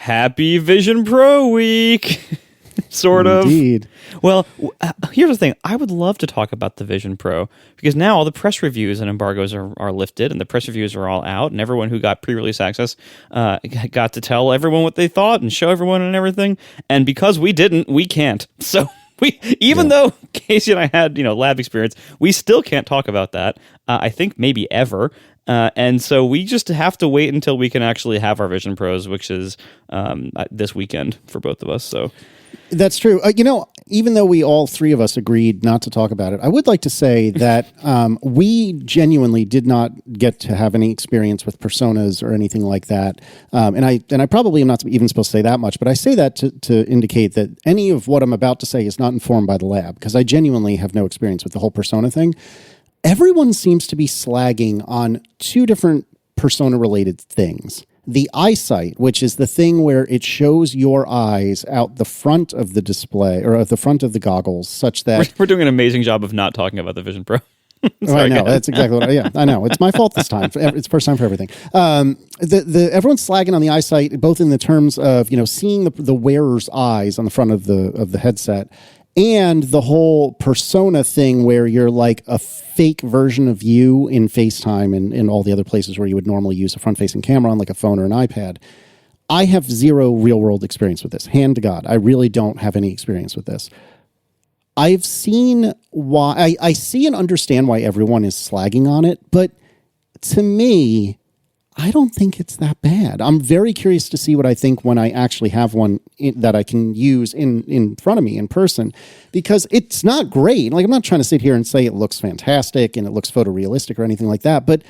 Happy Vision Pro week, sort of. Indeed. Well, here's the thing. I would love to talk about the Vision Pro because now all the press reviews and embargoes are lifted and the press reviews are all out and everyone who got pre-release access got to tell everyone what they thought and show everyone and everything. And because we didn't, we can't. So even though Casey and I had, lab experience, we still can't talk about that. I think maybe ever. And so we just have to wait until we can actually have our Vision Pros, which is this weekend for both of us. So that's true. Even though we all three of us agreed not to talk about it, I would like to say that we genuinely did not get to have any experience with personas or anything like that. And I probably am not even supposed to say that much, but I say that to indicate that any of what I'm about to say is not informed by the lab, because I genuinely have no experience with the whole persona thing. Everyone seems to be slagging on two different persona-related things. The eyesight, which is the thing where it shows your eyes out the front of the display or at the front of the goggles, such that we're doing an amazing job of not talking about the Vision Pro. I know that's exactly what. I know it's my fault this time. It's first time for everything. Everyone's slagging on the eyesight, both in the terms of seeing the wearer's eyes on the front of the headset, and the whole persona thing where you're like a fake version of you in FaceTime and all the other places where you would normally use a front-facing camera on like a phone or an iPad. I have zero real-world experience with this. Hand to God, I really don't have any experience with this. I've seen why. I see and understand why everyone is slagging on it, but to me, I don't think it's that bad. I'm very curious to see what I think when I actually have one that I can use in front of me in person, because it's not great. Like, I'm not trying to sit here and say it looks fantastic and it looks photorealistic or anything like that, but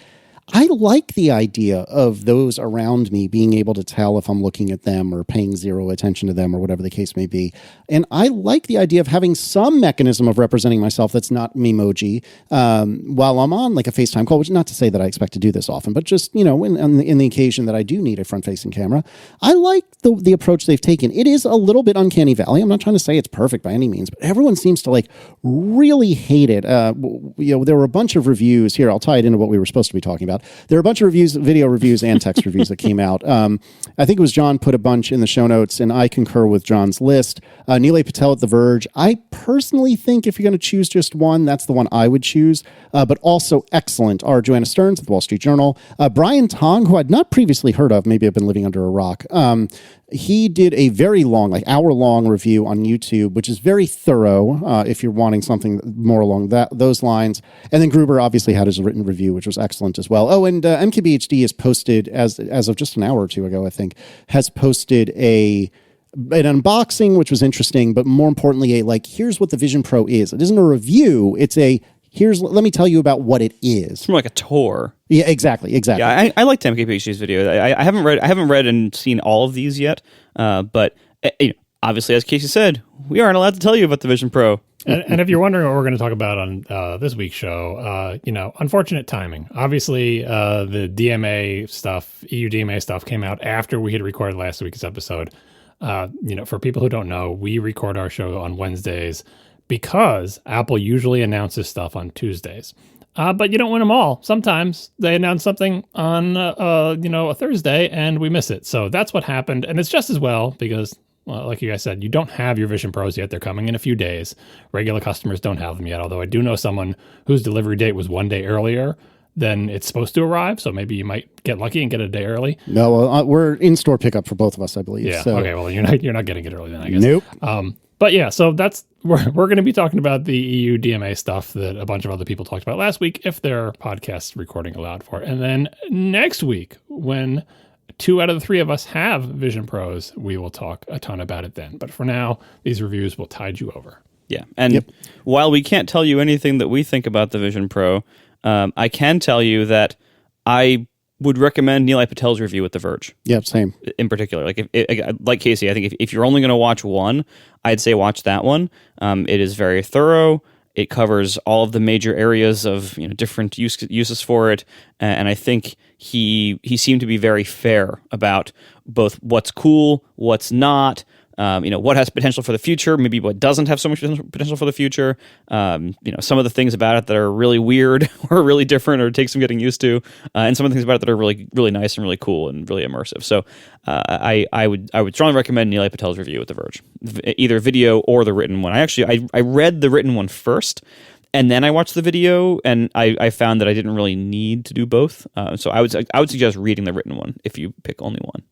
I like the idea of those around me being able to tell if I'm looking at them or paying zero attention to them or whatever the case may be. And I like the idea of having some mechanism of representing myself that's not Memoji while I'm on like a FaceTime call, which not to say that I expect to do this often, but just, in the occasion that I do need a front-facing camera. I like the approach they've taken. It is a little bit uncanny valley. I'm not trying to say it's perfect by any means, but everyone seems to really hate it. There were a bunch of reviews here. I'll tie it into what we were supposed to be talking about. There are a bunch of reviews, video reviews and text reviews that came out. I think it was John put a bunch in the show notes, and I concur with John's list. Nilay Patel at The Verge. I personally think if you're going to choose just one, that's the one I would choose. But also excellent are Joanna Stearns at The Wall Street Journal. Brian Tong, who I'd not previously heard of, maybe I've been living under a rock. He did a very long, hour-long review on YouTube, which is very thorough if you're wanting something more along those lines. And then Gruber obviously had his written review, which was excellent as well. Oh, and MKBHD has posted, as of just an hour or two ago, I think, has posted an unboxing, which was interesting, but more importantly, here's what the Vision Pro is. It isn't a review, it's let me tell you about what it is. It's more like a tour. Yeah, exactly. Yeah, I liked MKBHD's video. I haven't read and seen all of these yet, but obviously, as Casey said, we aren't allowed to tell you about the Vision Pro. And if you're wondering what we're going to talk about on this week's show, unfortunate timing. Obviously, the DMA stuff, EU DMA stuff, came out after we had recorded last week's episode. For people who don't know, we record our show on Wednesdays because Apple usually announces stuff on Tuesdays. But you don't win them all. Sometimes they announce something on a Thursday and we miss it. So that's what happened. And it's just as well because, well, like you guys said, you don't have your Vision Pros yet. They're coming in a few days. Regular customers don't have them yet, although I do know someone whose delivery date was one day earlier than it's supposed to arrive. So maybe you might get lucky and get it a day early. No, we're in-store pickup for both of us, I believe. Yeah. So. Okay. Well, you're not getting it early then, I guess. Nope. But yeah, so we're going to be talking about the EU DMA stuff that a bunch of other people talked about last week, if their podcast recording allowed for it. And then next week, when 2 out of the 3 of us have Vision Pros, we will talk a ton about it then. But for now, these reviews will tide you over. Yeah, and while we can't tell you anything that we think about the Vision Pro, I can tell you that I would recommend Nilay Patel's review at The Verge. Yeah, same. In particular, like Casey, I think if you're only going to watch one, I'd say watch that one. It is very thorough. It covers all of the major areas of different uses for it, and I think he seemed to be very fair about both what's cool, what's not, what has potential for the future, maybe what doesn't have so much potential for the future. Some of the things about it that are really weird or really different or take some getting used to, and some of the things about it that are really, really nice and really cool and really immersive. So I would strongly recommend Nilay Patel's review at The Verge, either video or the written one. I read the written one first, and then I watched the video, and I found that I didn't really need to do both. So I would suggest reading the written one if you pick only one.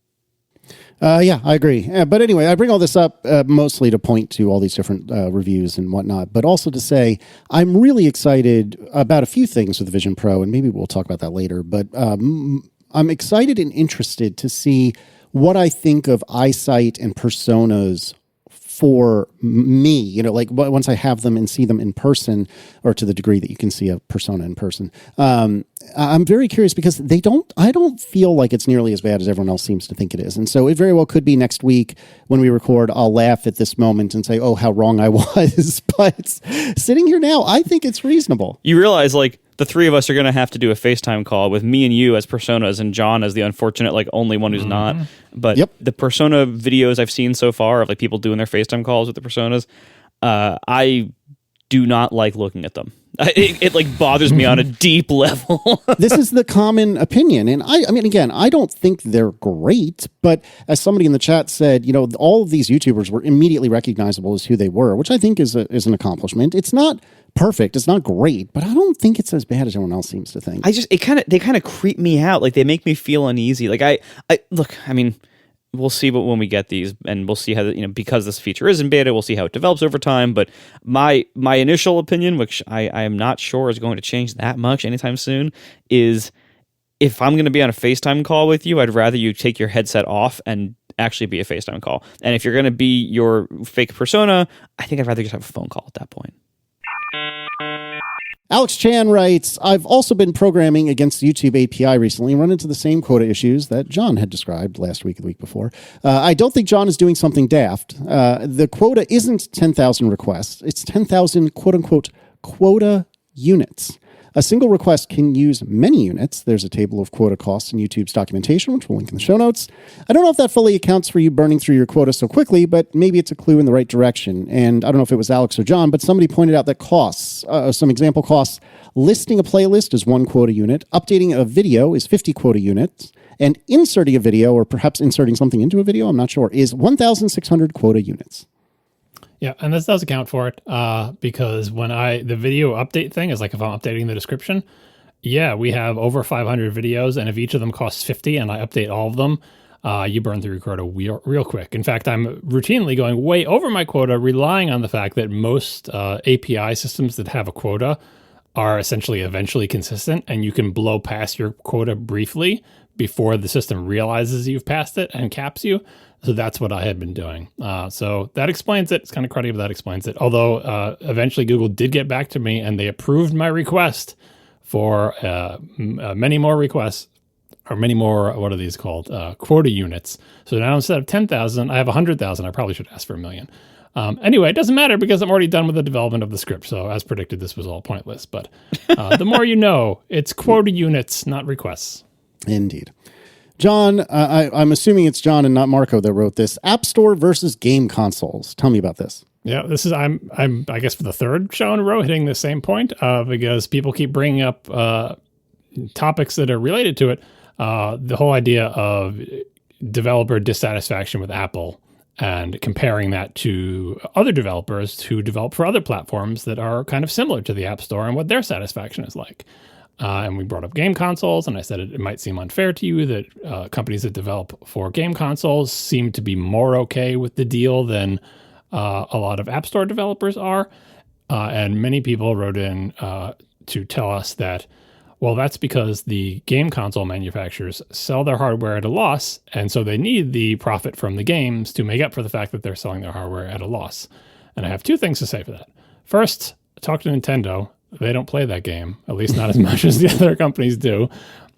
Yeah, I agree. But anyway, I bring all this up mostly to point to all these different reviews and whatnot, but also to say I'm really excited about a few things with the Vision Pro, and maybe we'll talk about that later. But I'm excited and interested to see what I think of eyesight and personas for me, like once I have them and see them in person, or to the degree that you can see a persona in person. I'm very curious because I don't feel like it's nearly as bad as everyone else seems to think it is. And so it very well could be next week when we record, I'll laugh at this moment and say, oh, how wrong I was. But sitting here now, I think it's reasonable. You realize the three of us are going to have to do a FaceTime call with me and you as personas and John as the unfortunate, only one who's not. But the persona videos I've seen so far of people doing their FaceTime calls with the personas, I do not like looking at them. It bothers me on a deep level. This is the common opinion. And I mean, again, I don't think they're great, but as somebody in the chat said, all of these YouTubers were immediately recognizable as who they were, which I think is an accomplishment. It's not perfect. It's not great, but I don't think it's as bad as everyone else seems to think. They kind of creep me out. They make me feel uneasy. We'll see when we get these, and we'll see how because this feature is in beta, we'll see how it develops over time. But my initial opinion, which I am not sure is going to change that much anytime soon, is if I'm going to be on a FaceTime call with you, I'd rather you take your headset off and actually be a FaceTime call. And if you're going to be your fake persona, I think I'd rather just have a phone call at that point. Alex Chan writes, I've also been programming against the YouTube API recently and run into the same quota issues that John had described last week or the week before. I don't think John is doing something daft. The quota isn't 10,000 requests. It's 10,000 quote-unquote quota units. A single request can use many units. There's a table of quota costs in YouTube's documentation, which we'll link in the show notes. I don't know if that fully accounts for you burning through your quota so quickly, but maybe it's a clue in the right direction. And I don't know if it was Alex or John, but somebody pointed out that costs, some example costs, listing a playlist is 1 quota unit, updating a video is 50 quota units, and inserting a video, or perhaps inserting something into a video, I'm not sure, is 1,600 quota units. Yeah, and this does account for it because when the video update thing is if I'm updating the description, we have over 500 videos, and if each of them costs 50 and I update all of them, you burn through your quota real quick. In fact, I'm routinely going way over my quota, relying on the fact that most API systems that have a quota are essentially eventually consistent, and you can blow past your quota briefly before the system realizes you've passed it and caps you. So that's what I had been doing. So that explains it. It's kind of cruddy, but that explains it. Although eventually Google did get back to me and they approved my request for many more requests, or many more, what are these called? Quota units. So now instead of 10,000, I have 100,000. I probably should ask for 1 million. Anyway, it doesn't matter because I'm already done with the development of the script. So as predicted, this was all pointless. But the more you know, it's quota units, not requests. Indeed. John, I'm assuming it's John and not Marco that wrote this. App Store versus game consoles. Tell me about this. Yeah, this is I'm I guess for the third show in a row hitting the same point because people keep bringing up topics that are related to it. The whole idea of developer dissatisfaction with Apple and comparing that to other developers who develop for other platforms that are kind of similar to the App Store and what their satisfaction is like. And we brought up game consoles, and I said it might seem unfair to you that companies that develop for game consoles seem to be more okay with the deal than a lot of App Store developers are. And many people wrote in to tell us that, well, that's because the game console manufacturers sell their hardware at a loss, and so they need the profit from the games to make up for the fact that they're selling their hardware at a loss. And I have two things to say for that. First, talk to Nintendo. They don't play that game, at least not as much as the other companies do.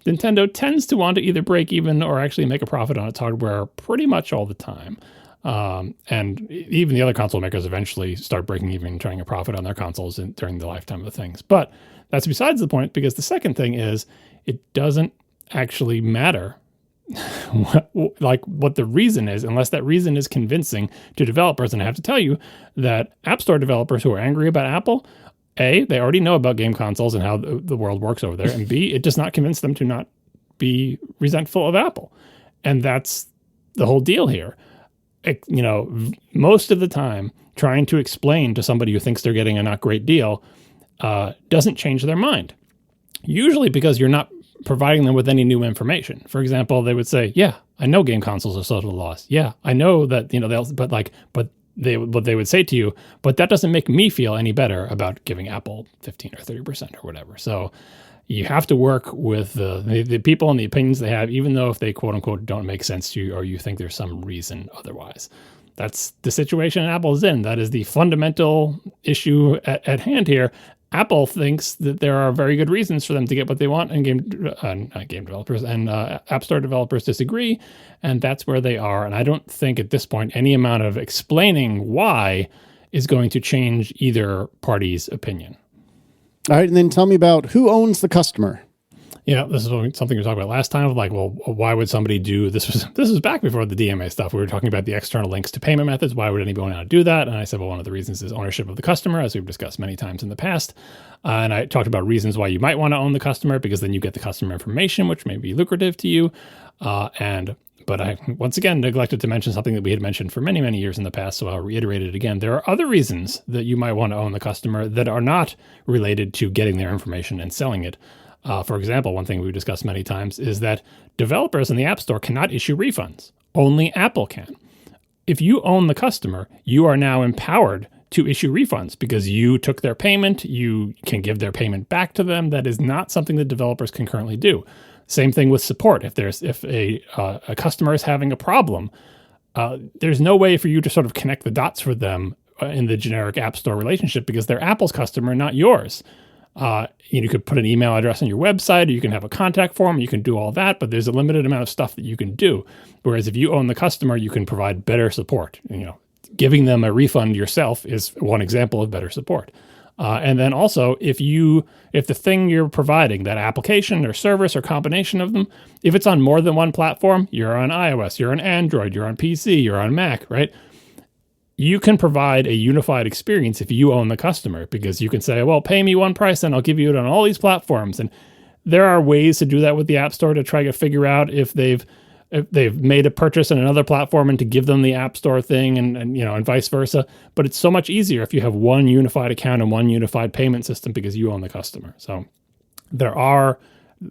Nintendo tends to want to either break even or actually make a profit on its hardware pretty much all the time. And even the other console makers eventually start breaking even and trying a profit on their consoles during the lifetime of the things. But that's besides the point, because the second thing is it doesn't actually matter what the reason is, unless that reason is convincing to developers. And I have to tell you that App Store developers who are angry about Apple, A, they already know about game consoles and how the world works over there, and B, it does not convince them to not be resentful of Apple. And that's the whole deal here. Most of the time, trying to explain to somebody who thinks they're getting a not great deal doesn't change their mind. Usually because you're not providing them with any new information. For example, they would say, "Yeah, I know game consoles are subtle loss. Yeah, I know that what they would say to you, but that doesn't make me feel any better about giving Apple 15 or 30% or whatever." So you have to work with the people and the opinions they have, even though if they quote unquote don't make sense to you or you think there's some reason otherwise. That's the situation Apple is in. That is the fundamental issue at hand here. Apple thinks that there are very good reasons for them to get what they want, and game developers and App Store developers disagree, and that's where they are. And I don't think at this point any amount of explaining why is going to change either party's opinion. All right, and then tell me about who owns the customer. Yeah, this is something we talked about last time. Like, well, why would somebody do this? This was back before the DMA stuff. We were talking about the external links to payment methods. Why would anyone want to do that? And I said, well, one of the reasons is ownership of the customer, as we've discussed many times in the past. And I talked about reasons why you might want to own the customer, because then you get the customer information, which may be lucrative to you. But I, once again, neglected to mention something that we had mentioned for many, many years in the past, so I'll reiterate it again. There are other reasons that you might want to own the customer that are not related to getting their information and selling it. For example, one thing we've discussed many times is that developers in the App Store cannot issue refunds. Only Apple can. If you own the customer, you are now empowered to issue refunds because you took their payment. You can give their payment back to them. That is not something that developers can currently do. Same thing with support. If a customer is having a problem, there's no way for you to sort of connect the dots for them in the generic App Store relationship because they're Apple's customer, not yours. You could put an email address on your website, or you can have a contact form, you can do all that, but there's a limited amount of stuff that you can do. Whereas if you own the customer, you can provide better support. Giving them a refund yourself is one example of better support. And then also, if the thing you're providing, that application or service or combination of them, if it's on more than one platform, you're on iOS, you're on Android, you're on PC, you're on Mac, right? You can provide a unified experience if you own the customer, because you can say, well, pay me one price and I'll give you it on all these platforms. And there are ways to do that with the App Store to try to figure out if they've made a purchase on another platform and to give them the App Store thing and vice versa. But it's so much easier if you have one unified account and one unified payment system because you own the customer. So there are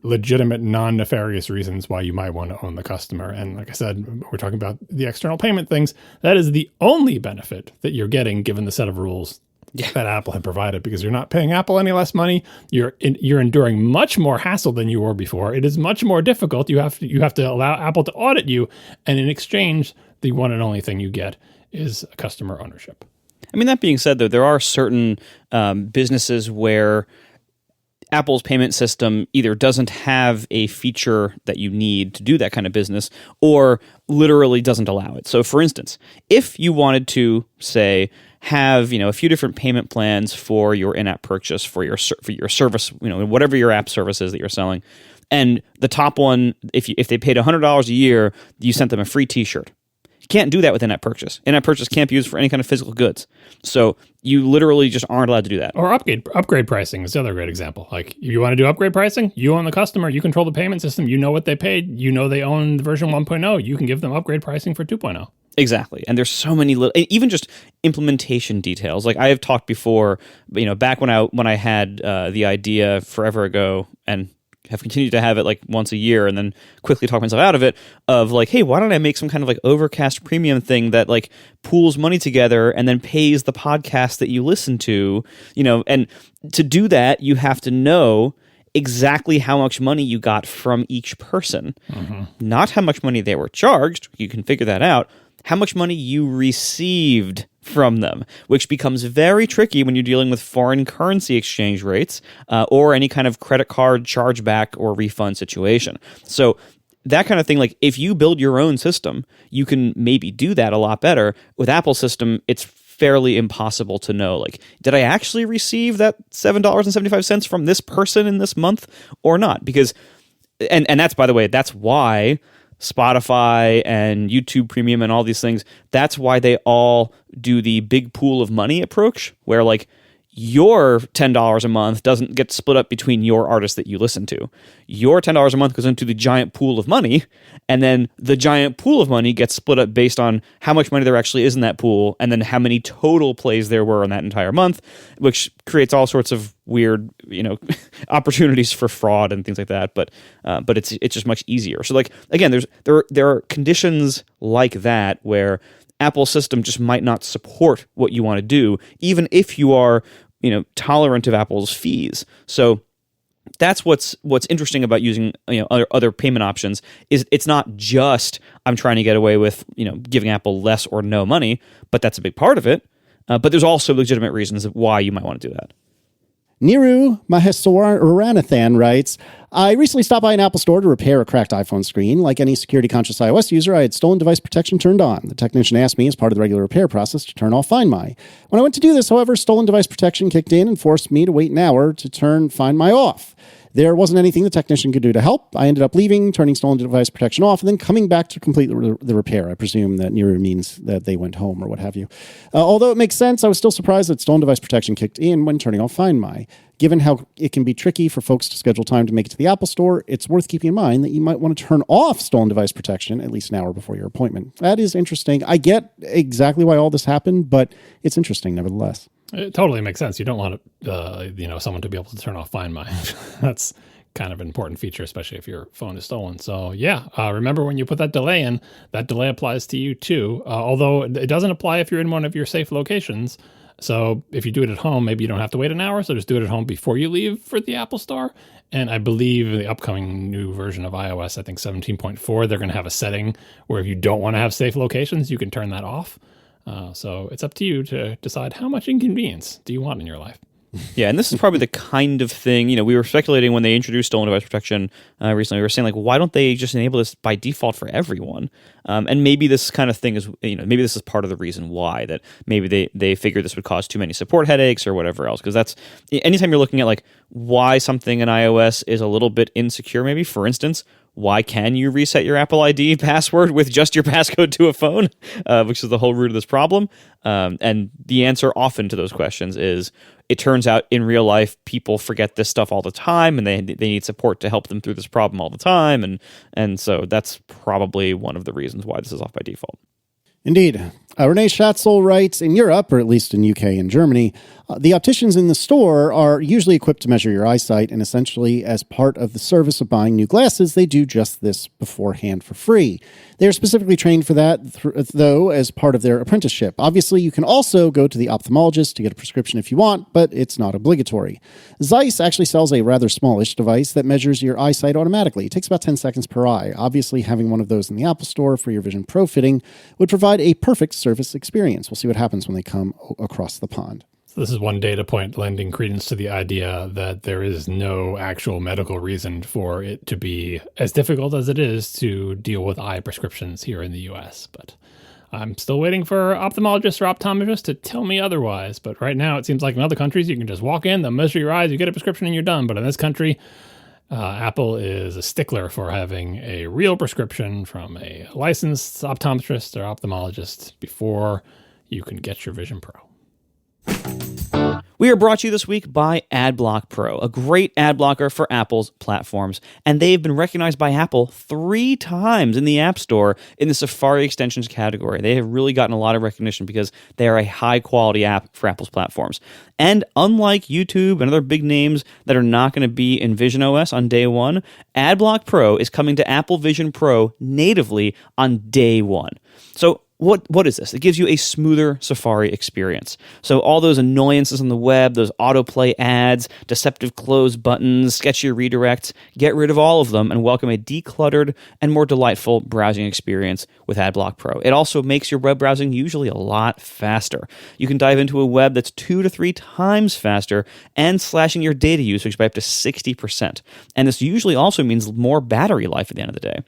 legitimate non-nefarious reasons why you might want to own the customer. And like I said, we're talking about the external payment things. That is the only benefit that you're getting given the set of rules that Apple had provided, because you're not paying Apple any less money. You're enduring much more hassle than you were before. It is much more difficult. You have to allow Apple to audit you. And in exchange, the one and only thing you get is customer ownership. I mean, that being said, though, there are certain businesses where Apple's payment system either doesn't have a feature that you need to do that kind of business or literally doesn't allow it. So, for instance, if you wanted to, say, have a few different payment plans for your in-app purchase, for your service, whatever your app service is that you're selling, and the top one, if they paid $100 a year, you sent them a free T-shirt. You can't do that with in-app purchase. In-app purchase can't be used for any kind of physical goods. So you literally just aren't allowed to do that. Or upgrade pricing is the other great example. Like, if you want to do upgrade pricing, you own the customer, you control the payment system, you know what they paid, they own the version 1.0, you can give them upgrade pricing for 2.0. Exactly. And there's so many little, even just implementation details. Like I have talked before, back when I had the idea forever ago, and have continued to have it like once a year and then quickly talk myself out of it, of like, hey, why don't I make some kind of like Overcast premium thing that like pools money together and then pays the podcast that you listen to, and to do that, you have to know exactly how much money you got from each person, not how much money they were charged. You can figure that out. How much money you received from them, which becomes very tricky when you're dealing with foreign currency exchange rates or any kind of credit card chargeback or refund situation. So that kind of thing, like if you build your own system, you can maybe do that a lot better. With Apple's system, it's fairly impossible to know, like, did I actually receive that $7.75 from this person in this month or not? Because, and that's, by the way, that's why Spotify and YouTube Premium and all these things, that's why they all do the big pool of money approach, where like your $10 a month doesn't get split up between your artists that you listen to. Your $10 a month goes into the giant pool of money, and then the giant pool of money gets split up based on how much money there actually is in that pool, and then how many total plays there were in that entire month, which creates all sorts of weird, opportunities for fraud and things like that. But it's just much easier. So like again, there are conditions like that where Apple's system just might not support what you want to do, even if you are, tolerant of Apple's fees. So that's what's interesting about using other payment options is it's not just I'm trying to get away with giving Apple less or no money, but that's a big part of it. But there's also legitimate reasons why you might want to do that. Niru Mahesaranathan writes, I recently stopped by an Apple store to repair a cracked iPhone screen. Like any security-conscious iOS user, I had stolen device protection turned on. The technician asked me, as part of the regular repair process, to turn off Find My. When I went to do this, however, stolen device protection kicked in and forced me to wait an hour to turn Find My off. There wasn't anything the technician could do to help. I ended up leaving, turning stolen device protection off, and then coming back to complete the repair. I presume that Niru means that they went home or what have you. Although it makes sense, I was still surprised that stolen device protection kicked in when turning off Find My. Given how it can be tricky for folks to schedule time to make it to the Apple Store, it's worth keeping in mind that you might want to turn off stolen device protection at least an hour before your appointment. That is interesting. I get exactly why all this happened, but it's interesting nevertheless. It totally makes sense. You don't want someone to be able to turn off Find My. That's kind of an important feature, especially if your phone is stolen. So yeah, remember when you put that delay in, that delay applies to you too. Although it doesn't apply if you're in one of your safe locations. So if you do it at home, maybe you don't have to wait an hour. So just do it at home before you leave for the Apple Store. And I believe the upcoming new version of iOS, I think 17.4, they're going to have a setting where if you don't want to have safe locations, you can turn that off. So it's up to you to decide how much inconvenience do you want in your life. Yeah, and this is probably the kind of thing, we were speculating when they introduced stolen device protection recently. We were saying, like, why don't they just enable this by default for everyone? And maybe this kind of thing is, maybe this is part of the reason why, that maybe they figured this would cause too many support headaches or whatever else. Because that's, anytime you're looking at, like, why something in iOS is a little bit insecure, maybe, for instance, why can you reset your Apple ID password with just your passcode to a phone, which is the whole root of this problem? And the answer often to those questions is, it turns out in real life, people forget this stuff all the time, and they need support to help them through this problem all the time. And so that's probably one of the reasons why this is off by default. Indeed. Renee Schatzel writes, in Europe, or at least in UK and Germany, the opticians in the store are usually equipped to measure your eyesight, and essentially, as part of the service of buying new glasses, they do just this beforehand for free. They are specifically trained for that, though, as part of their apprenticeship. Obviously, you can also go to the ophthalmologist to get a prescription if you want, but it's not obligatory. Zeiss actually sells a rather smallish device that measures your eyesight automatically. It takes about 10 seconds per eye. Obviously, having one of those in the Apple Store for your Vision Pro fitting would provide a perfect service experience. We'll see what happens when they come across the pond. So this is one data point lending credence to the idea that there is no actual medical reason for it to be as difficult as it is to deal with eye prescriptions here in the US. But I'm still waiting for ophthalmologists or optometrists to tell me otherwise. But right now, it seems like in other countries, you can just walk in, they'll measure your eyes, you get a prescription, and you're done. But in this country, Apple is a stickler for having a real prescription from a licensed optometrist or ophthalmologist before you can get your Vision Pro. We are brought to you this week by AdBlock Pro, a great ad blocker for Apple's platforms. And they've been recognized by Apple 3 times in the App Store in the Safari extensions category. They have really gotten a lot of recognition because they are a high-quality app for Apple's platforms. And unlike YouTube and other big names that are not going to be in Vision OS on day one, AdBlock Pro is coming to Apple Vision Pro natively on day one. So What is this? It gives you a smoother Safari experience. So all those annoyances on the web, those autoplay ads, deceptive close buttons, sketchy redirects, get rid of all of them and welcome a decluttered and more delightful browsing experience with AdBlock Pro. It also makes your web browsing usually a lot faster. You can dive into a web that's 2 to 3 times faster and slashing your data usage by up to 60%. And this usually also means more battery life at the end of the day.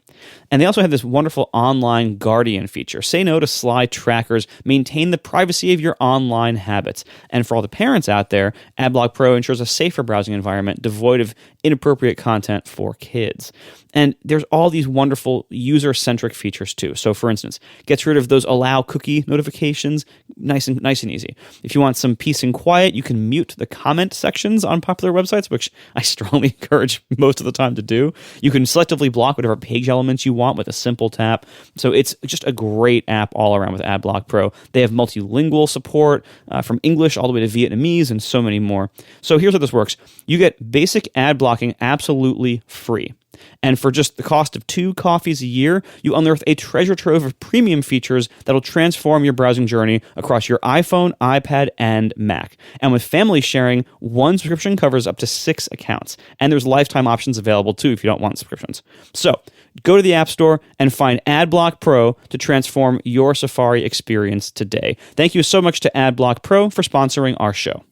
And they also have this wonderful online guardian feature. Say no to slide trackers, maintain the privacy of your online habits. And for all the parents out there, AdBlock Pro ensures a safer browsing environment devoid of inappropriate content for kids. And there's all these wonderful user-centric features too. So for instance, gets rid of those allow cookie notifications, nice and easy. If you want some peace and quiet, you can mute the comment sections on popular websites, which I strongly encourage most of the time to do. You can selectively block whatever page elements you want with a simple tap. So it's just a great app all around with AdBlock Pro. They have multilingual support from English all the way to Vietnamese and so many more. So here's how this works. You get basic ad blocking absolutely free. And for just the cost of 2 coffees a year, you unearth a treasure trove of premium features that'll transform your browsing journey across your iPhone, iPad, and Mac. And with family sharing, 1 subscription covers up to 6 accounts. And there's lifetime options available too if you don't want subscriptions. So go to the App Store and find AdBlock Pro to transform your Safari experience today. Thank you so much to AdBlock Pro for sponsoring our show.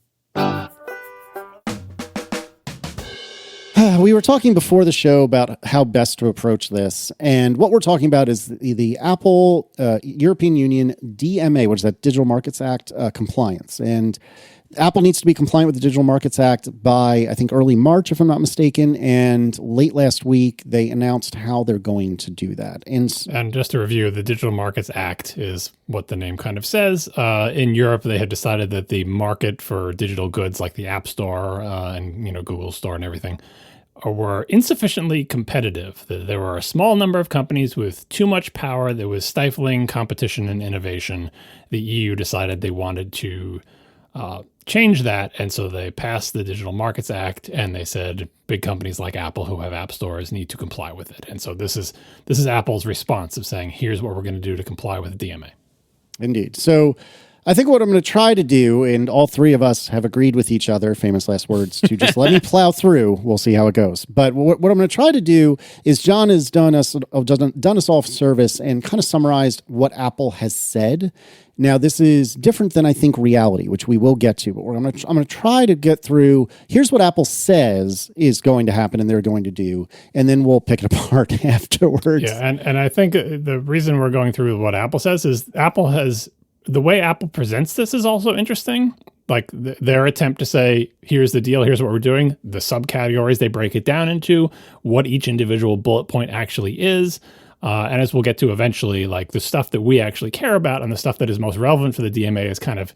We were talking before the show about how best to approach this. And what we're talking about is the Apple European Union DMA, which is that Digital Markets Act compliance. And Apple needs to be compliant with the Digital Markets Act by, I think, early March, if I'm not mistaken. And late last week, they announced how they're going to do that. And just to review, the Digital Markets Act is what the name kind of says. In Europe, they had decided that the market for digital goods like the App Store and Google Store and everything were insufficiently competitive. There were a small number of companies with too much power that was stifling competition and innovation. The EU decided they wanted to change that, and so they passed the Digital Markets Act, and they said big companies like Apple who have app stores need to comply with it. And so this is Apple's response of saying, here's what we're going to do to comply with the DMA. Indeed. So I think what I'm going to try to do, and all three of us have agreed with each other, famous last words, to just let me plow through. We'll see how it goes. But what I'm going to try to do is John has done us all a service and kind of summarized what Apple has said. Now, this is different than, I think, reality, which we will get to. But I'm going to try to get through, here's what Apple says is going to happen and they're going to do, and then we'll pick it apart afterwards. Yeah, and I think the reason we're going through what Apple says is the way Apple presents this is also interesting. Like their attempt to say, here's the deal, here's what we're doing, the subcategories they break it down into, what each individual bullet point actually is. And as we'll get to eventually, like the stuff that we actually care about and the stuff that is most relevant for the DMA is kind of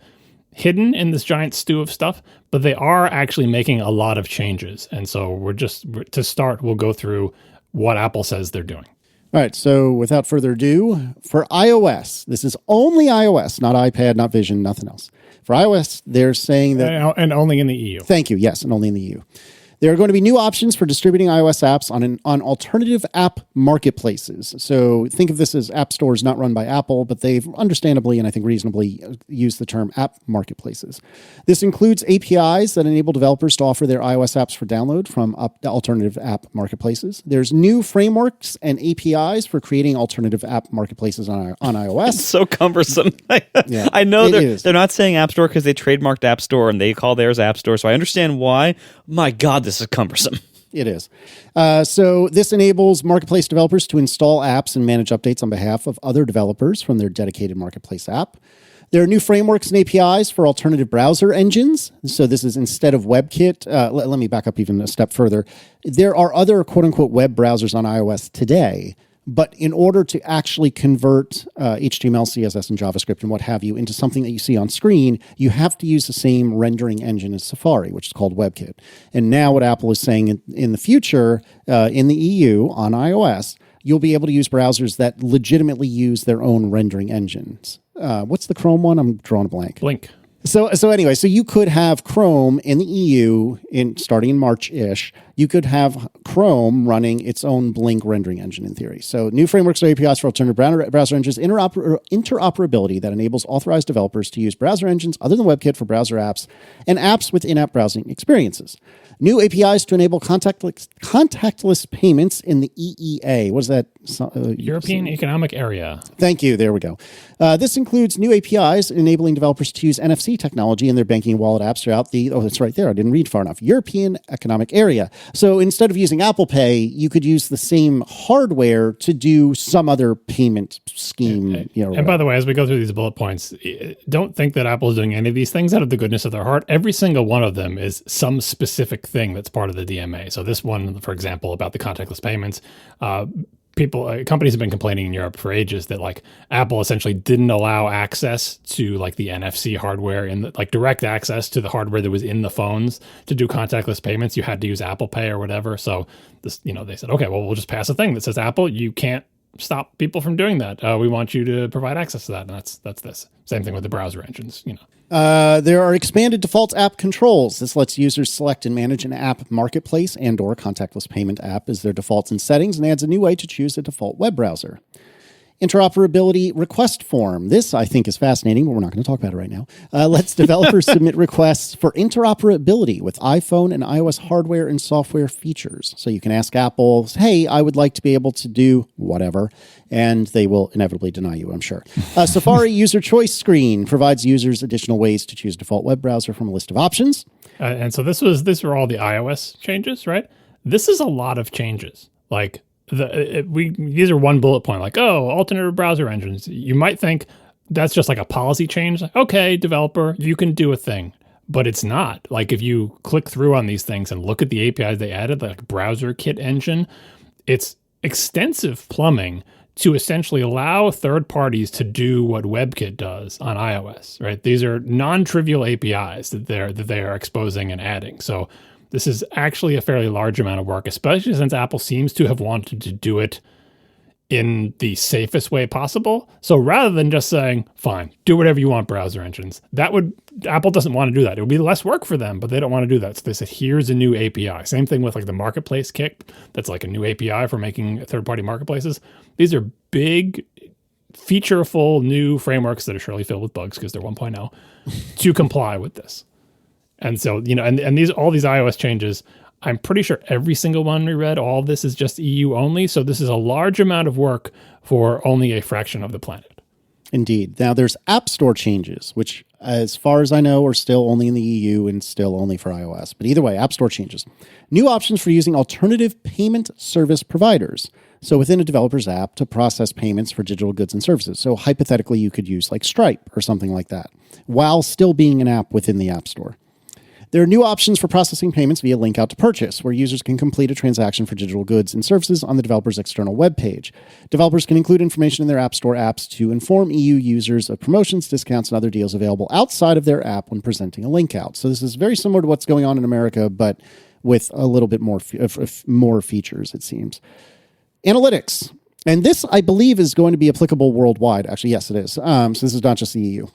hidden in this giant stew of stuff, but they are actually making a lot of changes. And so to start, we'll go through what Apple says they're doing. All right, so without further ado, for iOS, this is only iOS, not iPad, not Vision, nothing else. For iOS, they're saying that... And only in the EU. Thank you, yes, and only in the EU. There are going to be new options for distributing iOS apps on alternative app marketplaces. So think of this as app stores not run by Apple, but they've understandably and I think reasonably used the term app marketplaces. This includes APIs that enable developers to offer their iOS apps for download from alternative app marketplaces. There's new frameworks and APIs for creating alternative app marketplaces on iOS. It's so cumbersome. Yeah, I know they're not saying App Store because they trademarked App Store and they call theirs App Store, so I understand why. My God, this is cumbersome. It is. So this enables marketplace developers to install apps and manage updates on behalf of other developers from their dedicated marketplace app. There are new frameworks and APIs for alternative browser engines. So this is instead of WebKit. Let me back up even a step further. There are other quote-unquote web browsers on iOS today. But in order to actually convert HTML, CSS, and JavaScript and what have you into something that you see on screen, you have to use the same rendering engine as Safari, which is called WebKit. And now what Apple is saying in the future, in the EU on iOS, you'll be able to use browsers that legitimately use their own rendering engines. What's the Chrome one? I'm drawing a blank. Blink. So anyway, so you could have Chrome in the EU starting in March-ish. You could have Chrome running its own Blink rendering engine in theory. So new frameworks or APIs for alternative browser engines, interoperability that enables authorized developers to use browser engines other than WebKit for browser apps and apps with in-app browsing experiences. New APIs to enable contactless payments in the EEA. What is that? European Economic Area. Thank you. There we go. This includes new APIs enabling developers to use NFC technology in their banking and wallet apps throughout the, it's right there. I didn't read far enough. European Economic Area. So instead of using Apple Pay, you could use the same hardware to do some other payment scheme. And by the way, as we go through these bullet points, don't think that Apple is doing any of these things out of the goodness of their heart. Every single one of them is some specific thing that's part of the DMA. So this one, for example, about the contactless payments, companies have been complaining in Europe for ages that like Apple essentially didn't allow access to like the NFC hardware and like direct access to the hardware that was in the phones to do contactless payments. You had to use Apple Pay or whatever. So this, they said, okay, well, we'll just pass a thing that says Apple, you can't stop people from doing that. We want you to provide access to that. And that's this. Same thing with the browser engines, There are expanded default app controls. This lets users select and manage an app marketplace and/or contactless payment app as their defaults and settings, and adds a new way to choose a default web browser. Interoperability request form. This, I think, is fascinating, but we're not going to talk about it right now. Lets developers submit requests for interoperability with iPhone and iOS hardware and software features. So you can ask Apple, hey, I would like to be able to do whatever, and they will inevitably deny you, I'm sure. Safari user choice screen provides users additional ways to choose default web browser from a list of options. And so these were all the iOS changes, right? This is a lot of changes. Like, these are one bullet point, like, alternative browser engines. You might think that's just like a policy change. Like, okay, developer, you can do a thing, but it's not. Like if you click through on these things and look at the APIs they added, like browser kit engine, it's extensive plumbing to essentially allow third parties to do what WebKit does on iOS, right? These are non-trivial APIs that they are exposing and adding. So this is actually a fairly large amount of work, especially since Apple seems to have wanted to do it in the safest way possible. So rather than just saying, fine, do whatever you want, browser engines, Apple doesn't want to do that. It would be less work for them, but they don't want to do that. So they said, here's a new API. Same thing with like the marketplace kit. That's like a new API for making third-party marketplaces. These are big, featureful new frameworks that are surely filled with bugs because they're 1.0 to comply with this. And so, and all these iOS changes, I'm pretty sure every single one we read, all of this is just EU only. So this is a large amount of work for only a fraction of the planet. Indeed. Now there's App Store changes, which as far as I know are still only in the EU and still only for iOS. But either way, App Store changes. New options for using alternative payment service providers. So within a developer's app to process payments for digital goods and services. So hypothetically, you could use like Stripe or something like that while still being an app within the App Store. There are new options for processing payments via link out to purchase, where users can complete a transaction for digital goods and services on the developer's external web page. Developers can include information in their App Store apps to inform EU users of promotions, discounts, and other deals available outside of their app when presenting a link out. So this is very similar to what's going on in America, but with a little bit more features, it seems. Analytics. And this, I believe, is going to be applicable worldwide. Actually, yes, it is. So this is not just the EU.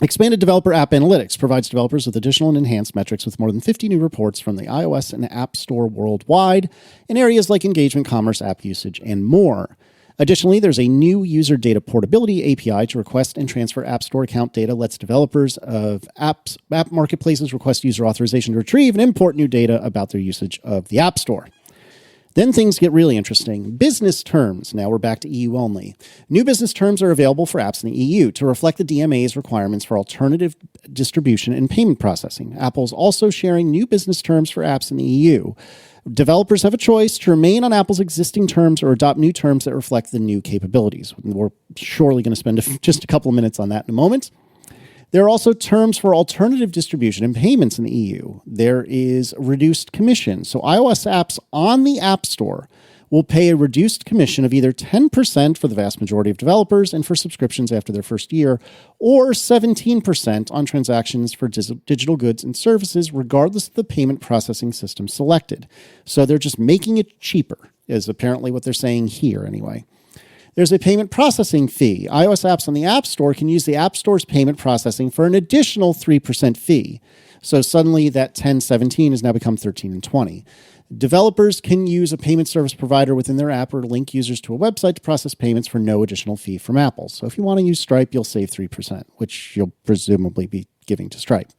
Expanded Developer App Analytics provides developers with additional and enhanced metrics with more than 50 new reports from the iOS and App Store worldwide in areas like engagement, commerce, app usage, and more. Additionally, there's a new user data portability API to request and transfer App Store account data, lets developers of app marketplaces request user authorization to retrieve and import new data about their usage of the App Store. Then things get really interesting. Business terms. Now we're back to EU only. New business terms are available for apps in the EU to reflect the DMA's requirements for alternative distribution and payment processing. Apple's also sharing new business terms for apps in the EU. Developers have a choice to remain on Apple's existing terms or adopt new terms that reflect the new capabilities. We're surely going to spend just a couple of minutes on that in a moment. There are also terms for alternative distribution and payments in the EU. There is reduced commission. So iOS apps on the App Store will pay a reduced commission of either 10% for the vast majority of developers and for subscriptions after their first year, or 17% on transactions for digital goods and services, regardless of the payment processing system selected. So they're just making it cheaper, is apparently what they're saying here anyway. There's a payment processing fee. iOS apps on the App Store can use the App Store's payment processing for an additional 3% fee. So suddenly that 10-17 has now become 13 and 20. Developers can use a payment service provider within their app or link users to a website to process payments for no additional fee from Apple. So if you want to use Stripe, you'll save 3%, which you'll presumably be giving to Stripe.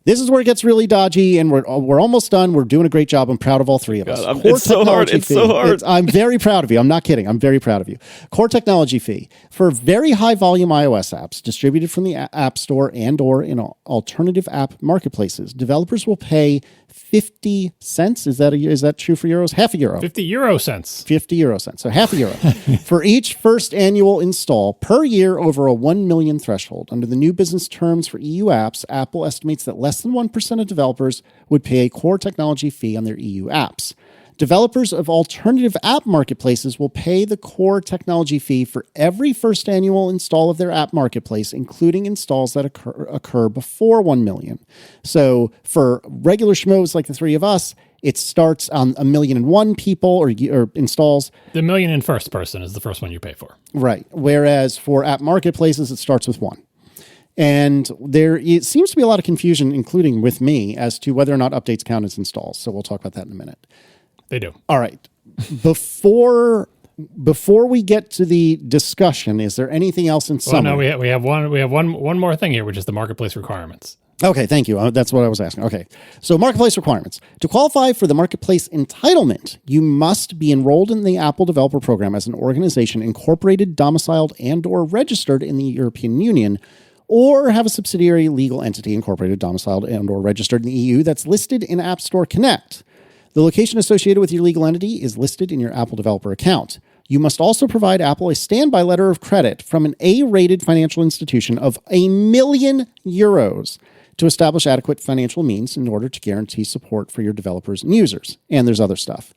This is where it gets really dodgy, and we're almost done. We're doing a great job. I'm proud of all three of us. It's so hard. It's so hard. I'm very proud of you. I'm not kidding. I'm very proud of you. Core technology fee. For very high volume iOS apps distributed from the App Store and or in alternative app marketplaces, developers will pay 50 cents. Is that true for euros? Half a euro. 50 euro cents. 50 euro cents. So half a euro for each first annual install per year over a 1 million threshold. Under the new business terms for EU apps, Apple estimates that less than 1% of developers would pay a core technology fee on their EU apps. Developers of alternative app marketplaces will pay the core technology fee for every first annual install of their app marketplace, including installs that occur before 1 million. So for regular schmoes like the three of us, it starts on 1,000,001 people or installs. The million in first person is the first one you pay for. Right. Whereas for app marketplaces, it starts with 1. And it seems to be a lot of confusion, including with me, as to whether or not updates count as installs. So we'll talk about that in a minute. They do. All right. Before we get to the discussion, is there anything else in summary? Well, no, we have one more thing here, which is the marketplace requirements. Okay, thank you. That's what I was asking. Okay. So marketplace requirements. To qualify for the marketplace entitlement, you must be enrolled in the Apple Developer Program as an organization incorporated, domiciled, and/or registered in the European Union, or have a subsidiary legal entity incorporated, domiciled, and/or registered in the EU that's listed in App Store Connect. The location associated with your legal entity is listed in your Apple Developer account. You must also provide Apple a standby letter of credit from an A-rated financial institution of €1 million to establish adequate financial means in order to guarantee support for your developers and users. And there's other stuff.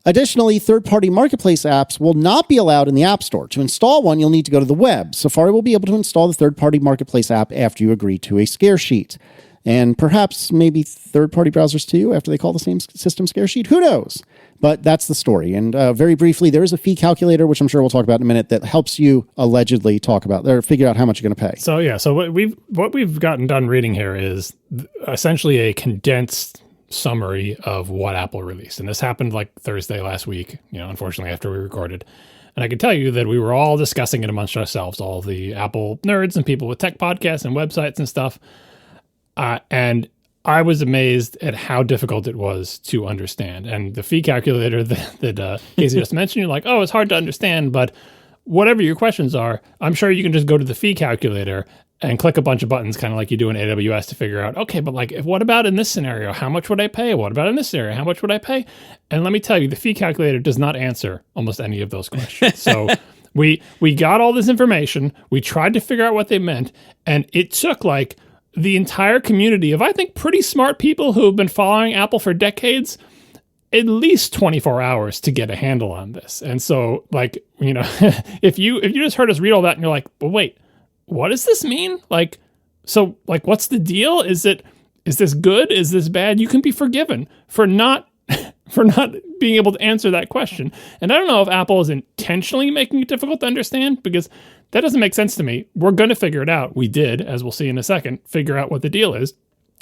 Additionally, third-party marketplace apps will not be allowed in the App Store. To install one, you'll need to go to the web. Safari will be able to install the third-party marketplace app after you agree to a scare sheet. And perhaps maybe third-party browsers too, after they call the same system scare sheet. Who knows? But that's the story. And very briefly, there is a fee calculator, which I'm sure we'll talk about in a minute, that helps you allegedly talk about or figure out how much you're going to pay. So what we've gotten done reading here is essentially a condensed summary of what Apple released. And this happened like Thursday last week, unfortunately after we recorded. And I can tell you that we were all discussing it amongst ourselves, all the Apple nerds and people with tech podcasts and websites and stuff. And I was amazed at how difficult it was to understand. And the fee calculator that Casey just mentioned, you're like, oh, it's hard to understand, but whatever your questions are, I'm sure you can just go to the fee calculator and click a bunch of buttons, kind of like you do in AWS, to figure out, okay, but like, what about in this scenario? How much would I pay? What about in this scenario? How much would I pay? And let me tell you, the fee calculator does not answer almost any of those questions. So we got all this information. We tried to figure out what they meant. And it took like the entire community of, I think, pretty smart people who have been following Apple for decades, at least 24 hours to get a handle on this. And so, like, if you just heard us read all that and you're like, well, wait, what does this mean? Like, so, like, what's the deal? Is this good? Is this bad? You can be forgiven for not being able to answer that question. And I don't know if Apple is intentionally making it difficult to understand, because that doesn't make sense to me. We're going to figure it out. We did, as we'll see in a second, figure out what the deal is.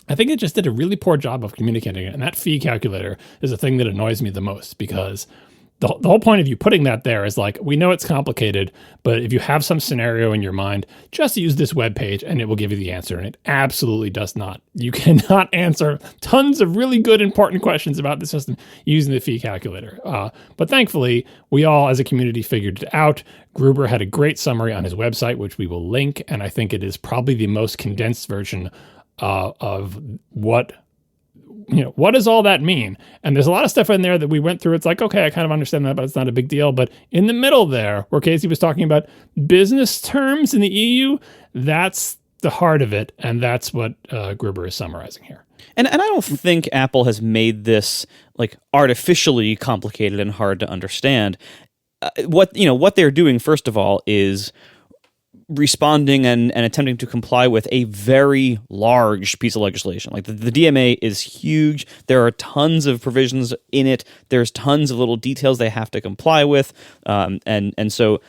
I think it just did a really poor job of communicating it. And that fee calculator is the thing that annoys me the most, because the whole point of you putting that there is like, we know it's complicated, but if you have some scenario in your mind, just use this web page and it will give you the answer. And it absolutely does not. You cannot answer tons of really good, important questions about the system using the fee calculator. But thankfully, we all as a community figured it out. Gruber had a great summary on his website, which we will link. And I think it is probably the most condensed version of what does all that mean? And there's a lot of stuff in there that we went through. It's like, okay, I kind of understand that, but it's not a big deal. But in the middle there, where Casey was talking about business terms in the EU, that's the heart of it. And that's what Gruber is summarizing here. And I don't think Apple has made this like artificially complicated and hard to understand. What they're doing, first of all, is responding and attempting to comply with a very large piece of legislation. Like the DMA is huge. There are tons of provisions in it. There's tons of little details they have to comply with, and so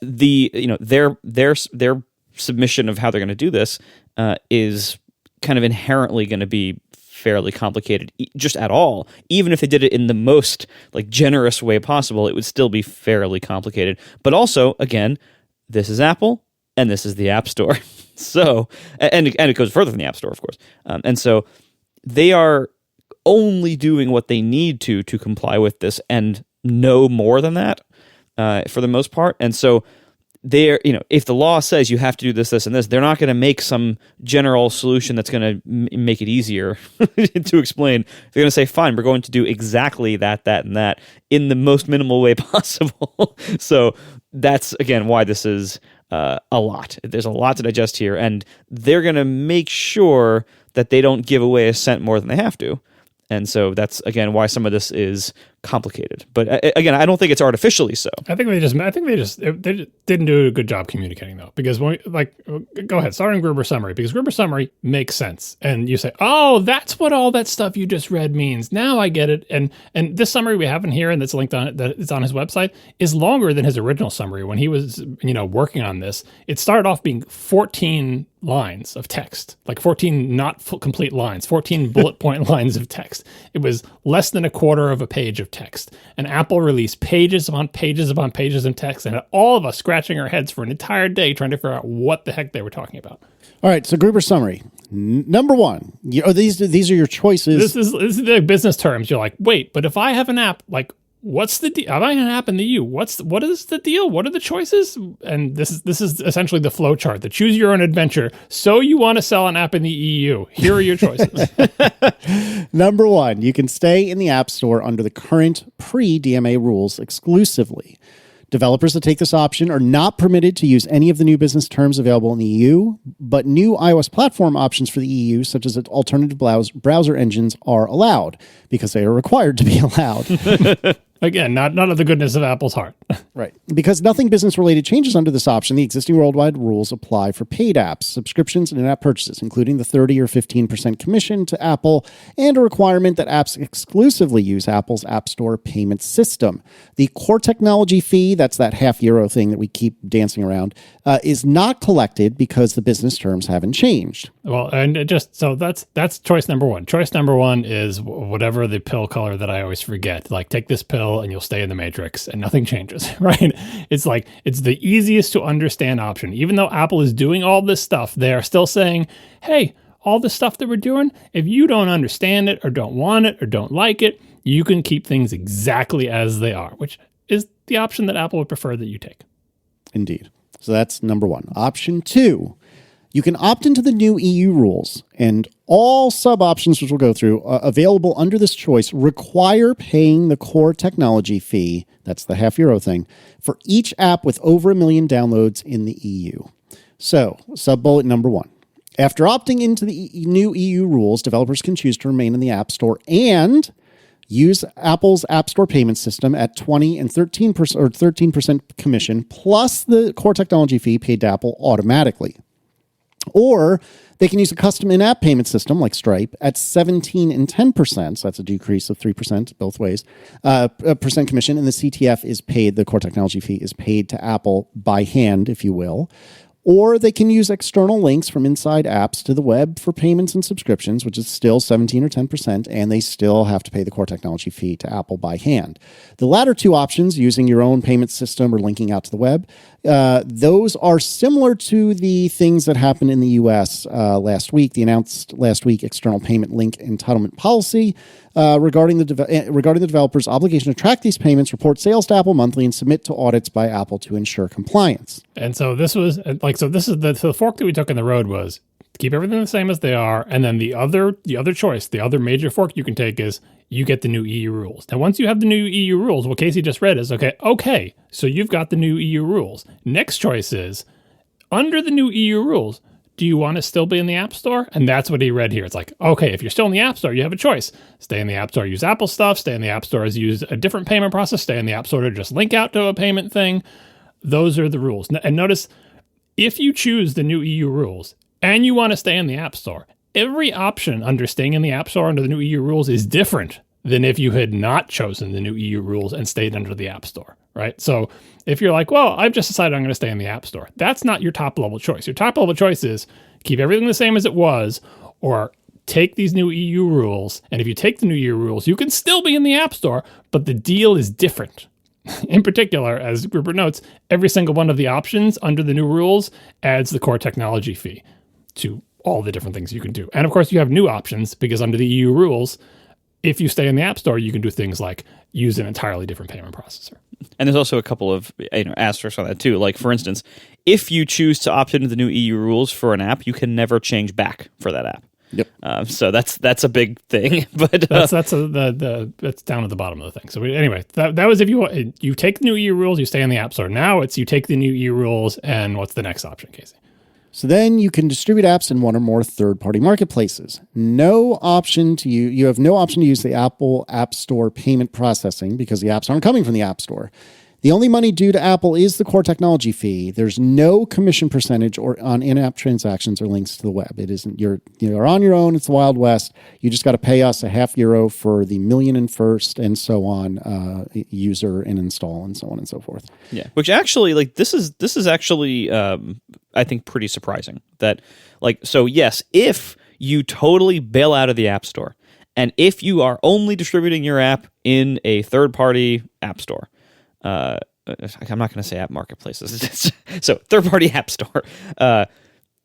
their submission of how they're going to do this is kind of inherently going to be fairly complicated, just at all. Even if they did it in the most like generous way possible, it would still be fairly complicated. But also, again, this is Apple. And this is the App Store. So, and it goes further than the App Store, of course. And so they are only doing what they need to comply with this and no more than that for the most part. And so if the law says you have to do this, this, and this, they're not going to make some general solution that's going to make it easier to explain. They're going to say, fine, we're going to do exactly that, and that in the most minimal way possible. So that's, again, why this is a lot. There's a lot to digest here, and they're going to make sure that they don't give away a cent more than they have to. And so that's, again, why some of this is complicated. But again, I don't think it's artificially so. I think they didn't do a good job communicating, though, because go ahead, start in Gruber summary, because Gruber summary makes sense. And you say, oh, that's what all that stuff you just read means. Now I get it. And this summary we have in here, and that's linked on that it's on his website, is longer than his original summary. When he was, working on this, it started off being 14 lines of text, like 14 not full, complete lines, 14 bullet point lines of text. It was less than a quarter of a page of text. And Apple released pages upon pages upon pages of text, and had all of us scratching our heads for an entire day trying to figure out what the heck they were talking about. All right, so Gruber summary. Number one, these are your choices. This is the business terms. You're like, wait, but if I have an app, like, what's the deal? Am I an app in the EU? What is the deal? What are the choices? And this is essentially the flow chart, the choose your own adventure. So you want to sell an app in the EU. Here are your choices. Number one, you can stay in the App Store under the current pre-DMA rules exclusively. Developers that take this option are not permitted to use any of the new business terms available in the EU, but new iOS platform options for the EU, such as alternative browser engines, are allowed because they are required to be allowed. Again, not of the goodness of Apple's heart. Right. Because nothing business-related changes under this option, the existing worldwide rules apply for paid apps, subscriptions, and in-app purchases, including the 30 or 15% commission to Apple and a requirement that apps exclusively use Apple's App Store payment system. The core technology fee, that's that €0.50 thing that we keep dancing around, is not collected because the business terms haven't changed. Well, and so that's choice number one. Choice number one is whatever the pill color that I always forget. Like, take this pill and you'll stay in the matrix and nothing changes, right? It's like, it's the easiest to understand option. Even though Apple is doing all this stuff, they are still saying, hey, all the stuff that we're doing, if you don't understand it or don't want it or don't like it, you can keep things exactly as they are, which is the option that Apple would prefer that you take. Indeed. So that's number one. Option two, you can opt into the new EU rules, and all sub-options, which we'll go through, available under this choice, require paying the core technology fee, that's the €0.50 thing, for each app with over 1 million downloads in the EU. So, sub-bullet number one. After opting into the new EU rules, developers can choose to remain in the App Store and use Apple's App Store payment system at 20 and 13% or 13% commission, plus the core technology fee paid to Apple automatically. Or they can use a custom in-app payment system like Stripe at 17 and 10%. So that's a decrease of 3% both ways. Percent commission, and the CTF is paid. The core technology fee is paid to Apple by hand, if you will. Or they can use external links from inside apps to the web for payments and subscriptions, which is still 17 or 10%, and they still have to pay the core technology fee to Apple by hand. The latter two options, using your own payment system or linking out to the web, those are similar to the things that happened in the U.S. Last week. The announced last week external payment link entitlement policy regarding the developer's obligation to track these payments, report sales to Apple monthly, and submit to audits by Apple to ensure compliance. And so this is the fork that we took in the road was keep everything the same as they are, and then the other choice, the other major fork you can take is you get the new EU rules. Now, once you have the new EU rules, what Casey just read is, okay, so you've got the new EU rules. Next choice is, under the new EU rules, do you want to still be in the App Store? And that's what he read here. It's like, okay, if you're still in the App Store, you have a choice. Stay in the App Store, use Apple stuff. Stay in the App Store, use a different payment process. Stay in the App Store to just link out to a payment thing. Those are the rules. And notice, if you choose the new EU rules and you want to stay in the App Store, every option under staying in the App Store under the new EU rules is different than if you had not chosen the new EU rules and stayed under the App Store, right? So if you're like, well, I've just decided I'm going to stay in the App Store, that's not your top level choice. Your top level choice is keep everything the same as it was, or take these new EU rules. And if you take the new EU rules, you can still be in the App Store, but the deal is different. In particular, as Gruber notes, every single one of the options under the new rules adds the core technology fee. to all the different things you can do. And of course, you have new options because under the EU rules, If you stay in the App Store, you can do things like use an entirely different payment processor. And there's also a couple of asterisks on that too. Like, for instance, if you choose to opt into the new EU rules for an app, you can never change back for that app. Yep. So that's a big thing. But that's down at the bottom of the thing. So anyway, that was if you take the new EU rules, you stay in the App Store. Now it's you take the new EU rules, and what's the next option, Casey? So then you can distribute apps in one or more third-party marketplaces. You have no option to use the Apple App Store payment processing because the apps aren't coming from the App Store. The only money due to Apple is the core technology fee. There's no commission percentage or on in-app transactions or links to the web. It isn't you're on your own. It's the Wild West. You just got to pay us €0.50 for the million and first and so on user and install and so on and so forth. Yeah, which actually this is actually I think pretty surprising that so yes, if you totally bail out of the App Store and if you are only distributing your app in a third-party app store. I'm not going to say app marketplaces. So third-party app store.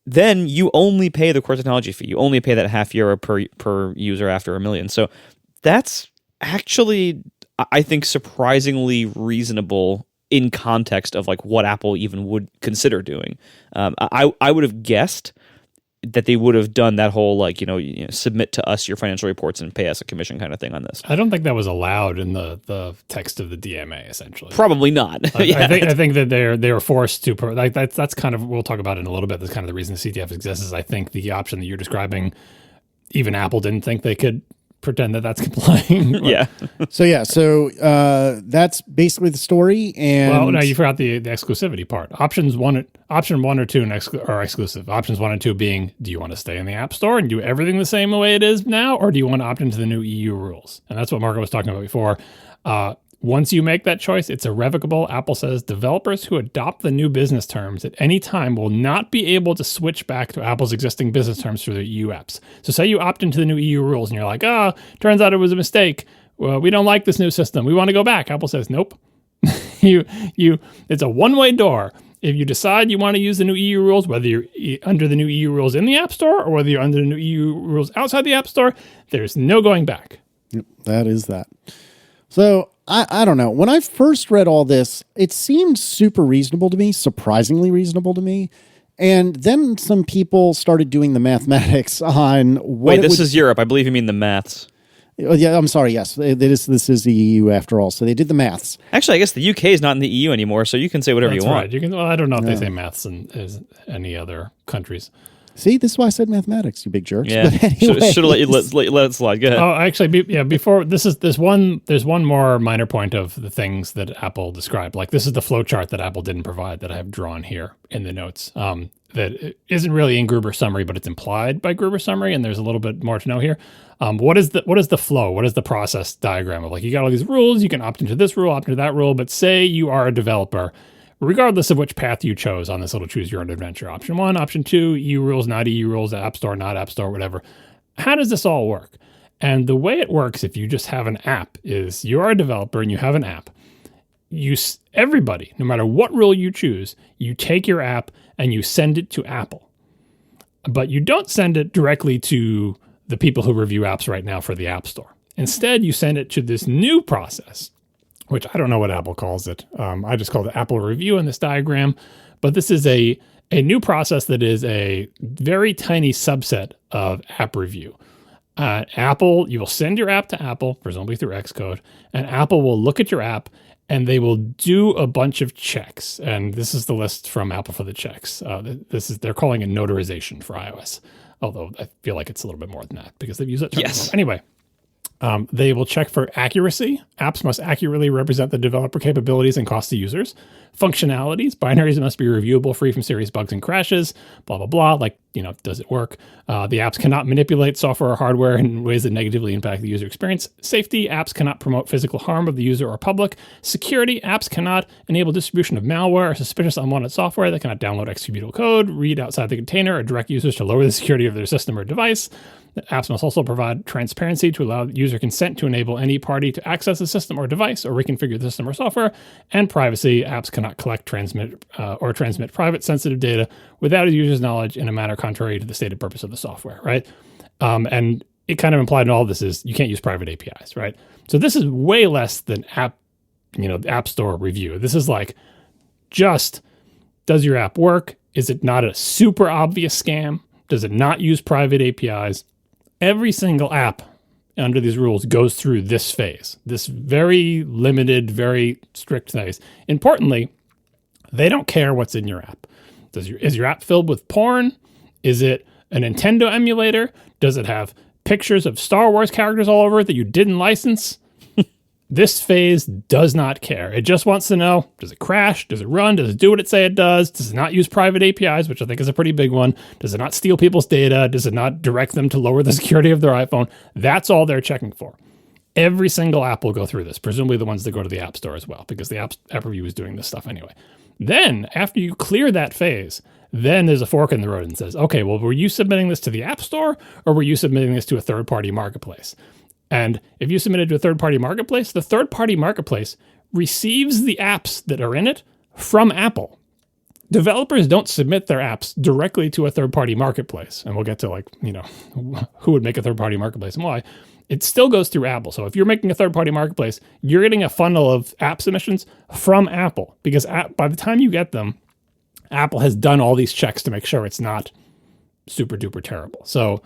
Then you only pay the core technology fee. You only pay that €0.50 per user after 1 million. So that's actually, I think, surprisingly reasonable in context of what Apple even would consider doing. I would have guessed that they would have done that whole submit to us your financial reports and pay us a commission kind of thing on this. I don't think that was allowed in the text of the DMA. Essentially, probably not. I think that they were forced to. That's kind of, we'll talk about it in a little bit. That's kind of the reason the CTF exists. Is I think the option that you're describing, even Apple didn't think they could pretend that that's complying. Yeah. So that's basically the story. And no, you forgot the exclusivity part. Option one or two are exclusive. Options 1 and 2 being, do you want to stay in the App Store and do everything the same way it is now, or do you want to opt into the new EU rules? And that's what Marco was talking about before. Once you make that choice, it's irrevocable. Apple says developers who adopt the new business terms at any time will not be able to switch back to Apple's existing business terms for their EU apps. So say you opt into the new EU rules and you're like, turns out it was a mistake. Well, we don't like this new system. We want to go back. Apple says, nope. It's a one-way door. If you decide you want to use the new EU rules, whether you're under the new EU rules in the App Store or whether you're under the new EU rules outside the App Store, there's no going back. Yep, that is that. So I don't know. When I first read all this, it seemed super reasonable to me, surprisingly reasonable to me. And then some people started doing the mathematics on what. Wait, this is Europe. I believe you mean the maths. Yeah, I'm sorry. Yes, this is the EU after all. So they did the maths. Actually, I guess the UK is not in the EU anymore, so you can say whatever you want. Right. You can. Well, I don't know if they say maths in any other countries. See, this is why I said mathematics, you big jerks. Yeah, should have let it slide. Go ahead. Oh, actually, before there's one more minor point of the things that Apple described. Like this is the flow chart that Apple didn't provide that I have drawn here in the notes. That isn't really in Gruber's summary, but it's implied by Gruber's summary, and there's a little bit more to know here. What is the flow? What is the process diagram of you got all these rules? You can opt into this rule, opt into that rule, but say you are a developer. Regardless of which path you chose on this little choose your own adventure, option 1, option 2, EU rules, not EU rules, App Store, not App Store, whatever. How does this all work? And the way it works, if you just have an app, is you are a developer and you have an app. Everybody, no matter what rule you choose, you take your app and you send it to Apple. But you don't send it directly to the people who review apps right now for the App Store. Instead, you send it to this new process, which I don't know what Apple calls it. I just call it Apple Review in this diagram. But this is a new process that is a very tiny subset of App Review. Apple, you will send your app to Apple, presumably through Xcode, and Apple will look at your app and they will do a bunch of checks. And this is the list from Apple for the checks. They're calling it notarization for iOS, although I feel like it's a little bit more than that because they've used it. Yes. Anyway. They will check for accuracy. Apps must accurately represent the developer capabilities and cost to users. Functionalities. Binaries must be reviewable, free from serious bugs and crashes, blah, blah, blah. Does it work? The apps cannot manipulate software or hardware in ways that negatively impact the user experience. Safety. Apps cannot promote physical harm of the user or public. Security. Apps cannot enable distribution of malware or suspicious unwanted software. They cannot download executable code, read outside the container, or direct users to lower the security of their system or device. The apps must also provide transparency to allow user consent to enable any party to access the system or device or reconfigure the system or software. And privacy. Apps cannot collect, transmit private sensitive data without a user's knowledge in a manner contrary to the stated purpose of the software, right? And it kind of implied in all this is you can't use private APIs, right? So this is way less than App Store review. This is like, just, does your app work? Is it not a super obvious scam? Does it not use private APIs? Every single app under these rules goes through this phase, this very limited, very strict phase. Importantly, they don't care what's in your app. Is your app filled with porn? Is it a Nintendo emulator? Does it have pictures of Star Wars characters all over it that you didn't license? This phase does not care. It just wants to know, does it crash? Does it run? Does it do what it say it does? Does it not use private APIs, which I think is a pretty big one? Does it not steal people's data? Does it not direct them to lower the security of their iPhone? That's all they're checking for. Every single app will go through this, presumably the ones that go to the App Store as well, because the app review is doing this stuff anyway. Then, after you clear that phase, then there's a fork in the road and says, okay, well, were you submitting this to the App Store or were you submitting this to a third-party marketplace? And if you submit it to a third-party marketplace, the third-party marketplace receives the apps that are in it from Apple. Developers don't submit their apps directly to a third-party marketplace. And we'll get to who would make a third-party marketplace and why. It still goes through Apple. So if you're making a third-party marketplace, you're getting a funnel of app submissions from Apple, because by the time you get them, Apple has done all these checks to make sure it's not super duper terrible. So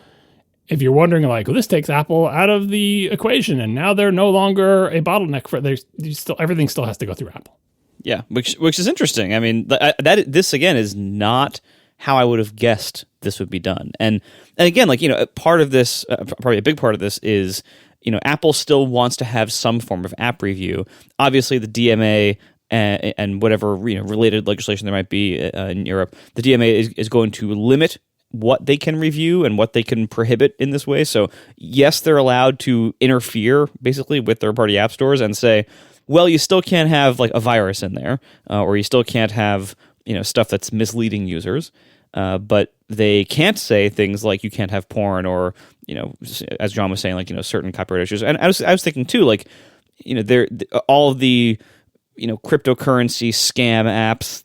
if you're wondering, like, well, this takes Apple out of the equation and now they're no longer a bottleneck for everything still has to go through Apple. Yeah, which is interesting. I mean, this again is not how I would have guessed this would be done. And again, part of this, probably a big part of this is, Apple still wants to have some form of app review. Obviously, the DMA and whatever related legislation there might be in Europe, the DMA is going to limit what they can review and what they can prohibit in this way. So yes, they're allowed to interfere basically with third-party app stores and say, well, you still can't have like a virus in there, or you still can't have stuff that's misleading users. But they can't say things like you can't have porn or as John was saying, certain copyright issues. And I was thinking too, all of the cryptocurrency scam apps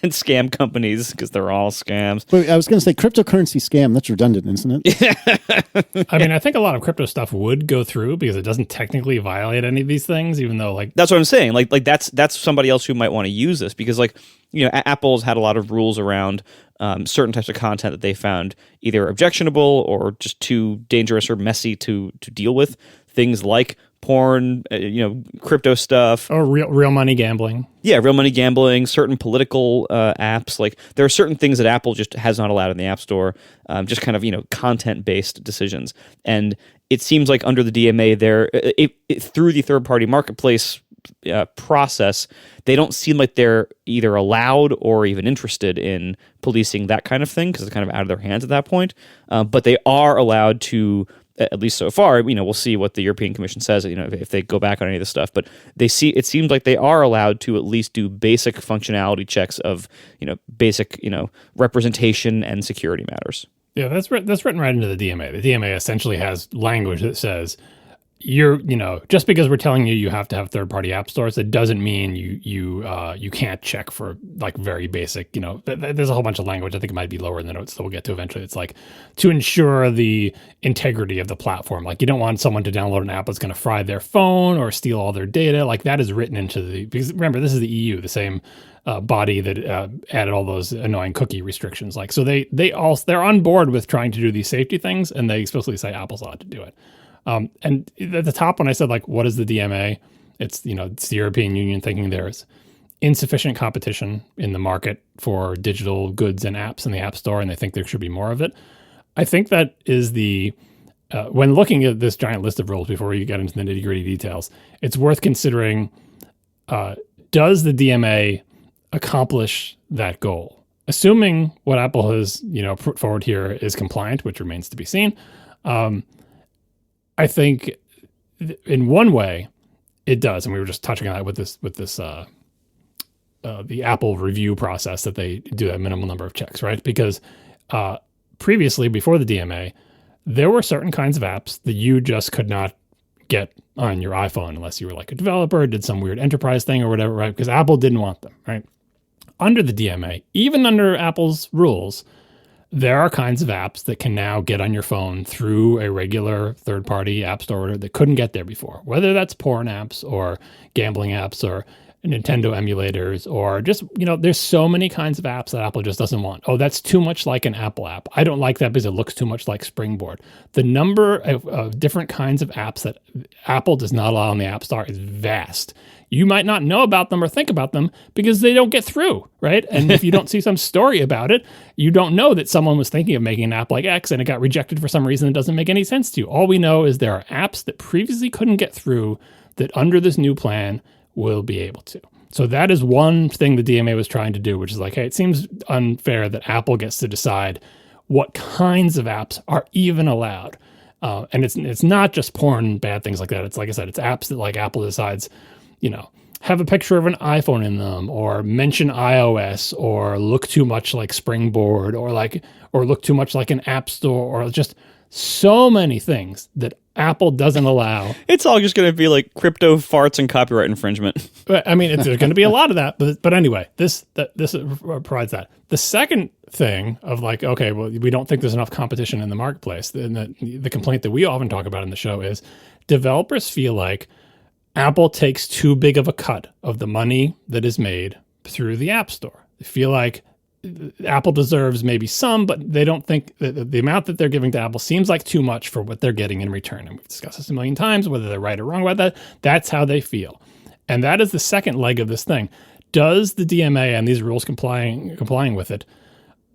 and scam companies, because they're all scams. Wait, I was going to say cryptocurrency scam. That's redundant, isn't it? I mean, I think a lot of crypto stuff would go through because it doesn't technically violate any of these things, even though that's what I'm saying. That's somebody else who might want to use this because Apple's had a lot of rules around certain types of content that they found either objectionable or just too dangerous or messy to deal with. Things like porn, crypto stuff. Or real money gambling. Yeah, real money gambling, certain political apps. There are certain things that Apple just has not allowed in the App Store, just kind of, content-based decisions. And it seems like under the DMA, through the third-party marketplace process, they don't seem like they're either allowed or even interested in policing that kind of thing because it's kind of out of their hands at that point. But they are allowed to, at least so far, we'll see what the European Commission says, if they go back on any of this stuff. But it seems like they are allowed to at least do basic functionality checks of, basic, representation and security matters. Yeah, that's written right into the DMA. The DMA essentially has language that says just because we're telling you have to have third-party app stores, it doesn't mean you can't check for very basic, there's a whole bunch of language. I think it might be lower in the notes that we'll get to eventually. It's to ensure the integrity of the platform. You don't want someone to download an app that's going to fry their phone or steal all their data. That is written into because remember, this is the EU, the same body that added all those annoying cookie restrictions. So they're on board with trying to do these safety things, and they explicitly say Apple's allowed to do it. And at the top, when I said, what is the DMA? It's the European Union thinking there's insufficient competition in the market for digital goods and apps in the App Store, and they think there should be more of it. I think that is when looking at this giant list of rules before we get into the nitty-gritty details, it's worth considering, does the DMA accomplish that goal? Assuming what Apple has, put forward here is compliant, which remains to be seen, I think in one way it does, and we were just touching on that with this the Apple review process that they do a minimal number of checks, right? Because previously, before the DMA, there were certain kinds of apps that you just could not get on your iPhone unless you were a developer, did some weird enterprise thing or whatever, right? Because Apple didn't want them, right? Under the DMA, even under Apple's rules, there are kinds of apps that can now get on your phone through a regular third-party app store that couldn't get there before, whether that's porn apps or gambling apps or Nintendo emulators, or just, there's so many kinds of apps that Apple just doesn't want. Oh, that's too much like an Apple app. I don't like that because it looks too much like Springboard. The number of different kinds of apps that Apple does not allow on the App Store is vast. You might not know about them or think about them because they don't get through, right? And if you don't see some story about it, you don't know that someone was thinking of making an app like X and it got rejected for some reason that doesn't make any sense to you. All we know is there are apps that previously couldn't get through that under this new plan will be able to. So that is one thing the DMA was trying to do, which is like, hey, it seems unfair that Apple gets to decide what kinds of apps are even allowed. And it's not just porn, bad things like that. It's like I said, it's apps that like Apple decides, have a picture of an iPhone in them, or mention iOS, or look too much like Springboard, or look too much like an app store, or just so many things that Apple doesn't allow. It's all just going to be like crypto farts and copyright infringement. I mean, there's going to be a lot of that. But anyway, this provides that. The second thing of like, okay, well, we don't think there's enough competition in the marketplace. And the complaint that we often talk about in the show is developers feel like Apple takes too big of a cut of the money that is made through the App Store. They feel like Apple deserves maybe some, but they don't think that the amount that they're giving to Apple seems like too much for what they're getting in return. And we've discussed this a million times, whether they're right or wrong about that. That's how they feel. And that is the second leg of this thing. Does the DMA and these rules complying with it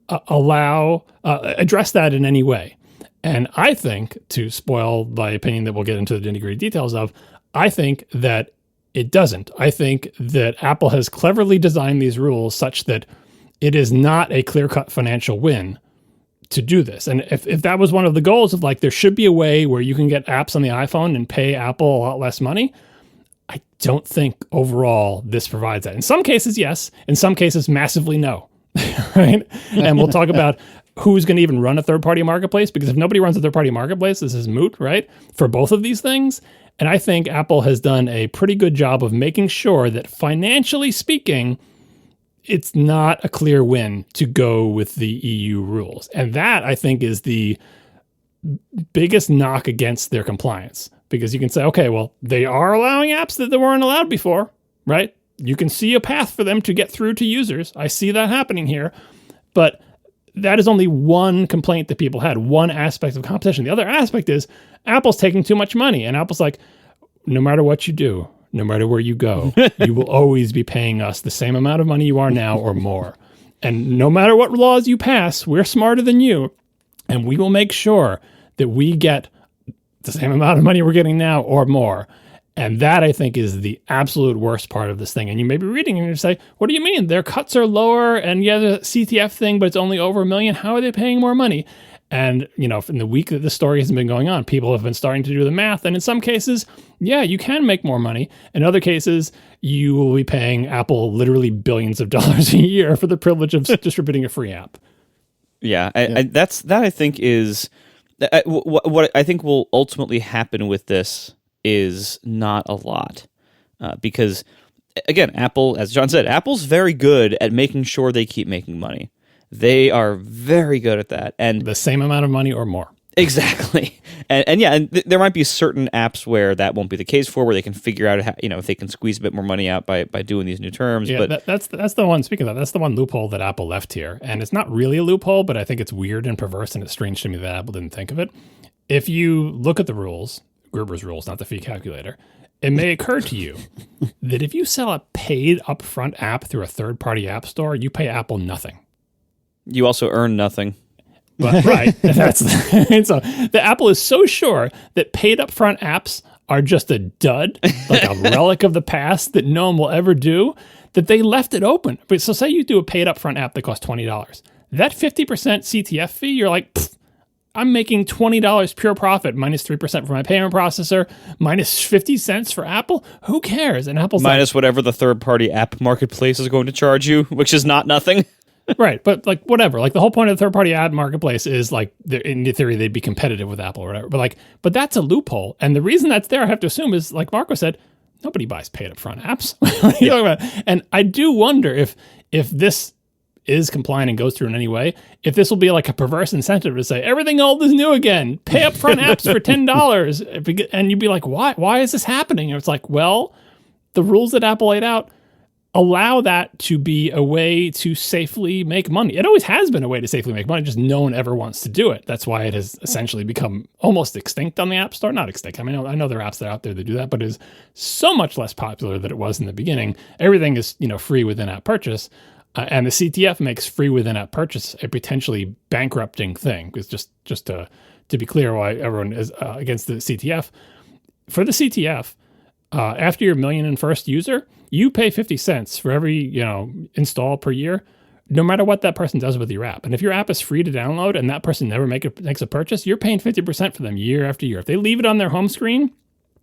address that in any way? And I think, to spoil my opinion that we'll get into the nitty-gritty details of, I think that it doesn't. I think that Apple has cleverly designed these rules such that it is not a clear-cut financial win to do this. And if that was one of the goals of like, there should be a way where you can get apps on the iPhone and pay Apple a lot less money, I don't think overall this provides that. In some cases, yes. In some cases, massively no. Right? And we'll talk about who's going to even run a third-party marketplace, because if nobody runs a third-party marketplace, this is moot, right? For both of these things. And I think Apple has done a pretty good job of making sure that financially speaking, it's not a clear win to go with the EU rules. And that, I think, is the biggest knock against their compliance. Because you can say, okay, well, they are allowing apps that they weren't allowed before, right? You can see a path for them to get through to users. I see that happening here. But that is only one complaint that people had, one aspect of competition. The other aspect is Apple's taking too much money. And Apple's like, no matter what you do, no matter where you go, you will always be paying us the same amount of money you are now or more. And no matter what laws you pass, we're smarter than you. And we will make sure that we get the same amount of money we're getting now or more. And that, I think, is the absolute worst part of this thing. And you may be reading and you say, what do you mean? Their cuts are lower and yeah, the CTF thing, but it's only over $1 million. How are they paying more money? And, in the week that this story has been going on, people have been starting to do the math. And in some cases, yeah, you can make more money. In other cases, you will be paying Apple literally billions of dollars a year for the privilege of distributing a free app. Yeah, that I think is what I think will ultimately happen with this is not a lot, because again, Apple, as John said, Apple's very good at making sure they keep making money. They are very good at that, and the same amount of money or more. Exactly, and there might be certain apps where that won't be the case for, where they can figure out how, if they can squeeze a bit more money out by doing these new terms. Yeah, but that's the one. Speaking of that, that's the one loophole that Apple left here, and it's not really a loophole, but I think it's weird and perverse, and it's strange to me that Apple didn't think of it. If you look at the rules, Gruber's rules, not the fee calculator, it may occur to you that if you sell a paid upfront app through a third-party app store, you pay Apple nothing. You also earn nothing. But, right. And so the Apple is so sure that paid upfront apps are just a dud, like a relic of the past that no one will ever do, that they left it open. But so say you do a paid upfront app that costs $20. That 50% CTF fee, you're like, I'm making $20 pure profit, minus 3% for my payment processor, minus 50 cents for Apple. Who cares? And Apple's minus whatever the third-party app marketplace is going to charge you, which is not nothing. Right, but like whatever. Like the whole point of the third-party ad marketplace is like, in theory, they'd be competitive with Apple or whatever. But that's a loophole, and the reason that's there, I have to assume, is like Marco said, nobody buys paid upfront apps. What are you talking about? And I do wonder if is compliant and goes through in any way, if this will be like a perverse incentive to say everything old is new again, pay upfront apps for $10, and you'd be like, why is this happening? And it's like, well, the rules that Apple laid out allow that to be a way to safely make money. It always has been a way to safely make money, just no one ever wants to do it. That's why it has essentially become almost extinct on the App Store. Not extinct. I mean, I know there are apps that are out there that do that, but it is so much less popular than it was in the beginning. Everything is, free with in-app purchase. And the CTF makes free with in-app purchase a potentially bankrupting thing. Because just to be clear why everyone is against the CTF. For the CTF, after you're a million and first user, you pay 50 cents for every, install per year, no matter what that person does with your app. And if your app is free to download and that person never makes a purchase, you're paying 50% for them year after year. If they leave it on their home screen,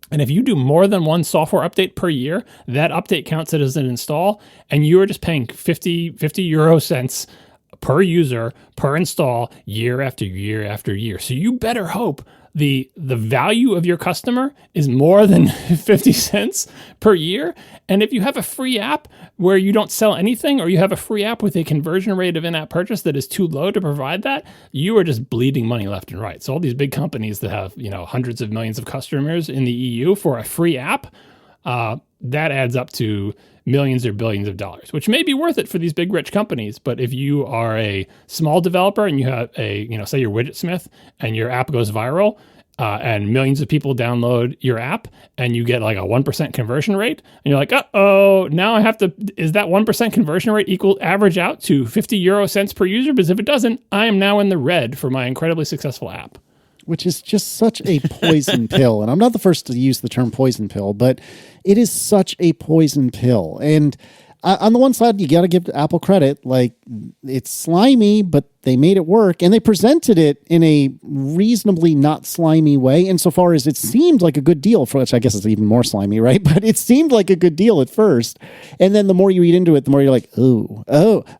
and if you do more than one software update per year, that update counts it as an install, and you are just paying 50 euro cents per user, per install, year after year after year. So you better hope the value of your customer is more than 50 cents per year. And if you have a free app where you don't sell anything, or you have a free app with a conversion rate of in-app purchase that is too low to provide that, you are just bleeding money left and right. So all these big companies that have, hundreds of millions of customers in the EU for a free app, that adds up to millions or billions of dollars, which may be worth it for these big rich companies. But if you are a small developer and you have say you're Widgetsmith and your app goes viral, and millions of people download your app and you get like a 1% conversion rate, and you're like, now I have to, is that 1% conversion rate average out to 50 euro cents per user? Because if it doesn't, I am now in the red for my incredibly successful app. Which is just such a poison pill. And I'm not the first to use the term poison pill, but it is such a poison pill. And on the one side, you got to give Apple credit. Like, it's slimy, but they made it work. And they presented it in a reasonably not slimy way, insofar as it seemed like a good deal, for which I guess is even more slimy, right? But it seemed like a good deal at first. And then the more you read into it, the more you're like, oh.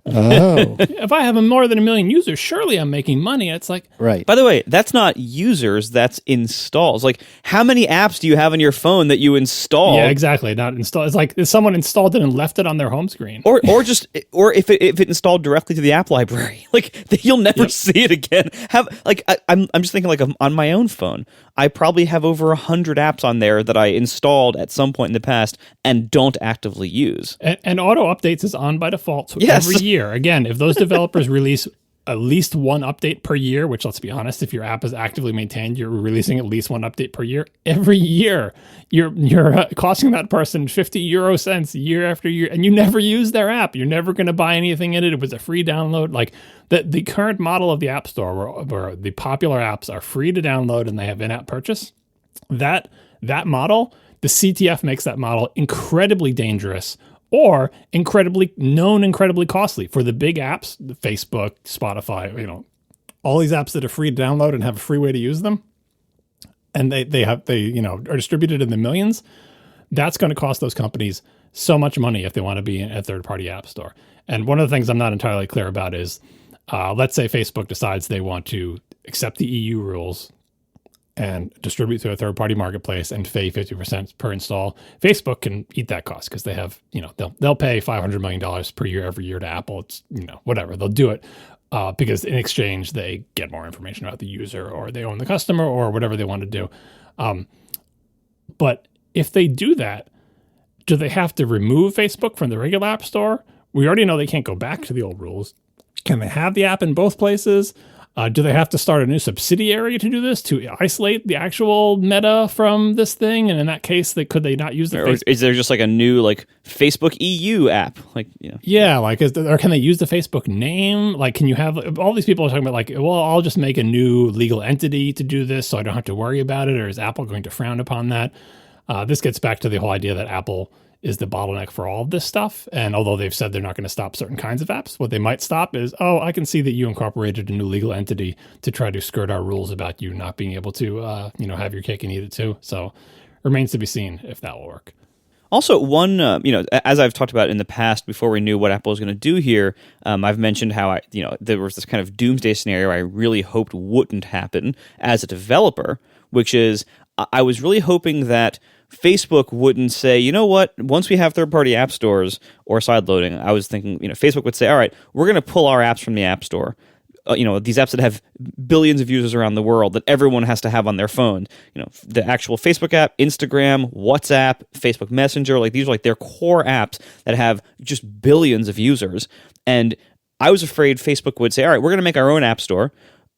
If I have more than 1 million users, surely I'm making money. It's like... Right. By the way, that's not users, that's installs. Like, how many apps do you have on your phone that you install? Yeah, exactly. Not install. It's like if someone installed it and left it on their home screen. Or if it installed directly to the app library. Like, you'll never see it again. I'm just thinking, like, on my own phone, I probably have over 100 apps on there that I installed at some point in the past and don't actively use. And auto updates is on by default yes. every year. Again, if those developers release at least one update per year, which, let's be honest, if your app is actively maintained, you're releasing at least one update per year. Every year, you're costing that person 50 euro cents year after year, and you never use their app. You're never going to buy anything in it. It was a free download. Like, the current model of the App Store, where the popular apps are free to download and they have in-app purchase, that model, the CTF makes that model incredibly dangerous, or incredibly costly for the big apps, Facebook, Spotify, all these apps that are free to download and have a free way to use them, and they are distributed in the millions. That's going to cost those companies so much money if they want to be in a third-party app store. And one of the things I'm not entirely clear about is, let's say Facebook decides they want to accept the EU rules and distribute through a third-party marketplace and pay 50% per install. Facebook can eat that cost because they have, they'll pay $500 million per year every year to Apple. It's, whatever. They'll do it because in exchange, they get more information about the user, or they own the customer, or whatever they want to do. But if they do that, do they have to remove Facebook from the regular App Store? We already know they can't go back to the old rules. Can they have the app in both places? Do they have to start a new subsidiary to do this, to isolate the actual meta from this thing? And in that case, could they not use the Facebook? Is there just like a new Facebook EU app? Yeah, or can they use the Facebook name? Like, can you have, all these people are talking about I'll just make a new legal entity to do this so I don't have to worry about it, or is Apple going to frown upon that? This gets back to the whole idea that Apple is the bottleneck for all of this stuff. And although they've said they're not going to stop certain kinds of apps, what they might stop is, I can see that you incorporated a new legal entity to try to skirt our rules about you not being able to, have your cake and eat it too. So remains to be seen if that will work. Also, one, as I've talked about in the past, before we knew what Apple was going to do here, I've mentioned how there was this kind of doomsday scenario I really hoped wouldn't happen as a developer, which is I was really hoping that Facebook wouldn't say, you know what, once we have third-party app stores or sideloading, I was thinking, Facebook would say, all right, we're going to pull our apps from the App Store. These apps that have billions of users around the world that everyone has to have on their phone. The actual Facebook app, Instagram, WhatsApp, Facebook Messenger, like these are like their core apps that have just billions of users. And I was afraid Facebook would say, all right, we're going to make our own app store.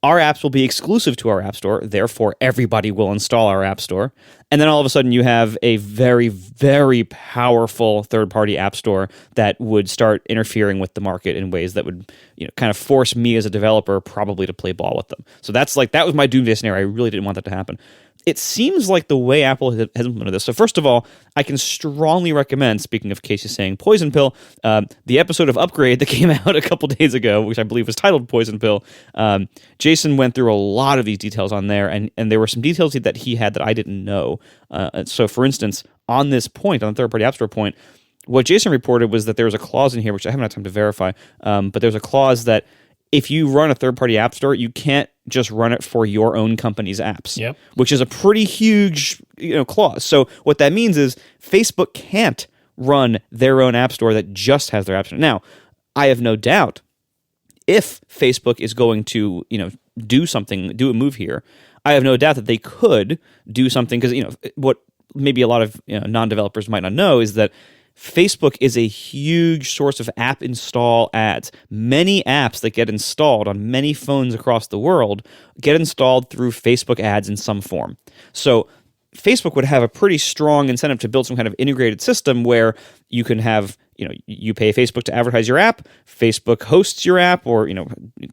Our apps will be exclusive to our app store. Therefore, everybody will install our app store. And then all of a sudden you have a very, very powerful third-party app store that would start interfering with the market in ways that would, kind of force me as a developer probably to play ball with them. So that was my doomsday scenario. I really didn't want that to happen. It seems like the way Apple has implemented this. So first of all, I can strongly recommend, speaking of Casey saying poison pill, the episode of Upgrade that came out a couple days ago, which I believe was titled Poison Pill. Jason went through a lot of these details on there, and there were some details that he had that I didn't know. So for instance, on this point, on the third-party App Store point, what Jason reported was that there was a clause in here, which I haven't had time to verify, but there's a clause that if you run a third-party app store, you can't just run it for your own company's apps, which is a pretty huge clause. So what that means is Facebook can't run their own app store that just has their app store. Now, I have no doubt if Facebook is going to do a move here, I have no doubt that they could do something because what maybe a lot of non-developers might not know is that Facebook is a huge source of app install ads. Many apps that get installed on many phones across the world get installed through Facebook ads in some form. So Facebook would have a pretty strong incentive to build some kind of integrated system where you can have, you pay Facebook to advertise your app, Facebook hosts your app, or,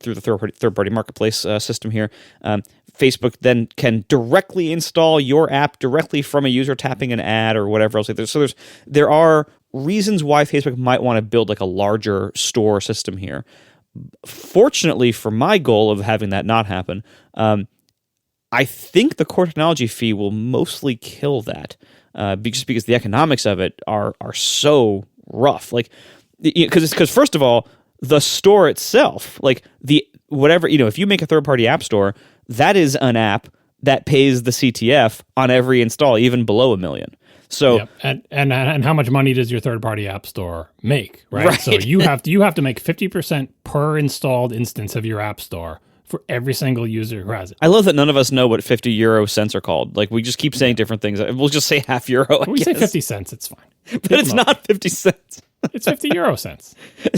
through the third-party marketplace system here. Facebook then can directly install your app directly from a user tapping an ad or whatever else. So there are reasons why Facebook might want to build like a larger store system here. Fortunately for my goal of having that not happen, I think the core technology fee will mostly kill that, just because the economics of it are so rough. Like, because first of all, the store itself, like if you make a third-party app store, that is an app that pays the CTF on every install, even below $1 million. So and how much money does your third-party app store make? Right. So you have to make 50% per installed instance of your app store for every single user who has it. I love that none of us know what 50 euro cents are called. Like, we just keep saying different things. We'll just say half euro. We say 50 cents. It's fine. But it's not 50 cents. It's 50 euro cents.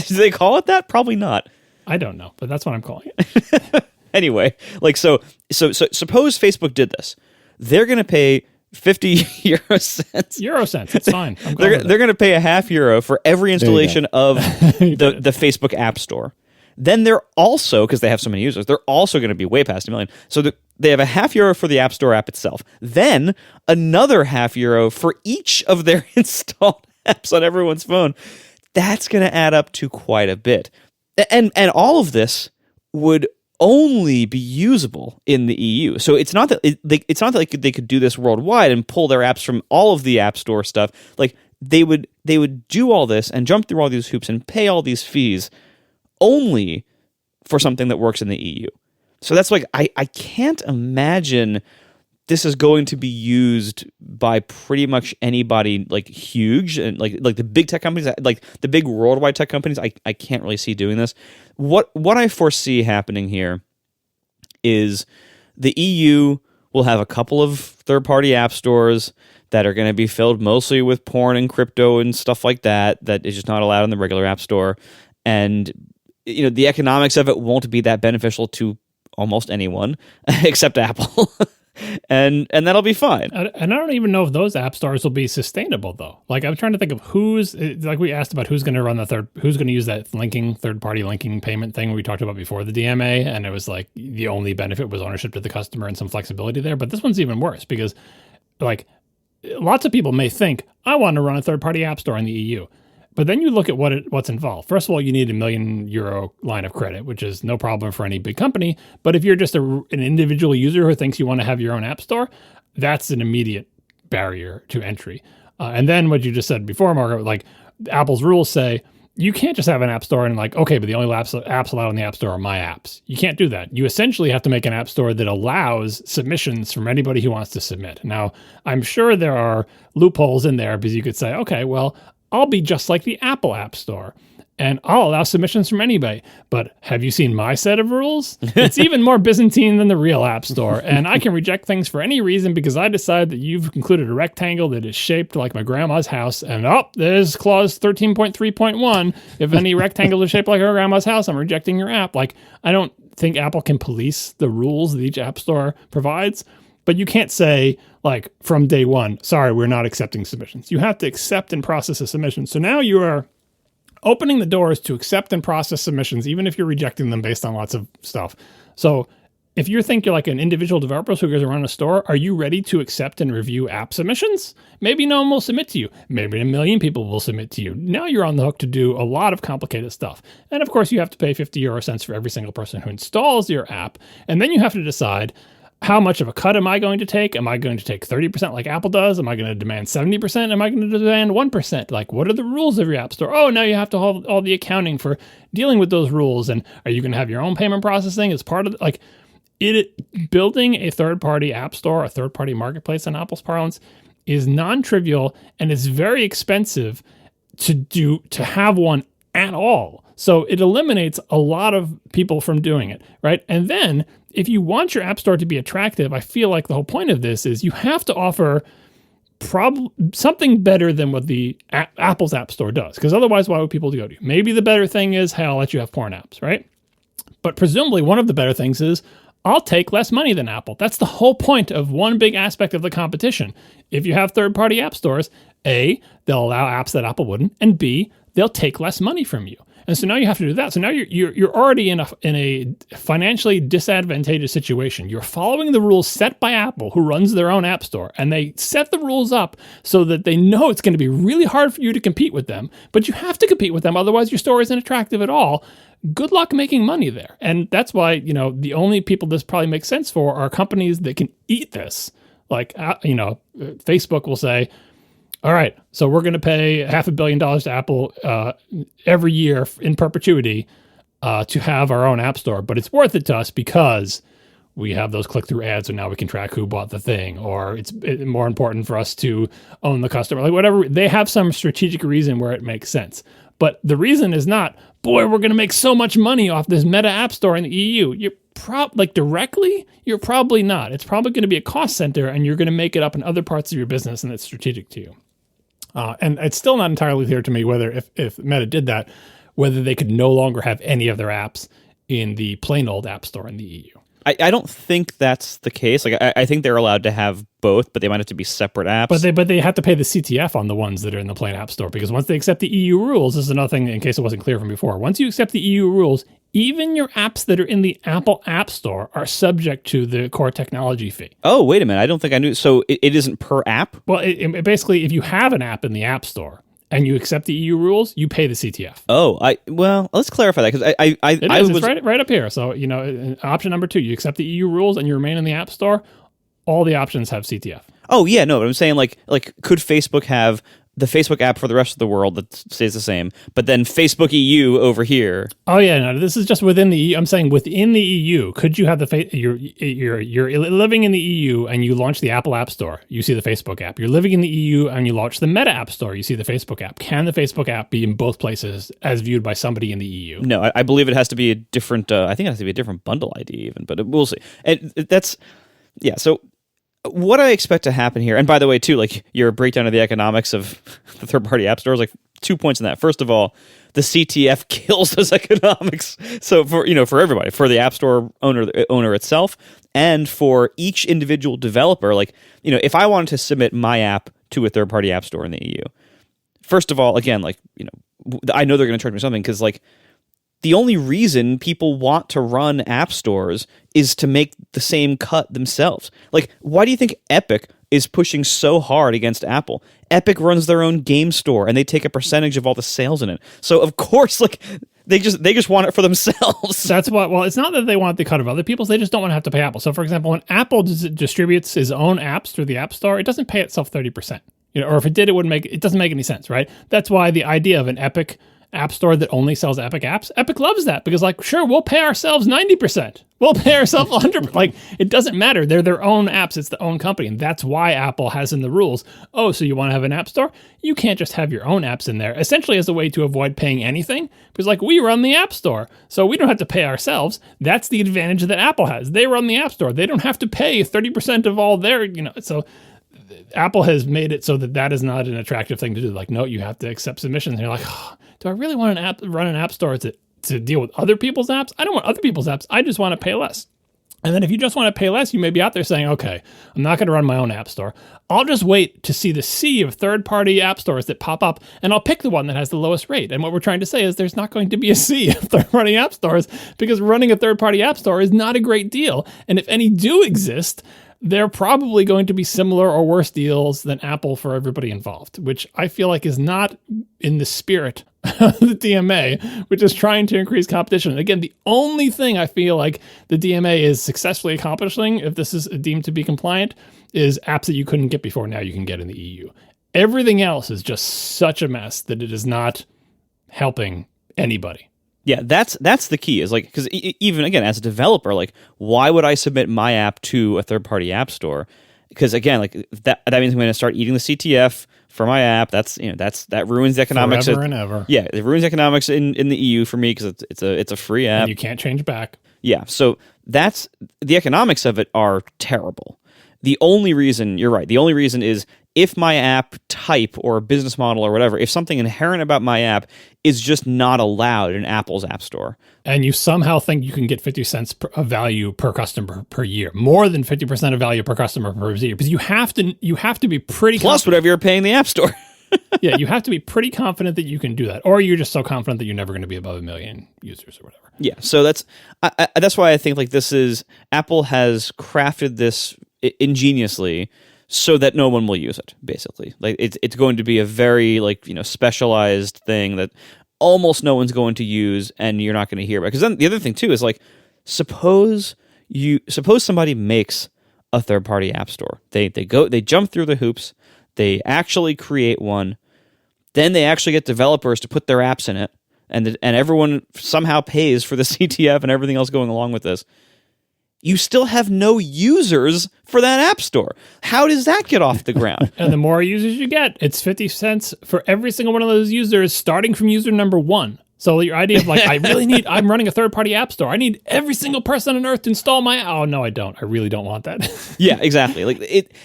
Do they call it that? Probably not. I don't know, but that's what I'm calling it. Anyway, so suppose Facebook did this. They're going to pay 50 euro cents. Euro cents. It's fine. They're going to pay a half euro for every installation of the Facebook App Store. Then they're also, because they have so many users, they're also going to be way past $1 million. So they have a half euro for the App Store app itself. Then another half euro for each of their installed apps on everyone's phone. That's going to add up to quite a bit. And all of this would only be usable in the EU. So it's not that they could do this worldwide and pull their apps from all of the App Store stuff. Like they would do all this and jump through all these hoops and pay all these fees only for something that works in the EU. So that's like I can't imagine this is going to be used by pretty much anybody like huge and like the big tech companies, like the big worldwide tech companies. I can't really see doing this. What I foresee happening here is the EU will have a couple of third-party app stores that are going to be filled mostly with porn and crypto and stuff like that is just not allowed in the regular app store. And the economics of it won't be that beneficial to almost anyone except Apple. And that'll be fine. And I don't even know if those app stores will be sustainable, though. Like, I'm trying to think of like we asked about who's going to run who's going to use that third-party linking payment thing we talked about before the DMA, and it was like the only benefit was ownership to the customer and some flexibility there. But this one's even worse because, like, lots of people may think, I want to run a third-party app store in the EU. But then you look at what's involved. First of all, you need €1 million line of credit, which is no problem for any big company. But if you're just an individual user who thinks you want to have your own app store, that's an immediate barrier to entry. And then what you just said before, Margaret, like Apple's rules say, you can't just have an app store and like, okay, but the only apps allowed on the app store are my apps. You can't do that. You essentially have to make an app store that allows submissions from anybody who wants to submit. Now, I'm sure there are loopholes in there because you could say, okay, well, I'll be just like the Apple App Store and I'll allow submissions from anybody. But have you seen my set of rules? It's even more Byzantine than the real App Store. And I can reject things for any reason because I decide that you've included a rectangle that is shaped like my grandma's house. And there's clause 13.3.1. If any rectangle is shaped like our grandma's house, I'm rejecting your app. Like, I don't think Apple can police the rules that each App Store provides. But you can't say, like, from day one, sorry, we're not accepting submissions. You have to accept and process a submission. So now you are opening the doors to accept and process submissions, even if you're rejecting them based on lots of stuff. So if you think you're like an individual developer who goes around a store, are you ready to accept and review app submissions? Maybe no one will submit to you. Maybe 1 million people will submit to you. Now you're on the hook to do a lot of complicated stuff. And of course, you have to pay 50 euro cents for every single person who installs your app. And then you have to decide, how much of a cut am I going to take? Am I going to take 30% like Apple does? Am I going to demand 70%? Am I going to demand 1%? Like, what are the rules of your app store? Oh, now you have to hold all the accounting for dealing with those rules. And are you going to have your own payment processing as part of like building a third-party app store, a third-party marketplace in Apple's parlance is non-trivial and it's very expensive to have one at all. So it eliminates a lot of people from doing it, right? And then if you want your app store to be attractive, I feel like the whole point of this is you have to offer something better than what the Apple's app store does. Because otherwise, why would people go to you? Maybe the better thing is, hey, I'll let you have porn apps, right? But presumably one of the better things is, I'll take less money than Apple. That's the whole point of one big aspect of the competition. If you have third-party app stores, A, they'll allow apps that Apple wouldn't, and B, they'll take less money from you. And so now you have to do that. So now you're already in a financially disadvantageous situation. You're following the rules set by Apple, who runs their own app store, and they set the rules up so that they know it's going to be really hard for you to compete with them. But you have to compete with them, otherwise your store isn't attractive at all. Good luck making money there. And that's why, the only people this probably makes sense for are companies that can eat this. Like, Facebook will say, all right, so we're going to pay $500 million to Apple every year in perpetuity to have our own app store. But it's worth it to us because we have those click-through ads, and now we can track who bought the thing. Or it's more important for us to own the customer. Like whatever, they have some strategic reason where it makes sense. But the reason is not, boy, we're going to make so much money off this Meta app store in the EU. You're directly, you're probably not. It's probably going to be a cost center, and you're going to make it up in other parts of your business, and it's strategic to you. And it's still not entirely clear to me whether if Meta did that, whether they could no longer have any of their apps in the plain old app store in the EU. I don't think that's the case. Like I think they're allowed to have both, but they might have to be separate apps. But they have to pay the CTF on the ones that are in the plain app store, because once they accept the EU rules, this is another thing in case it wasn't clear from before. Once you accept the EU rules, even your apps that are in the Apple App Store are subject to the core technology fee. Oh, wait a minute. I don't think I knew. So it isn't per app? Well, it basically, if you have an app in the App Store and you accept the EU rules, you pay the CTF. Oh, let's clarify that, because it's right up here. So, option number 2, you accept the EU rules and you remain in the App Store, all the options have CTF. Oh, yeah, no, but I'm saying like could Facebook have the Facebook app for the rest of the world that stays the same, but then Facebook EU over here? Oh yeah, no, this is just within the EU. I'm saying within the EU, could you have you're living in the EU and you launch the Apple App Store, you see the Facebook app. You're living in the EU and you launch the Meta App Store, you see the Facebook app. Can the Facebook app be in both places as viewed by somebody in the EU? No, I believe it has to be a different. I think it has to be a different bundle ID even, but we'll see. And so. What I expect to happen here, and by the way, too, like your breakdown of the economics of the third-party app stores, like 2 points in that. First of all, the CTF kills those economics. So for everybody, for the app store owner itself, and for each individual developer, like if I wanted to submit my app to a third-party app store in the EU, first of all, again, I know they're going to charge me something because the only reason people want to run app stores is to make the same cut themselves. Like, why do you think Epic is pushing so hard against Apple? Epic runs their own game store, and they take a percentage of all the sales in it. So, of course, they just want it for themselves. That's what. Well, it's not that they want the cut of other people's; they just don't want to have to pay Apple. So, for example, when Apple distributes his own apps through the App Store, it doesn't pay itself 30%. Or if it did, it doesn't make any sense, right? That's why the idea of an Epic app store that only sells Epic apps, Epic loves that because like, sure, we'll pay ourselves 90%. We'll pay ourselves 100%. Like, it doesn't matter. They're their own apps. It's the own company. And that's why Apple has in the rules, oh, so you want to have an app store? You can't just have your own apps in there, essentially as a way to avoid paying anything. Because like, we run the app store, so we don't have to pay ourselves. That's the advantage that Apple has. They run the app store. They don't have to pay 30% of all their, so Apple has made it so that that is not an attractive thing to do. Like, no, you have to accept submissions. And you're like, oh, do I really want run an app store to deal with other people's apps? I don't want other people's apps. I just want to pay less. And then if you just want to pay less, you may be out there saying, okay, I'm not going to run my own app store. I'll just wait to see the sea of third-party app stores that pop up, and I'll pick the one that has the lowest rate. And what we're trying to say is there's not going to be a sea of third-party app stores because running a third-party app store is not a great deal. And if any do exist, they're probably going to be similar or worse deals than Apple for everybody involved, which I feel like is not in the spirit of the DMA, which is trying to increase competition. And again, the only thing I feel like the DMA is successfully accomplishing, if this is deemed to be compliant, is apps that you couldn't get before now you can get in the EU. Everything else is just such a mess that it is not helping anybody. Yeah, that's the key, is like, because even again, as a developer, like, why would I submit my app to a third-party app store? Because again, like that means I'm going to start eating the CTF for my app. That ruins the economics forever and ever. Yeah, it ruins economics in the EU for me because it's a free app. And you can't change back. Yeah, so that's the economics of it are terrible. The only reason, you're right, the only reason is if my app type or business model or whatever, if something inherent about my app is just not allowed in Apple's app store. And you somehow think you can get 50 cents of value per customer per year, more than 50% of value per customer per year, because you have to be pretty plus whatever you're paying the app store. Yeah, you have to be pretty confident that you can do that, or you're just so confident that you're never going to be above 1 million users or whatever. Yeah, so that's why I think like Apple has crafted this ingeniously so that no one will use it, basically. Like it's going to be a very specialized thing that almost no one's going to use, and you're not going to hear about. Because then the other thing too is like, suppose somebody makes a third-party app store. They jump through the hoops, they actually create one, then they actually get developers to put their apps in it, and everyone somehow pays for the CTF and everything else going along with this. You still have no users for that app store. How does that get off the ground? And the more users you get, it's 50 cents for every single one of those users, starting from user number 1. So your idea of like, I'm running a third-party app store. I need every single person on earth to install oh, no, I don't. I really don't want that. Yeah, exactly. Like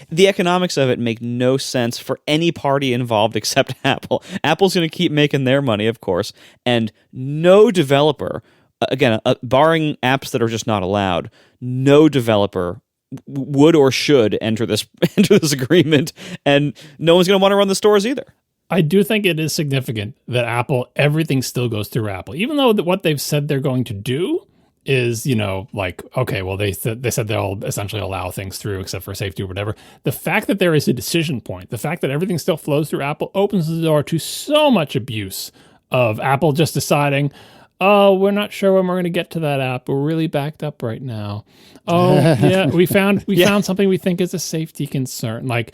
the economics of it make no sense for any party involved except Apple. Apple's going to keep making their money, of course, and no developer, again, barring apps that are just not allowed, no developer would or should enter this agreement, and no one's going to want to run the stores either. I do think it is significant that everything still goes through Apple, even though what they've said they're going to do is, okay, well, they said they'll essentially allow things through except for safety or whatever. The fact that there is a decision point, the fact that everything still flows through Apple opens the door to so much abuse of Apple just deciding, oh, we're not sure when we're going to get to that app. We're really backed up right now. Oh, yeah, we found something we think is a safety concern. Like,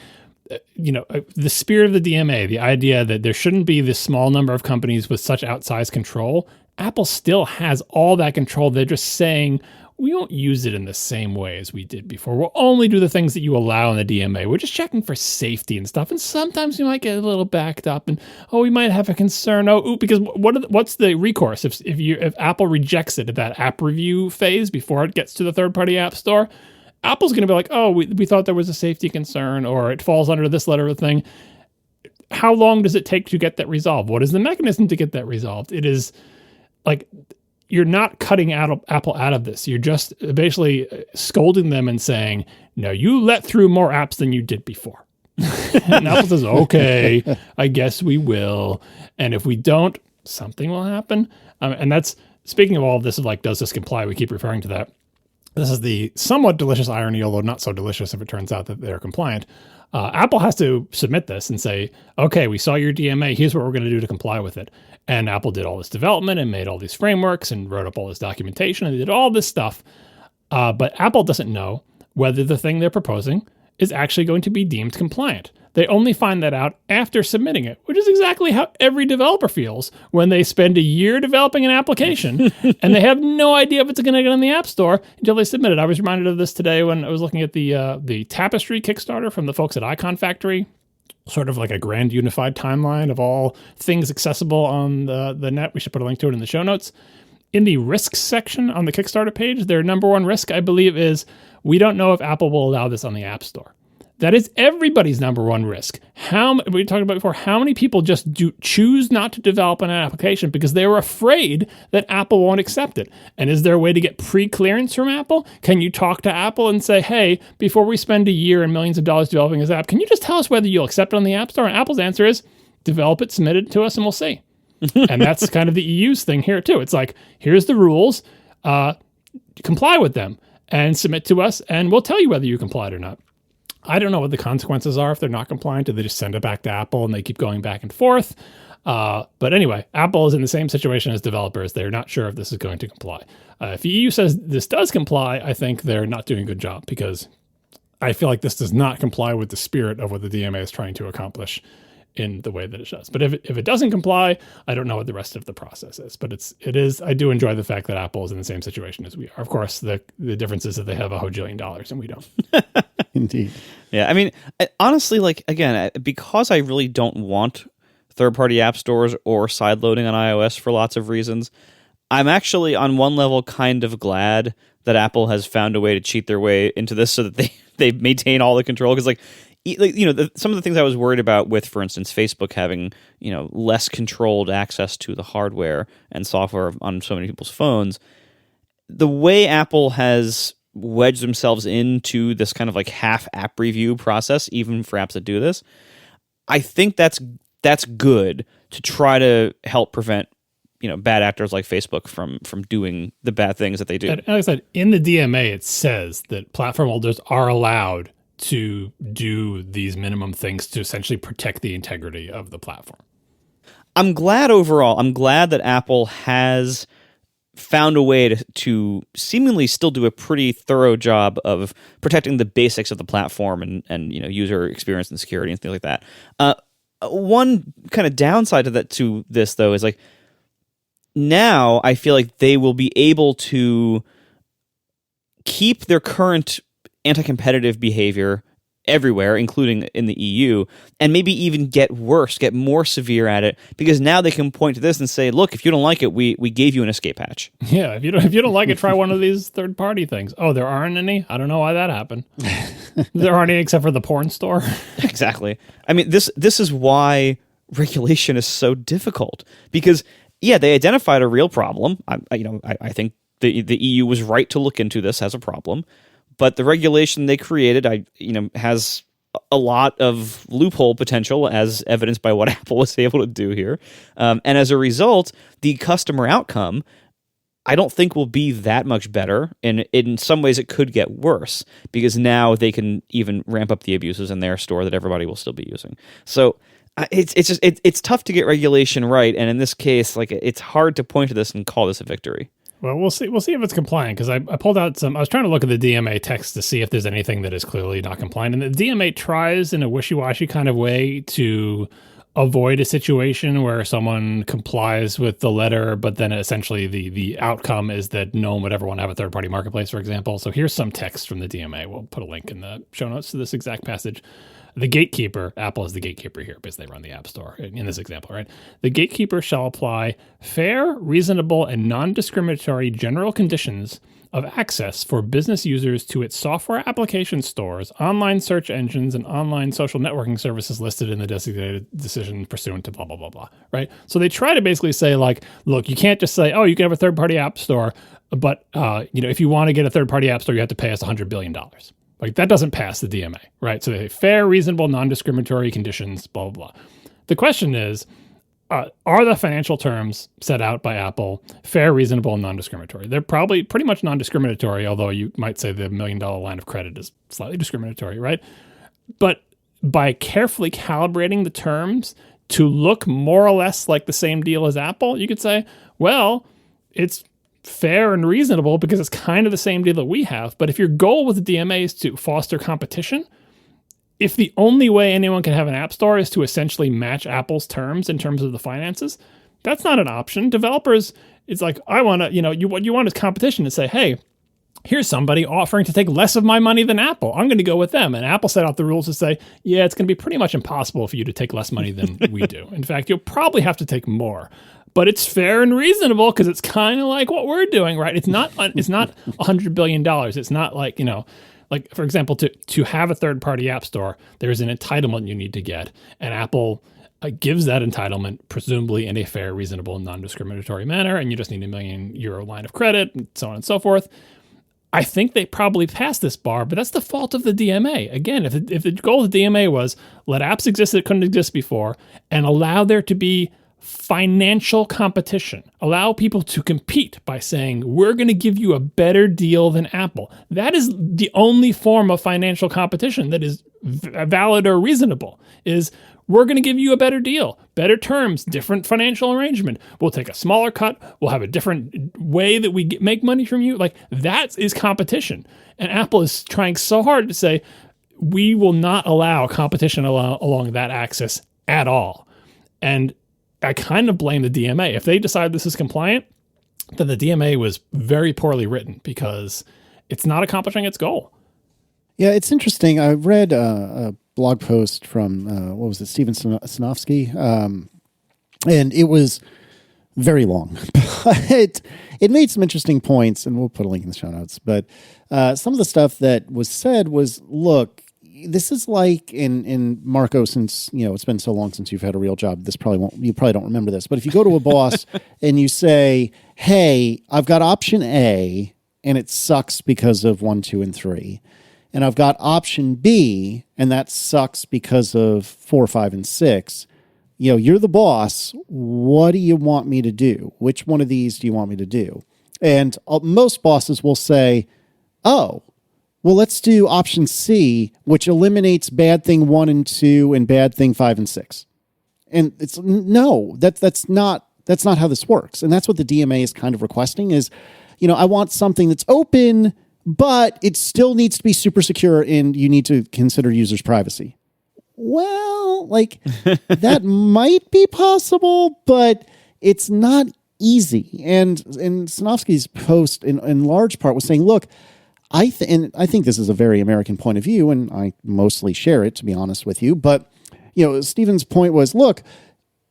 the spirit of the DMA, the idea that there shouldn't be this small number of companies with such outsized control, Apple still has all that control. They're just saying, we won't use it in the same way as we did before. We'll only do the things that you allow in the DMA. We're just checking for safety and stuff. And sometimes we might get a little backed up and, we might have a concern. Because what's the recourse if Apple rejects it at that app review phase before it gets to the third-party app store? Apple's going to be like, we thought there was a safety concern, or it falls under this letter of thing. How long does it take to get that resolved? What is the mechanism to get that resolved? It is like, you're not cutting Apple out of this. You're just basically scolding them and saying, no, you let through more apps than you did before. And Apple says, okay, I guess we will. And if we don't, something will happen. And that's, speaking of all of this, of like, does this comply? We keep referring to that. This is the somewhat delicious irony, although not so delicious if it turns out that they're compliant. Apple has to submit this and say, okay, we saw your DMA. Here's what we're going to do to comply with it. And Apple did all this development and made all these frameworks and wrote up all this documentation and did all this stuff. But Apple doesn't know whether the thing they're proposing is actually going to be deemed compliant. They only find that out after submitting it, which is exactly how every developer feels when they spend a year developing an application and they have no idea if it's going to get on the App Store until they submit it. I was reminded of this today when I was looking at the Tapestry Kickstarter from the folks at Icon Factory, sort of like a grand unified timeline of all things accessible on the net. We should put a link to it in the show notes. In the risks section on the Kickstarter page, their number one risk, I believe, is we don't know if Apple will allow this on the App Store. That is everybody's number one risk. We talked about before, how many people just choose not to develop an application because they were afraid that Apple won't accept it? And is there a way to get pre-clearance from Apple? Can you talk to Apple and say, hey, before we spend a year and millions of dollars developing this app, can you just tell us whether you'll accept it on the App Store? And Apple's answer is, develop it, submit it to us, and we'll see. And that's kind of the EU's thing here, too. It's like, here's the rules, comply with them, and submit to us, and we'll tell you whether you complied or not. I don't know what the consequences are if they're not compliant. Do they just send it back to Apple and they keep going back and forth? But anyway, Apple is in the same situation as developers. They're not sure if this is going to comply. If the EU says this does comply, I think they're not doing a good job, because I feel like this does not comply with the spirit of what the DMA is trying to accomplish in the way that it does. But if it doesn't comply, I don't know what the rest of the process is. But it is. I do enjoy the fact that Apple is in the same situation as we are. Of course, the difference is that they have $1 bajillion and we don't. Indeed. Yeah, I mean, honestly, like, again, because I really don't want third-party app stores or sideloading on iOS for lots of reasons, I'm actually, on one level, kind of glad that Apple has found a way to cheat their way into this so that they maintain all the control. Because, like, you know, some of the things I was worried about with, for instance, Facebook having, you know, less controlled access to the hardware and software on so many people's phones, the way Apple has wedged themselves into this kind of like half app review process, even for apps that do this, I think that's good to try to help prevent, you know, bad actors like Facebook from doing the bad things that they do. And like I said, in the DMA, it says that platform holders are allowed to do these minimum things to essentially protect the integrity of the platform. I'm glad that Apple has found a way to seemingly still do a pretty thorough job of protecting the basics of the platform and you know, user experience and security and things like that. One kind of downside to this though is, like, now I feel like they will be able to keep their current anti-competitive behavior everywhere, including in the EU, and maybe even get more severe at it, because now they can point to this and say, look, if you don't like it, we gave you an escape hatch. Yeah, if you don't like it, try one of these third-party things. Oh, there aren't any? I don't know why that happened. There aren't any except for the porn store. Exactly. I mean, this is why regulation is so difficult, because, yeah, they identified a real problem. I think the EU was right to look into this as a problem. But the regulation they created, has a lot of loophole potential, as evidenced by what Apple was able to do here. And as a result, the customer outcome, I don't think, will be that much better. And in some ways, it could get worse, because now they can even ramp up the abuses in their store that everybody will still be using. So it's tough to get regulation right. And in this case, like, it's hard to point to this and call this a victory. Well, we'll see if it's compliant, because I pulled out I was trying to look at the DMA text to see if there's anything that is clearly not compliant. And the DMA tries in a wishy-washy kind of way to avoid a situation where someone complies with the letter, but then essentially the outcome is that no one would ever want to have a third-party marketplace, for example. So here's some text from the DMA. We'll put a link in the show notes to this exact passage. The gatekeeper, Apple is the gatekeeper here because they run the App Store in this example, right? The gatekeeper shall apply fair, reasonable, and non-discriminatory general conditions of access for business users to its software application stores, online search engines, and online social networking services listed in the designated decision pursuant to blah, blah, blah, blah, right? So they try to basically say, like, look, you can't just say, oh, you can have a third-party app store, but if you want to get a third-party app store, you have to pay us $100 billion. Like, that doesn't pass the DMA, right? So they have fair, reasonable, non-discriminatory conditions, blah, blah, blah. The question is, are the financial terms set out by Apple fair, reasonable, and non-discriminatory? They're probably pretty much non-discriminatory, although you might say the $1 million line of credit is slightly discriminatory, right? But by carefully calibrating the terms to look more or less like the same deal as Apple, you could say, well, it's fair and reasonable because it's kind of the same deal that we have. But if your goal with the DMA is to foster competition, if the only way anyone can have an app store is to essentially match Apple's terms in terms of the finances, that's not an option. Developers, it's like, I want to, what you want is competition to say, hey, here's somebody offering to take less of my money than Apple. I'm going to go with them. And Apple set out the rules to say, yeah, it's going to be pretty much impossible for you to take less money than we do. In fact, you'll probably have to take more. But it's fair and reasonable because it's kind of like what we're doing, right? It's not $100 billion. It's not like, like, for example, to have a third-party app store, there's an entitlement you need to get. And Apple gives that entitlement, presumably in a fair, reasonable, non-discriminatory manner. And you just need €1 million line of credit and so on and so forth. I think they probably passed this bar, but that's the fault of the DMA. Again, if the goal of the DMA was let apps exist that couldn't exist before and allow there to be financial competition, allow people to compete by saying, we're going to give you a better deal than Apple. That is the only form of financial competition that is valid or reasonable, is we're going to give you a better deal, better terms, different financial arrangement. We'll take a smaller cut. We'll have a different way that we make money from you. Like, that is competition. And Apple is trying so hard to say, we will not allow competition along that axis at all. And I kind of blame the DMA. If they decide this is compliant, then the DMA was very poorly written because it's not accomplishing its goal. Yeah, it's interesting. I read a blog post from, Steven Sinofsky, and it was very long. But it made some interesting points, and we'll put a link in the show notes. But some of the stuff that was said was, look, this is like in Marco, since it's been so long since you've had a real job, you probably don't remember this, but if you go to a boss and you say, hey, I've got option A and it sucks because of 1, 2, and 3, and I've got option B and that sucks because of 4, 5, and 6, you're the boss. What do you want me to do? Which one of these do you want me to do? And most bosses will say, oh, well, let's do option C, which eliminates bad thing 1 and 2 and bad thing 5 and 6. And it's no, that's not how this works. And that's what the DMA is kind of requesting is, I want something that's open, but it still needs to be super secure and you need to consider users' privacy. Well, that might be possible, but it's not easy. And Sinofsky's post in large part was saying, look, I think this is a very American point of view, and I mostly share it, to be honest with you. But, Stephen's point was, look,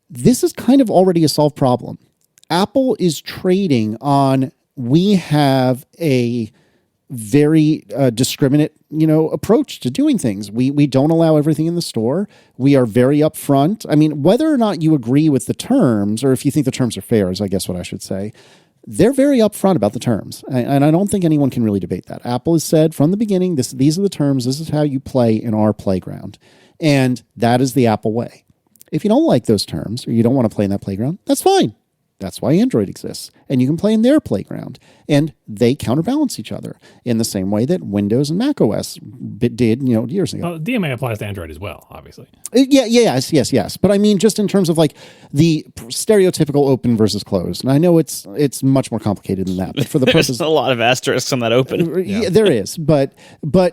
this is kind of already a solved problem. Apple is trading on, we have a very discriminate, approach to doing things. We don't allow everything in the store. We are very upfront. I mean, whether or not you agree with the terms, or if you think the terms are fair, is I guess what I should say, they're very upfront about the terms. And I don't think anyone can really debate that. Apple has said from the beginning, these are the terms. This is how you play in our playground. And that is the Apple way. If you don't like those terms or you don't want to play in that playground, that's fine. That's why Android exists. And you can play in their playground. And they counterbalance each other in the same way that Windows and Mac OS did, years ago. Well, DMA applies to Android as well, obviously. Yes. But I mean, just in terms of the stereotypical open versus closed. And I know it's much more complicated than that. But for the purpose, there's a lot of asterisks on that open. Yeah, there is. But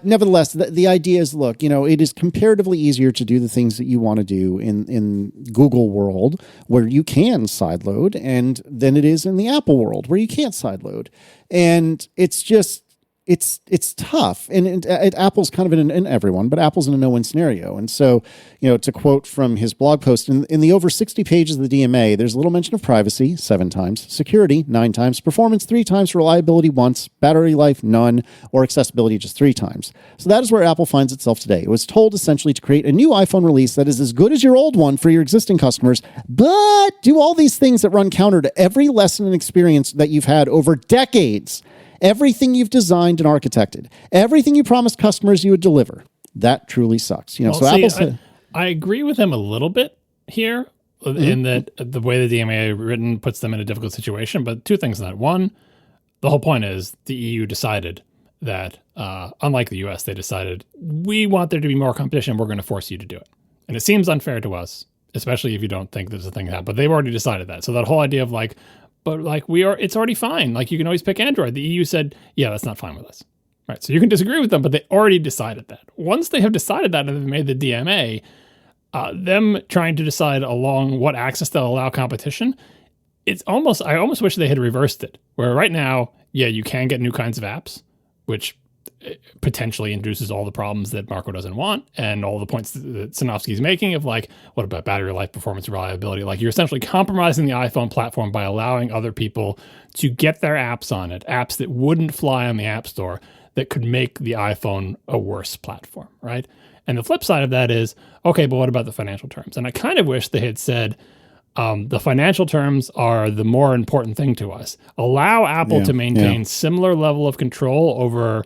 nevertheless, the idea is, look, it is comparatively easier to do the things that you want to do in Google world where you can sideload, and than it is in the Apple world where you can't sideload. And it's just, it's tough. And Apple's kind of in everyone, but Apple's in a no-win scenario. And so, to quote from his blog post, in the over 60 pages of the DMA, there's a little mention of privacy, 7 times, security, 9 times, performance, 3 times, reliability, once, battery life, none, or accessibility, just 3 times. So that is where Apple finds itself today. It was told essentially to create a new iPhone release that is as good as your old one for your existing customers, but do all these things that run counter to every lesson and experience that you've had over decades. Everything you've designed and architected, everything you promised customers you would deliver, that truly sucks. Apple said, I agree with him a little bit here in that the way the DMA written puts them in a difficult situation. But 2 things on that. One, the whole point is the EU decided that, unlike the US, they decided we want there to be more competition. We're going to force you to do it. And it seems unfair to us, especially if you don't think there's a thing that. But they've already decided that. So that whole idea of it's already fine. You can always pick Android. The EU said, yeah, that's not fine with us. Right. So you can disagree with them, but they already decided that. Once they have decided that and they've made the DMA, them trying to decide along what access they'll allow competition, I almost wish they had reversed it. Where right now, yeah, you can get new kinds of apps, which potentially induces all the problems that Marco doesn't want, and all the points that Sinofsky's making of like, what about battery life, performance, reliability? Like, you're essentially compromising the iPhone platform by allowing other people to get their apps on it, apps that wouldn't fly on the App Store, that could make the iPhone a worse platform, right? And the flip side of that is, okay, but what about the financial terms? And I kind of wish they had said, the financial terms are the more important thing to us. Allow Apple to maintain similar level of control over,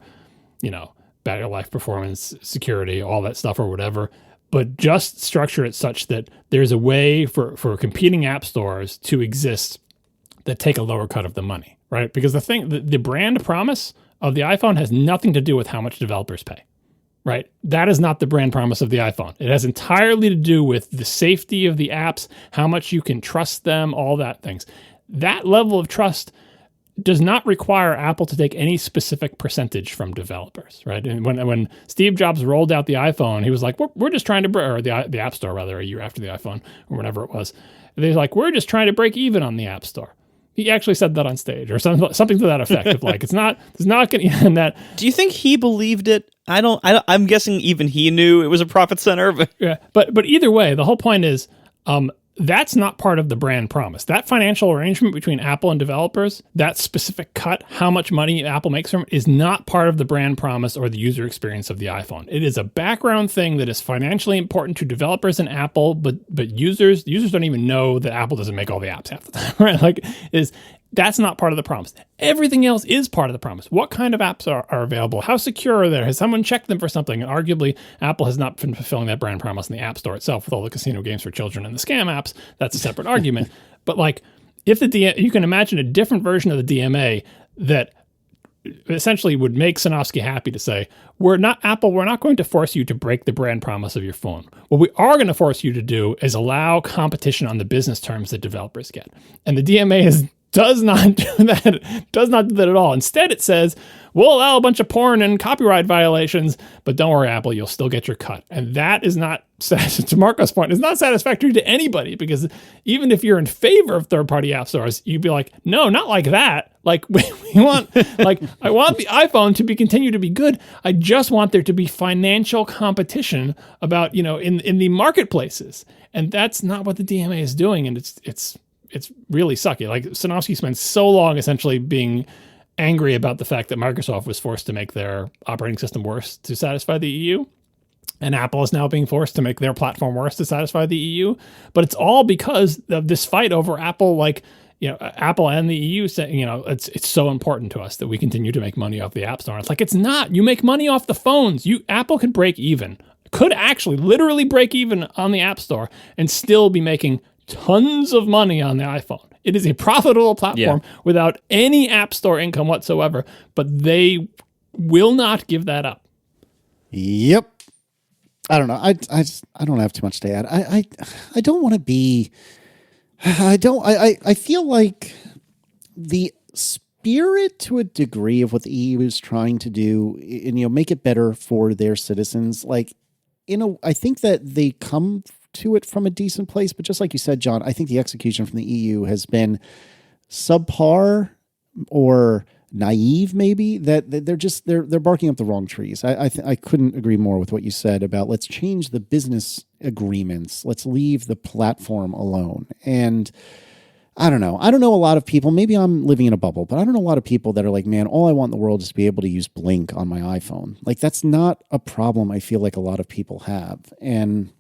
battery life, performance, security, all that stuff or whatever, but just structure it such that there's a way for competing app stores to exist that take a lower cut of the money, right? Because the brand promise of the iPhone has nothing to do with how much developers pay, right? That is not the brand promise of the iPhone. It has entirely to do with the safety of the apps, how much you can trust them, all that things. That level of trust does not require Apple to take any specific percentage from developers, right? And when Steve Jobs rolled out the iPhone, he was like, we're just trying to, or the App Store rather, a year after the iPhone or whatever it was. They're like, we're just trying to break even on the App Store. He actually said that on stage, or something to that effect. Of like, it's not going to end that. Do you think he believed it? I don't. I'm guessing even he knew it was a profit center. But yeah, but either way, the whole point is, that's not part of the brand promise. That financial arrangement between Apple and developers, that specific cut, how much money Apple makes from it, is not part of the brand promise or the user experience of the iPhone. It is a background thing that is financially important to developers and Apple, but users don't even know that Apple doesn't make all the apps half the time, right? That's not part of the promise. Everything else is part of the promise. What kind of apps are available? How secure are they? Has someone checked them for something? And arguably, Apple has not been fulfilling that brand promise in the App Store itself with all the casino games for children and the scam apps. That's a separate argument. But like, if you can imagine a different version of the DMA that essentially would make Sinofsky happy to say, we're not going to force you to break the brand promise of your phone. What we are going to force you to do is allow competition on the business terms that developers get. And the DMA does not do that at all. Instead, it says, we'll allow a bunch of porn and copyright violations, but don't worry, Apple, you'll still get your cut. And that is not, to Marco's point, is not satisfactory to anybody, because even if you're in favor of third-party app stores, you'd be like, no, not like that. Like, we want, like, I want the iPhone to continue to be good. I just want there to be financial competition about, in the marketplaces. And that's not what the DMA is doing. And it's really sucky. Like, Sinofsky spent so long essentially being angry about the fact that Microsoft was forced to make their operating system worse to satisfy the EU. And Apple is now being forced to make their platform worse to satisfy the EU. But it's all because of this fight over Apple, Apple and the EU saying, it's so important to us that we continue to make money off the App Store. And it's like, it's not. You make money off the phones. Apple could break even, could actually literally break even on the App Store and still be making tons of money on the iPhone. It is a profitable platform without any App Store income whatsoever, but they will not give that up. Yep. I don't know. I don't have too much to add. I don't want to be. I feel like the spirit to a degree of what the EU is trying to do, and make it better for their citizens. Like, I think that they come to it from a decent place, but just like you said, John, I think the execution from the EU has been subpar or naive, maybe, that they're barking up the wrong trees. I couldn't agree more with what you said about, let's change the business agreements, let's leave the platform alone. And I don't know a lot of people, maybe I'm living in a bubble, but I don't know a lot of people that are like, man, all I want in the world is to be able to use Blink on my iPhone. Like, that's not a problem I feel like a lot of people have. And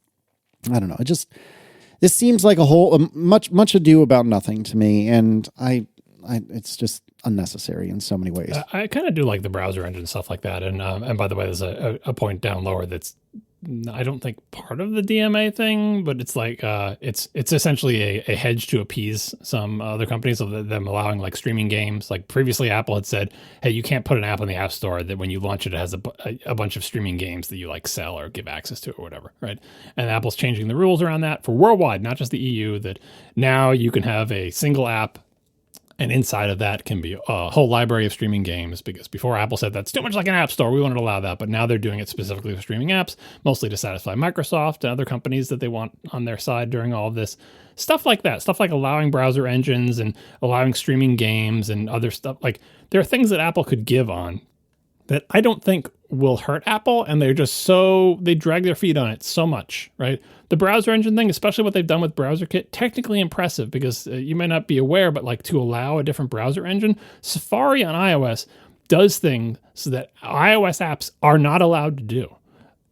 I don't know. This seems like a whole much ado about nothing to me, and it's just unnecessary in so many ways. I kind of do like the browser engine stuff like that, and by the way, there's a point down lower that's I don't think part of the DMA thing, but it's like it's essentially a hedge to appease some other companies of them allowing like streaming games. Like previously, Apple had said, "Hey, you can't put an app on the App Store that when you launch it, it has a bunch of streaming games that you like sell or give access to or whatever." Right? And Apple's changing the rules around that for worldwide, not just the EU. That now you can have a single app And inside of that can be a whole library of streaming games, because before Apple said that's too much like an app store, we wouldn't allow that. But now they're doing it specifically for streaming apps, mostly to satisfy Microsoft and other companies that they want on their side during all of this. Stuff like that, stuff like allowing browser engines and allowing streaming games and other stuff. Like, there are things that Apple could give on that I don't think will hurt Apple, and they're just they drag their feet on it so much, right? The browser engine thing, especially what they've done with BrowserKit, technically impressive, because you may not be aware, but like, to allow a different browser engine, Safari on iOS does things so that iOS apps are not allowed to do.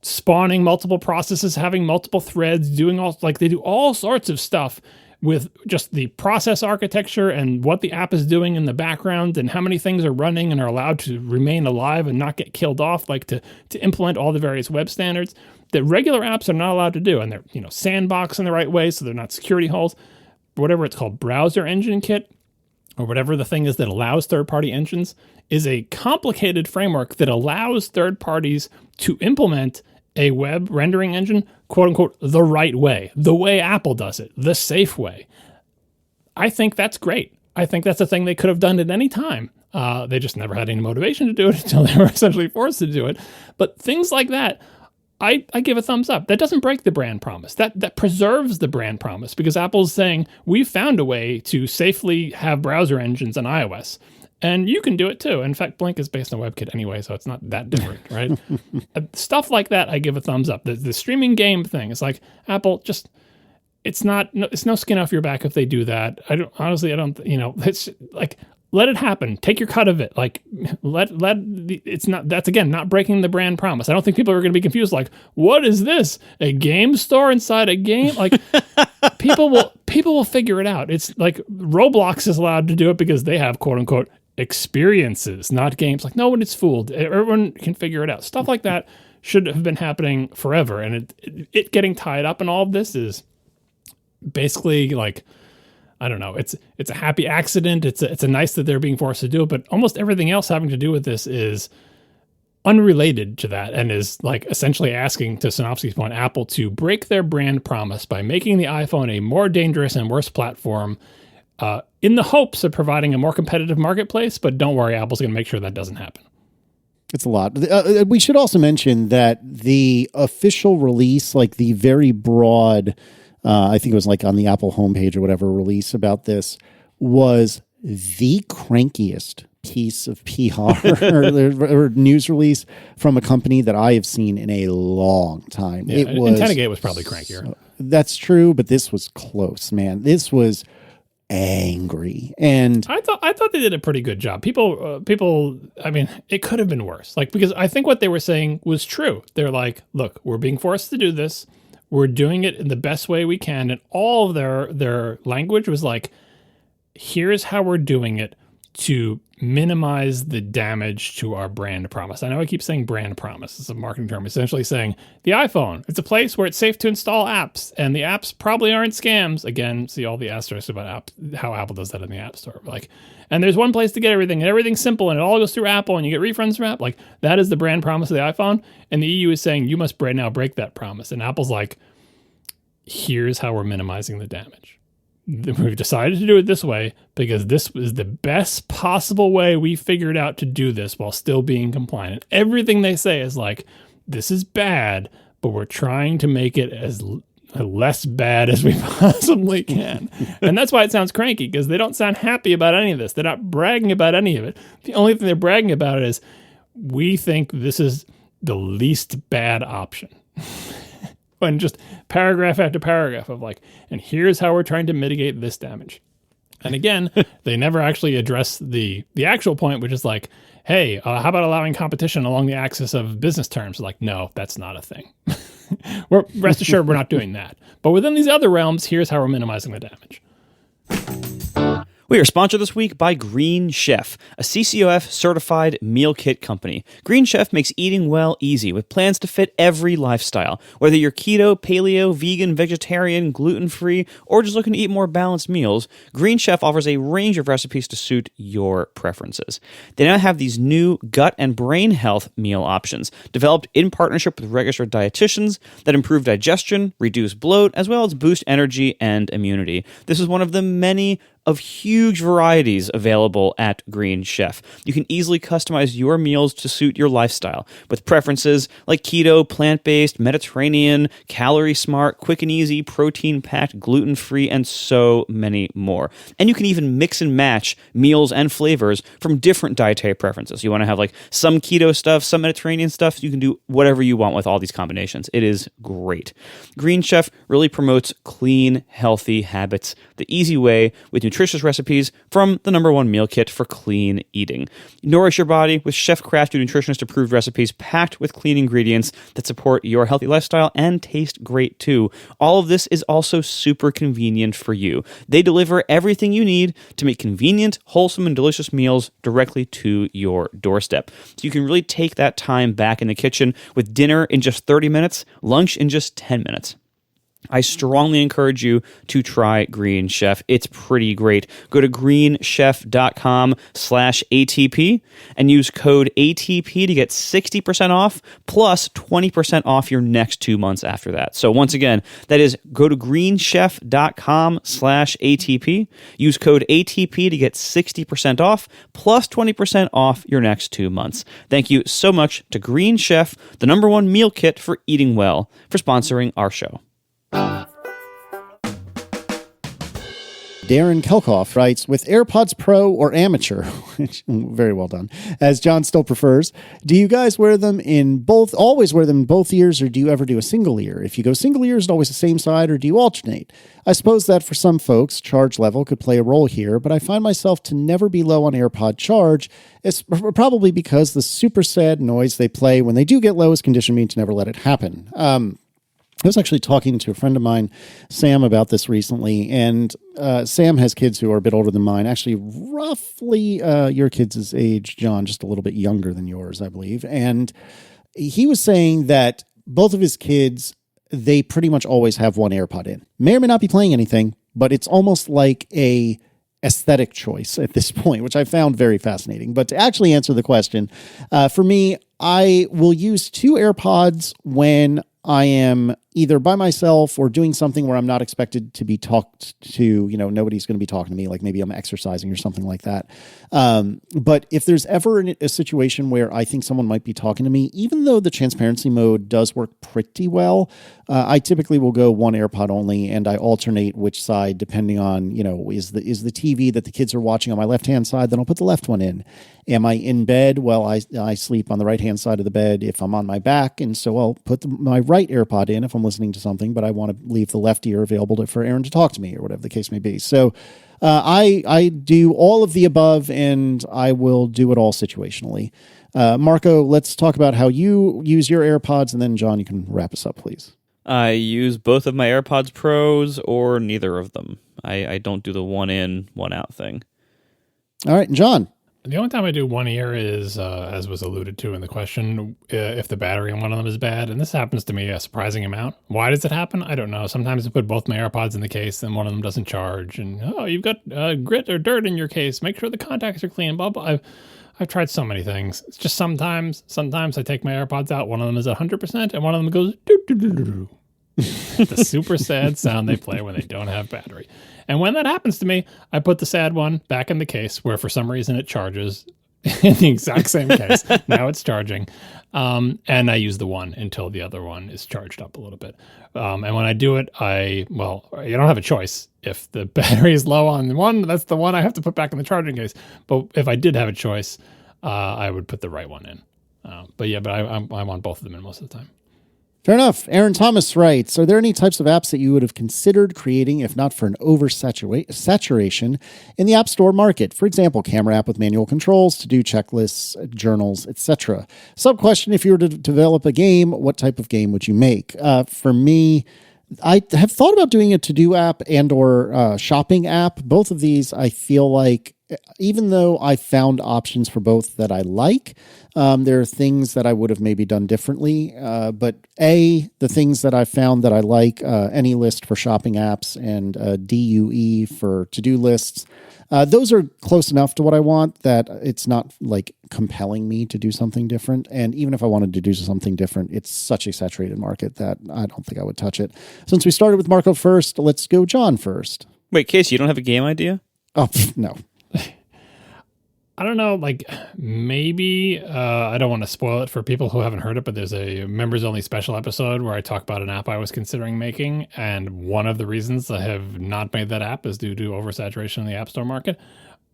Spawning multiple processes, having multiple threads, they do all sorts of stuff with just the process architecture and what the app is doing in the background and how many things are running and are allowed to remain alive and not get killed off, like to implement all the various web standards that regular apps are not allowed to do. And they're, sandbox in the right way, so they're not security holes. Whatever it's called, browser engine kit, or whatever the thing is that allows third-party engines, is a complicated framework that allows third parties to implement a web rendering engine, quote unquote, the right way, the way Apple does it, the safe way. I think that's great. I think that's a thing they could have done at any time. They just never had any motivation to do it until they were essentially forced to do it. But things like that, I give a thumbs up. That doesn't break the brand promise. That preserves the brand promise, because Apple's saying, we've found a way to safely have browser engines on iOS. And you can do it too. In fact, Blink is based on WebKit anyway, so it's not that different, right? Stuff like that, I give a thumbs up. The streaming game thing, it's like, Apple, just, it's no skin off your back if they do that. It's like, let it happen. Take your cut of it. Like, that's again, not breaking the brand promise. I don't think people are going to be confused. Like, what is this? A game store inside a game? Like, people will figure it out. It's like Roblox is allowed to do it because they have, quote unquote, experiences, not games. Like, no one is fooled. Everyone can figure it out. Stuff like that should have been happening forever. And it getting tied up in all of this is basically like, I don't know. It's a happy accident. It's a nice that they're being forced to do it, but almost everything else having to do with this is unrelated to that, and is like essentially asking, to Sinofsky's point, Apple to break their brand promise by making the iPhone a more dangerous and worse platform, in the hopes of providing a more competitive marketplace. But don't worry, Apple's going to make sure that doesn't happen. It's a lot. We should also mention that the official release, like the very broad, I think it was like on the Apple homepage or whatever release about this, was the crankiest piece of PR or news release from a company that I have seen in a long time. Yeah, Intendagate was probably crankier. That's true, but this was close, man. This was angry, and I thought they did a pretty good job. People. I mean, it could have been worse. Like, because I think what they were saying was true. They're like, look, we're being forced to do this. We're doing it in the best way we can, and all of their language was like, here's how we're doing it to minimize the damage to our brand promise. I know I keep saying brand promise. It's a marketing term. Essentially saying the iPhone, it's a place where it's safe to install apps, and the apps probably aren't scams. Again, see all the asterisks about how Apple does that in the App Store. Like, and there's one place to get everything, and everything's simple, and it all goes through Apple, and you get refunds from Apple. Like, that is the brand promise of the iPhone, and the EU is saying you must now break that promise. And Apple's like, here's how we're minimizing the damage. We've decided to do it this way because this is the best possible way we figured out to do this while still being compliant. Everything they say is like, this is bad, but we're trying to make it as less bad as we possibly can. And that's why it sounds cranky, because they don't sound happy about any of this. They're not bragging about any of it. The only thing they're bragging about is, we think this is the least bad option. And just paragraph after paragraph of like, and here's how we're trying to mitigate this damage. And again, they never actually address the actual point, which is like, hey, how about allowing competition along the axis of business terms? Like, no, that's not a thing. Rest assured, we're not doing that. But within these other realms, here's how we're minimizing the damage. We are sponsored this week by Green Chef, a CCOF certified meal kit company. Green Chef makes eating well easy with plans to fit every lifestyle. Whether you're keto, paleo, vegan, vegetarian, gluten-free, or just looking to eat more balanced meals, Green Chef offers a range of recipes to suit your preferences. They now have these new gut and brain health meal options, developed in partnership with registered dietitians that improve digestion, reduce bloat, as well as boost energy and immunity. This is one of the many of huge varieties available at Green Chef. You can easily customize your meals to suit your lifestyle with preferences like keto, plant-based, Mediterranean, calorie smart, quick and easy, protein-packed, gluten-free, and so many more. And you can even mix and match meals and flavors from different dietary preferences. You want to have like some keto stuff, some Mediterranean stuff. You can do whatever you want with all these combinations. It is great. Green Chef really promotes clean, healthy habits the easy way with nutritious recipes from the #1 meal kit for clean eating. Nourish your body with chef-crafted, nutritionist-approved recipes packed with clean ingredients that support your healthy lifestyle and taste great too. All of this is also super convenient for you. They deliver everything you need to make convenient, wholesome, and delicious meals directly to your doorstep. So you can really take that time back in the kitchen with dinner in just 30 minutes, lunch in just 10 minutes. I strongly encourage you to try Green Chef. It's pretty great. Go to greenchef.com/ATP and use code ATP to get 60% off plus 20% off your next 2 months after that. So once again, that is go to greenchef.com/ATP. Use code ATP to get 60% off plus 20% off your next 2 months. Thank you so much to Green Chef, the #1 meal kit for eating well, for sponsoring our show. Darren Kelkoff writes, with AirPods Pro or Amateur, which very well done, as John still prefers, do you guys wear them in both, always wear them in both ears, or do you ever do a single ear? If you go single ear, is it always the same side, or do you alternate? I suppose that for some folks, charge level could play a role here, but I find myself to never be low on AirPod charge. It's probably because the super sad noise they play when they do get low has conditioned me to never let it happen. I was actually talking to a friend of mine, Sam, about this recently, and Sam has kids who are a bit older than mine, actually roughly your kids' age, John, just a little bit younger than yours, I believe. And he was saying that both of his kids, they pretty much always have one AirPod in. May or may not be playing anything, but it's almost like a aesthetic choice at this point, which I found very fascinating. But to actually answer the question, for me, I will use 2 AirPods when I am either by myself or doing something where I'm not expected to be talked to, nobody's going to be talking to me, like maybe I'm exercising or something like that. But if there's ever a situation where I think someone might be talking to me, even though the transparency mode does work pretty well, I typically will go one AirPod only, and I alternate which side depending on, is the TV that the kids are watching on my left-hand side, then I'll put the left one in. Am I in bed? Well, I sleep on the right-hand side of the bed if I'm on my back, and so I'll put my right AirPod in if I'm listening to something, but I want to leave the left ear available for Aaron to talk to me or whatever the case may be. So I do all of the above, and I will do it all situationally. Marco, let's talk about how you use your AirPods, and then John, you can wrap us up, please. I use both of my AirPods Pros or neither of them. I don't do the one in, one out thing. All right, John. The only time I do one ear is, as was alluded to in the question, if the battery on one of them is bad. And this happens to me a surprising amount. Why does it happen? I don't know. Sometimes I put both my AirPods in the case and one of them doesn't charge. And, you've got grit or dirt in your case. Make sure the contacts are clean. Blah, blah. I've tried so many things. It's just sometimes I take my AirPods out. One of them is 100% and one of them goes doo-doo-doo-doo-doo. The super sad sound they play when they don't have battery. And when that happens to me, I put the sad one back in the case where for some reason it charges in the exact same case. Now it's charging. And I use the one until the other one is charged up a little bit. And when I do it, you don't have a choice. If the battery is low on one, that's the one I have to put back in the charging case. But if I did have a choice, I would put the right one in. But I'm on both of them in most of the time. Fair enough. Aaron Thomas writes, are there any types of apps that you would have considered creating if not for an oversaturation in the App Store market? For example, camera app with manual controls, to-do checklists, journals, etc. Sub-question, if you were to develop a game, what type of game would you make? For me, I have thought about doing a to-do app and or shopping app. Both of these, I feel like, even though I found options for both that I like, there are things that I would have maybe done differently. But the things that I found that I like, AnyList for shopping apps and DUE for to-do lists, those are close enough to what I want that it's not like compelling me to do something different. And even if I wanted to do something different, it's such a saturated market that I don't think I would touch it. Since we started with Marco first, let's go John first. Wait, Casey, you don't have a game idea? Oh, no. I don't know, like maybe, I don't want to spoil it for people who haven't heard it, but there's a members only special episode where I talk about an app I was considering making. And one of the reasons I have not made that app is due to oversaturation in the App Store market.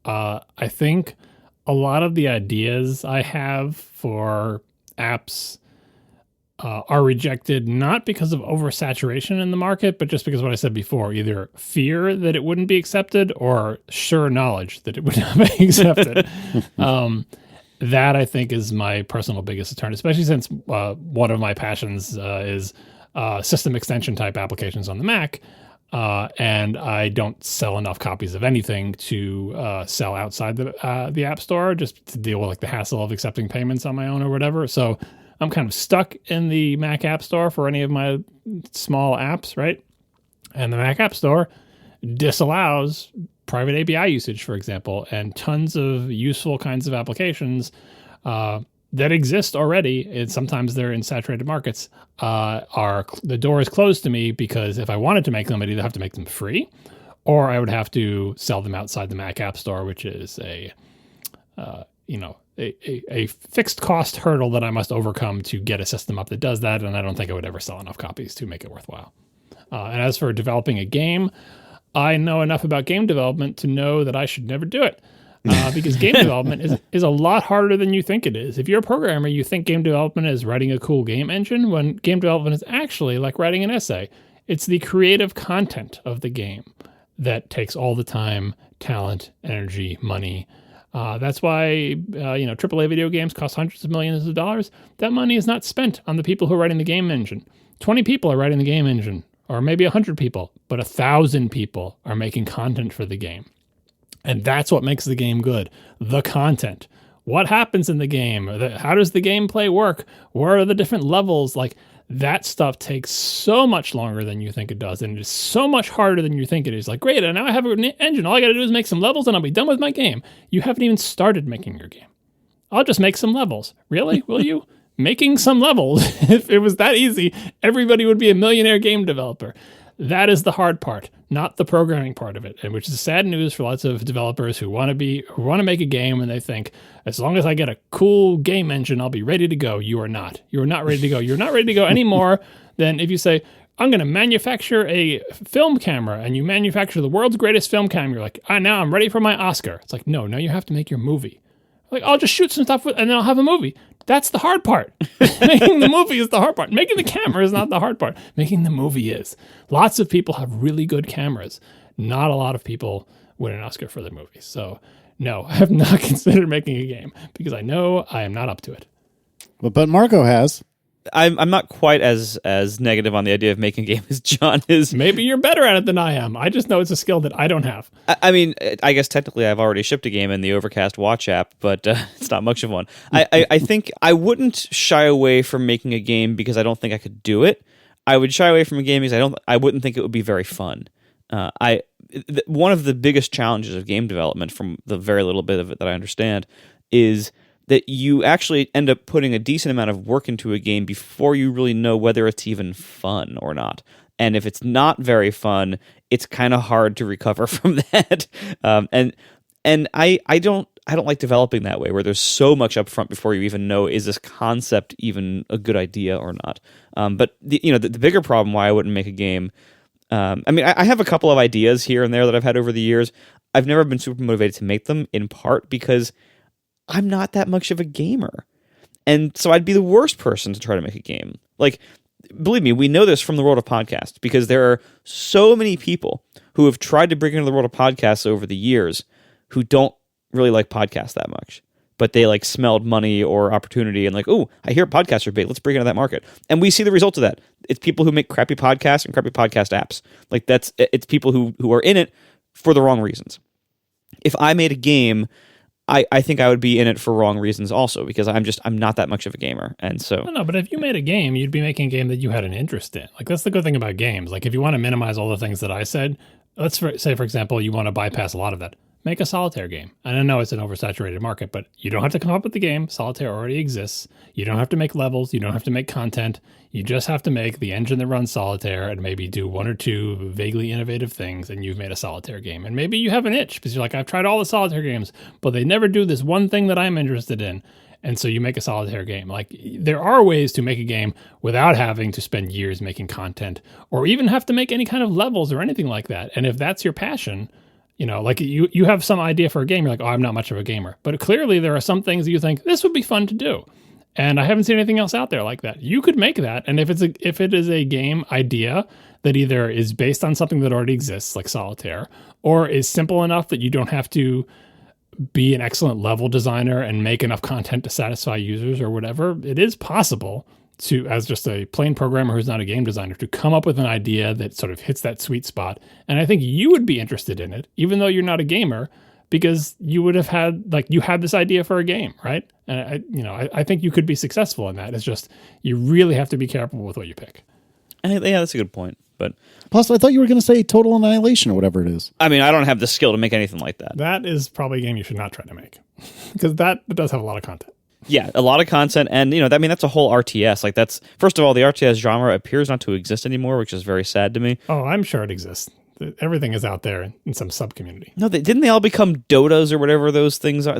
I think a lot of the ideas I have for apps are rejected, not because of oversaturation in the market, but just because what I said before, either fear that it wouldn't be accepted or sure knowledge that it would not be accepted. That I think is my personal biggest deterrent, especially since one of my passions is system extension type applications on the Mac. And I don't sell enough copies of anything to sell outside the App Store, just to deal with like the hassle of accepting payments on my own or whatever. So I'm kind of stuck in the Mac App Store for any of my small apps, right? And the Mac App Store disallows private API usage, for example, and tons of useful kinds of applications that exist already, and sometimes they're in saturated markets, the door is closed to me because if I wanted to make them, I'd either have to make them free or I would have to sell them outside the Mac App Store, which is a fixed cost hurdle that I must overcome to get a system up that does that, and I don't think I would ever sell enough copies to make it worthwhile. And as for developing a game, I know enough about game development to know that I should never do it. Because game development is a lot harder than you think it is. If you're a programmer, you think game development is writing a cool game engine, when game development is actually like writing an essay. It's the creative content of the game that takes all the time, talent, energy, money. That's why AAA video games cost hundreds of millions of dollars. That money is not spent on the people who are writing the game engine. 20 people are writing the game engine, or maybe 100 people, but 1,000 people are making content for the game. And that's what makes the game good. The content. What happens in the game? How does the gameplay work? Where are the different levels? Like, that stuff takes so much longer than you think it does. And it is so much harder than you think it is. Like, great, and now I have an engine. All I got to do is make some levels and I'll be done with my game. You haven't even started making your game. I'll just make some levels. Really? Will you? Making some levels. If it was that easy, everybody would be a millionaire game developer. That is the hard part, not the programming part of it, and which is sad news for lots of developers who want to make a game and they think, as long as I get a cool game engine, I'll be ready to go. You are not. You are not ready to go. You're not ready to go any more than if you say, I'm going to manufacture a film camera, and you manufacture the world's greatest film camera. You're like, now I'm ready for my Oscar. It's like, no, you have to make your movie. Like, I'll just shoot some stuff and then I'll have a movie. That's the hard part. Making the movie is the hard part. Making the camera is not the hard part. Making the movie is. Lots of people have really good cameras. Not a lot of people win an Oscar for their movies. So, no, I have not considered making a game because I know I am not up to it. But Marco has. I'm not quite as negative on the idea of making a game as John is. Maybe you're better at it than I am. I just know it's a skill that I don't have. I mean, I guess technically I've already shipped a game in the Overcast Watch app, but it's not much of one. I think I wouldn't shy away from making a game because I don't think I could do it. I would shy away from a game because I wouldn't think it would be very fun. One of the biggest challenges of game development, from the very little bit of it that I understand, is that you actually end up putting a decent amount of work into a game before you really know whether it's even fun or not. And if it's not very fun, it's kind of hard to recover from that. And I don't like developing that way, where there's so much up front before you even know, is this concept even a good idea or not? But the bigger problem why I wouldn't make a game, I have a couple of ideas here and there that I've had over the years. I've never been super motivated to make them, in part because I'm not that much of a gamer. And so I'd be the worst person to try to make a game. Like, believe me, we know this from the world of podcasts, because there are so many people who have tried to bring into the world of podcasts over the years who don't really like podcasts that much. But they like smelled money or opportunity and like, oh, I hear podcasts are big. Let's bring into that market. And we see the result of that. It's people who make crappy podcasts and crappy podcast apps. Like, it's people who are in it for the wrong reasons. If I made a game, I think I would be in it for wrong reasons also, because I'm not that much of a gamer. And so no, but if you made a game, you'd be making a game that you had an interest in. Like, that's the good thing about games. Like, if you want to minimize all the things that I said, let's say, for example, you want to bypass a lot of that. make a solitaire game. And I know it's an oversaturated market, but you don't have to come up with the game. Solitaire already exists. You don't have to make levels. You don't have to make content. You just have to make the engine that runs solitaire and maybe do one or two vaguely innovative things, and you've made a solitaire game. And maybe you have an itch because you're like, I've tried all the solitaire games, but they never do this one thing that I'm interested in. And so you make a solitaire game. Like, there are ways to make a game without having to spend years making content or even have to make any kind of levels or anything like that. And if that's your passion, you know, like you have some idea for a game, you're like, oh, I'm not much of a gamer. But clearly there are some things that you think this would be fun to do. And I haven't seen anything else out there like that. You could make that. And if it is a game idea that either is based on something that already exists, like solitaire, or is simple enough that you don't have to be an excellent level designer and make enough content to satisfy users or whatever, it is possible to, as just a plain programmer who's not a game designer, to come up with an idea that sort of hits that sweet spot. And I think you would be interested in it, even though you're not a gamer, because you would have had, like, you had this idea for a game, right? And I think you could be successful in that. It's just, you really have to be careful with what you pick. Yeah, that's a good point. But plus, I thought you were going to say Total Annihilation or whatever it is. I mean, I don't have the skill to make anything like that. That is probably a game you should not try to make because that does have a lot of content. Yeah, a lot of content, and that's a whole RTS. Like, that's, first of all, the RTS genre appears not to exist anymore, which is very sad to me. Oh, I'm sure it exists. Everything is out there in some sub community. No, didn't they all become Dotas or whatever those things are?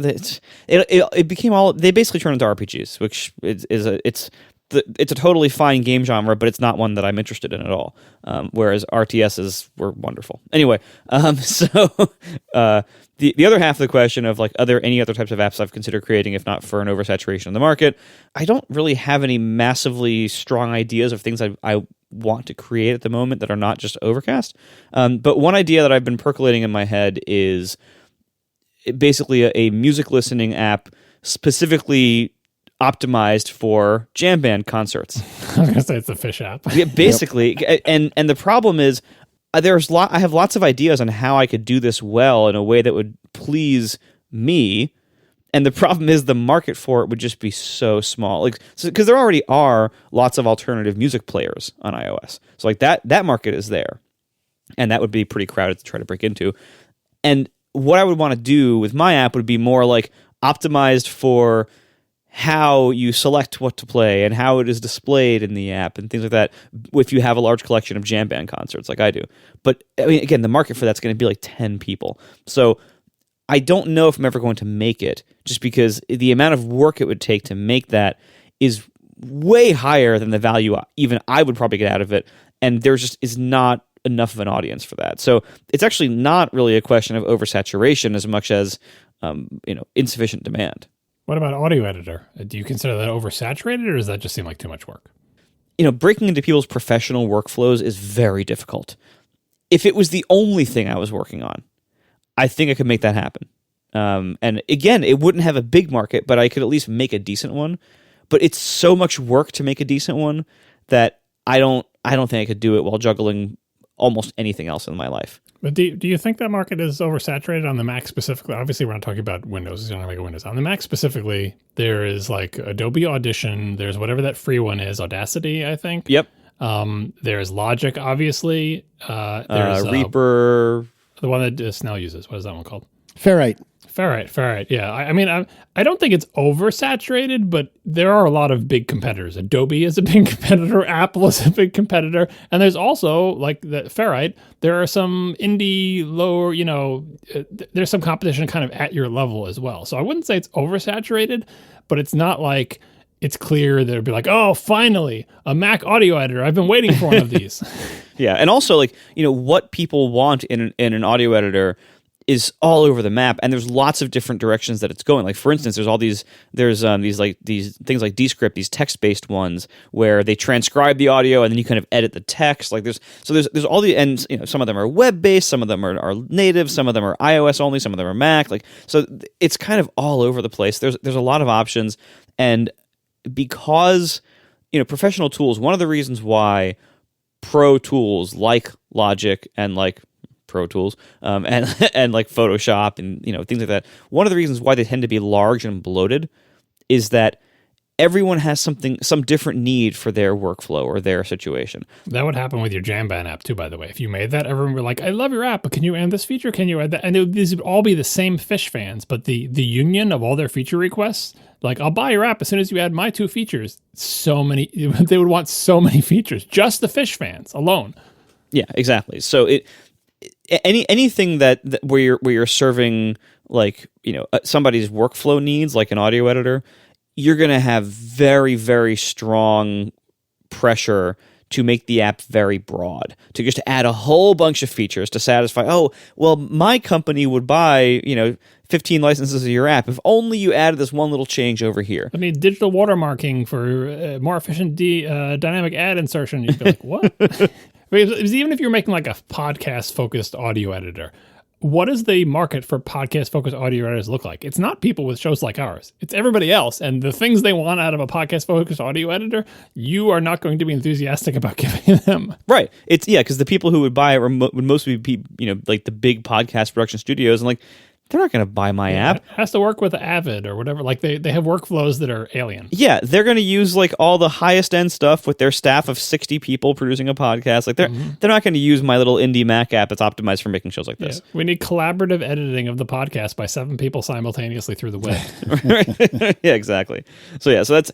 It became all. They basically turned into RPGs, which it's a totally fine game genre, but it's not one that I'm interested in at all. Whereas RTSs were wonderful. Anyway, the other half of the question of, like, are there any other types of apps I've considered creating if not for an oversaturation in the market? I don't really have any massively strong ideas of things I want to create at the moment that are not just Overcast. But one idea that I've been percolating in my head is basically a music listening app specifically optimized for jam band concerts. I was going to say it's a fish app. Yeah, basically. Yep. And the problem is I have lots of ideas on how I could do this well in a way that would please me. And the problem is the market for it would just be so small. Like, because there already are lots of alternative music players on iOS. So, like, that market is there. And that would be pretty crowded to try to break into. And what I would want to do with my app would be more like optimized for how you select what to play and how it is displayed in the app and things like that if you have a large collection of jam band concerts like I do. But, I mean, again, the market for that's going to be like 10 people. So I don't know if I'm ever going to make it, just because the amount of work it would take to make that is way higher than the value even I would probably get out of it, and there just is not enough of an audience for that. So it's actually not really a question of oversaturation as much as insufficient demand. What about audio editor? Do you consider that oversaturated, or does that just seem like too much work? Breaking into people's professional workflows is very difficult. If it was the only thing I was working on, I think I could make that happen. And again, it wouldn't have a big market, but I could at least make a decent one. But it's so much work to make a decent one that I don't think I could do it while juggling almost anything else in my life. But do you think that market is oversaturated on the Mac specifically? Obviously, we're not talking about Windows. You're not make a Windows. On the Mac specifically, there is like Adobe Audition. There's whatever that free one is, Audacity, I think. Yep. There's Logic, obviously. There's Reaper. The one that Snell uses. What is that one called? Ferrite. Yeah. I mean, I don't think it's oversaturated, but there are a lot of big competitors. Adobe is a big competitor. Apple is a big competitor. And there's also, like the Ferrite, there are some indie lower, there's some competition kind of at your level as well. So I wouldn't say it's oversaturated, but it's not like it's clear that it'd be like, oh, finally, a Mac audio editor. I've been waiting for one of these. Yeah. And also, like, what people want in an audio editor is all over the map, and there's lots of different directions that it's going. Like, for instance, there's these things like Descript, these text-based ones where they transcribe the audio and then you kind of edit the text. Like, there's all the, and some of them are web-based, some of them are native, some of them are iOS only, some of them are Mac. Like, so it's kind of all over the place. There's a lot of options, and because professional tools, one of the reasons why pro tools like Logic and like Pro Tools and like Photoshop and things like that. One of the reasons why they tend to be large and bloated is that everyone has some different need for their workflow or their situation. That would happen with your Jamban app too, by the way. If you made that, everyone would be like, I love your app, but can you add this feature? Can you add that? And these would all be the same fish fans, but the union of all their feature requests, like, I'll buy your app as soon as you add my 2 features. So many, they would want so many features, just the fish fans alone. Yeah, exactly. So anything that where you're serving, like, somebody's workflow needs, like an audio editor, you're going to have very, very strong pressure to make the app very broad, to just add a whole bunch of features to satisfy, oh, well, my company would buy, 15 licenses of your app if only you added this one little change over here. I mean, digital watermarking for more efficient dynamic ad insertion. You'd be like, what? Even if you're making like a podcast-focused audio editor, what does the market for podcast-focused audio editors look like? It's not people with shows like ours. It's everybody else. And the things they want out of a podcast-focused audio editor, you are not going to be enthusiastic about giving them. Right. Because the people who would buy it would mostly be, like the big podcast production studios, and like, they're not going to buy my app. It has to work with Avid or whatever. Like they have workflows that are alien. Yeah, they're going to use like all the highest end stuff with their staff of 60 people producing a podcast. Like they're not going to use my little indie Mac app that's optimized for making shows like this. Yeah. We need collaborative editing of the podcast by 7 people simultaneously through the web. Yeah, exactly. So that's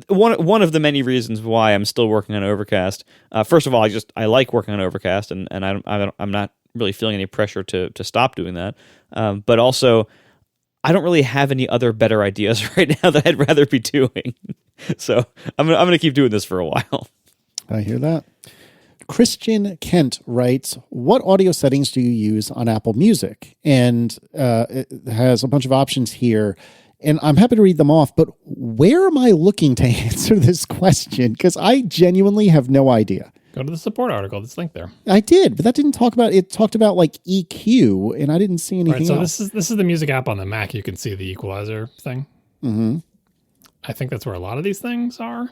one of the many reasons why I'm still working on Overcast. First of all, I like working on Overcast, and I'm not really feeling any pressure to stop doing that. But also, I don't really have any other better ideas right now that I'd rather be doing. So I'm gonna keep doing this for a while. I hear that. Christian Kent writes, what audio settings do you use on Apple Music? And it has a bunch of options here. And I'm happy to read them off, but where am I looking to answer this question? Because I genuinely have no idea. Go to the support article that's linked there. I did, but that didn't talk about it. Talked about like EQ, and I didn't see anything else. So this is the music app on the Mac. You can see the equalizer thing. Mm-hmm. I think that's where a lot of these things are.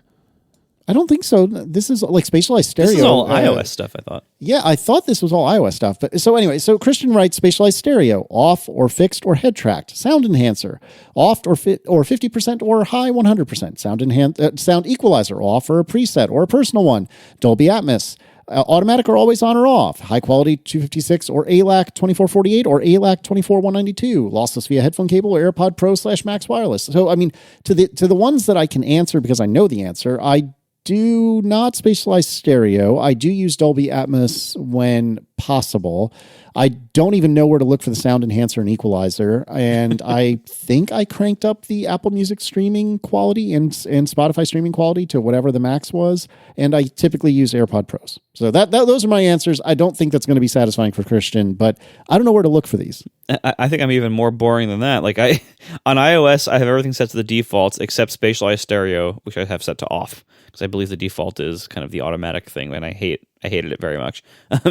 I don't think so. This is like spatialized stereo. This is all iOS stuff, I thought. Yeah, I thought this was all iOS stuff. But so anyway, so Christian writes spatialized stereo, off or fixed or head tracked, sound enhancer, off or 50% or high 100%, sound equalizer, off or a preset or a personal one, Dolby Atmos, automatic or always on or off, high quality 256 or ALAC 2448 or ALAC 24192, lossless via headphone cable or AirPod Pro /Max Wireless. So I mean, to the ones that I can answer because I know the answer, I do not spatialize stereo. I do use Dolby Atmos when possible. I don't even know where to look for the sound enhancer and equalizer. And I think I cranked up the Apple Music streaming quality and Spotify streaming quality to whatever the max was. And I typically use AirPod Pros. So those are my answers. I don't think that's going to be satisfying for Christian, but I don't know where to look for these. I think I'm even more boring than that. Like on iOS, I have everything set to the defaults except spatialized stereo, which I have set to off, because I believe the default is kind of the automatic thing, and I hated it very much.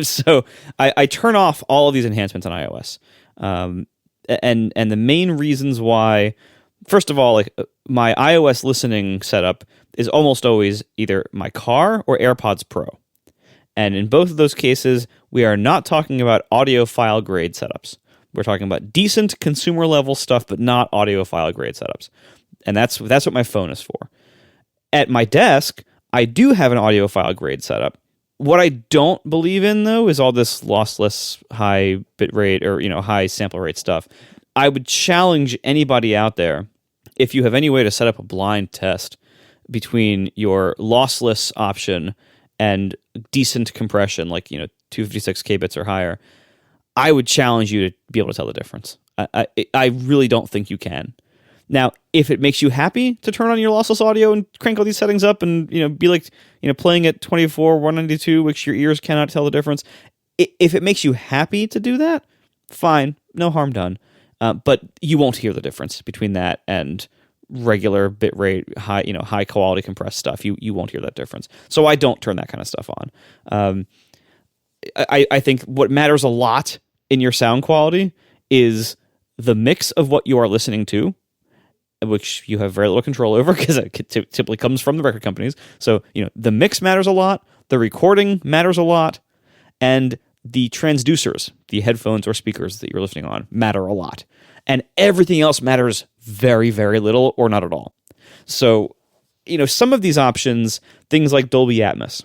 So I turn off all of these enhancements on iOS, and the main reasons why, first of all, like my iOS listening setup is almost always either my car or AirPods Pro, and in both of those cases, we are not talking about audiophile grade setups. We're talking about decent consumer level stuff, but not audiophile grade setups, and that's what my phone is for. At my desk, I do have an audiophile grade setup. What I don't believe in, though, is all this lossless high bit rate or high sample rate stuff. I would challenge anybody out there, if you have any way to set up a blind test between your lossless option and decent compression, like 256 kbits or higher, I would challenge you to be able to tell the difference. I really don't think you can. Now, if it makes you happy to turn on your lossless audio and crank all these settings up and, be like, playing at 24, 192, which your ears cannot tell the difference. If it makes you happy to do that, fine, no harm done. But you won't hear the difference between that and regular bitrate, high quality compressed stuff. You won't hear that difference. So I don't turn that kind of stuff on. I think what matters a lot in your sound quality is the mix of what you are listening to, which you have very little control over because it typically comes from the record companies. So, the mix matters a lot, the recording matters a lot, and the transducers, the headphones or speakers that you're listening on, matter a lot. And everything else matters very, very little or not at all. So some of these options, things like Dolby Atmos,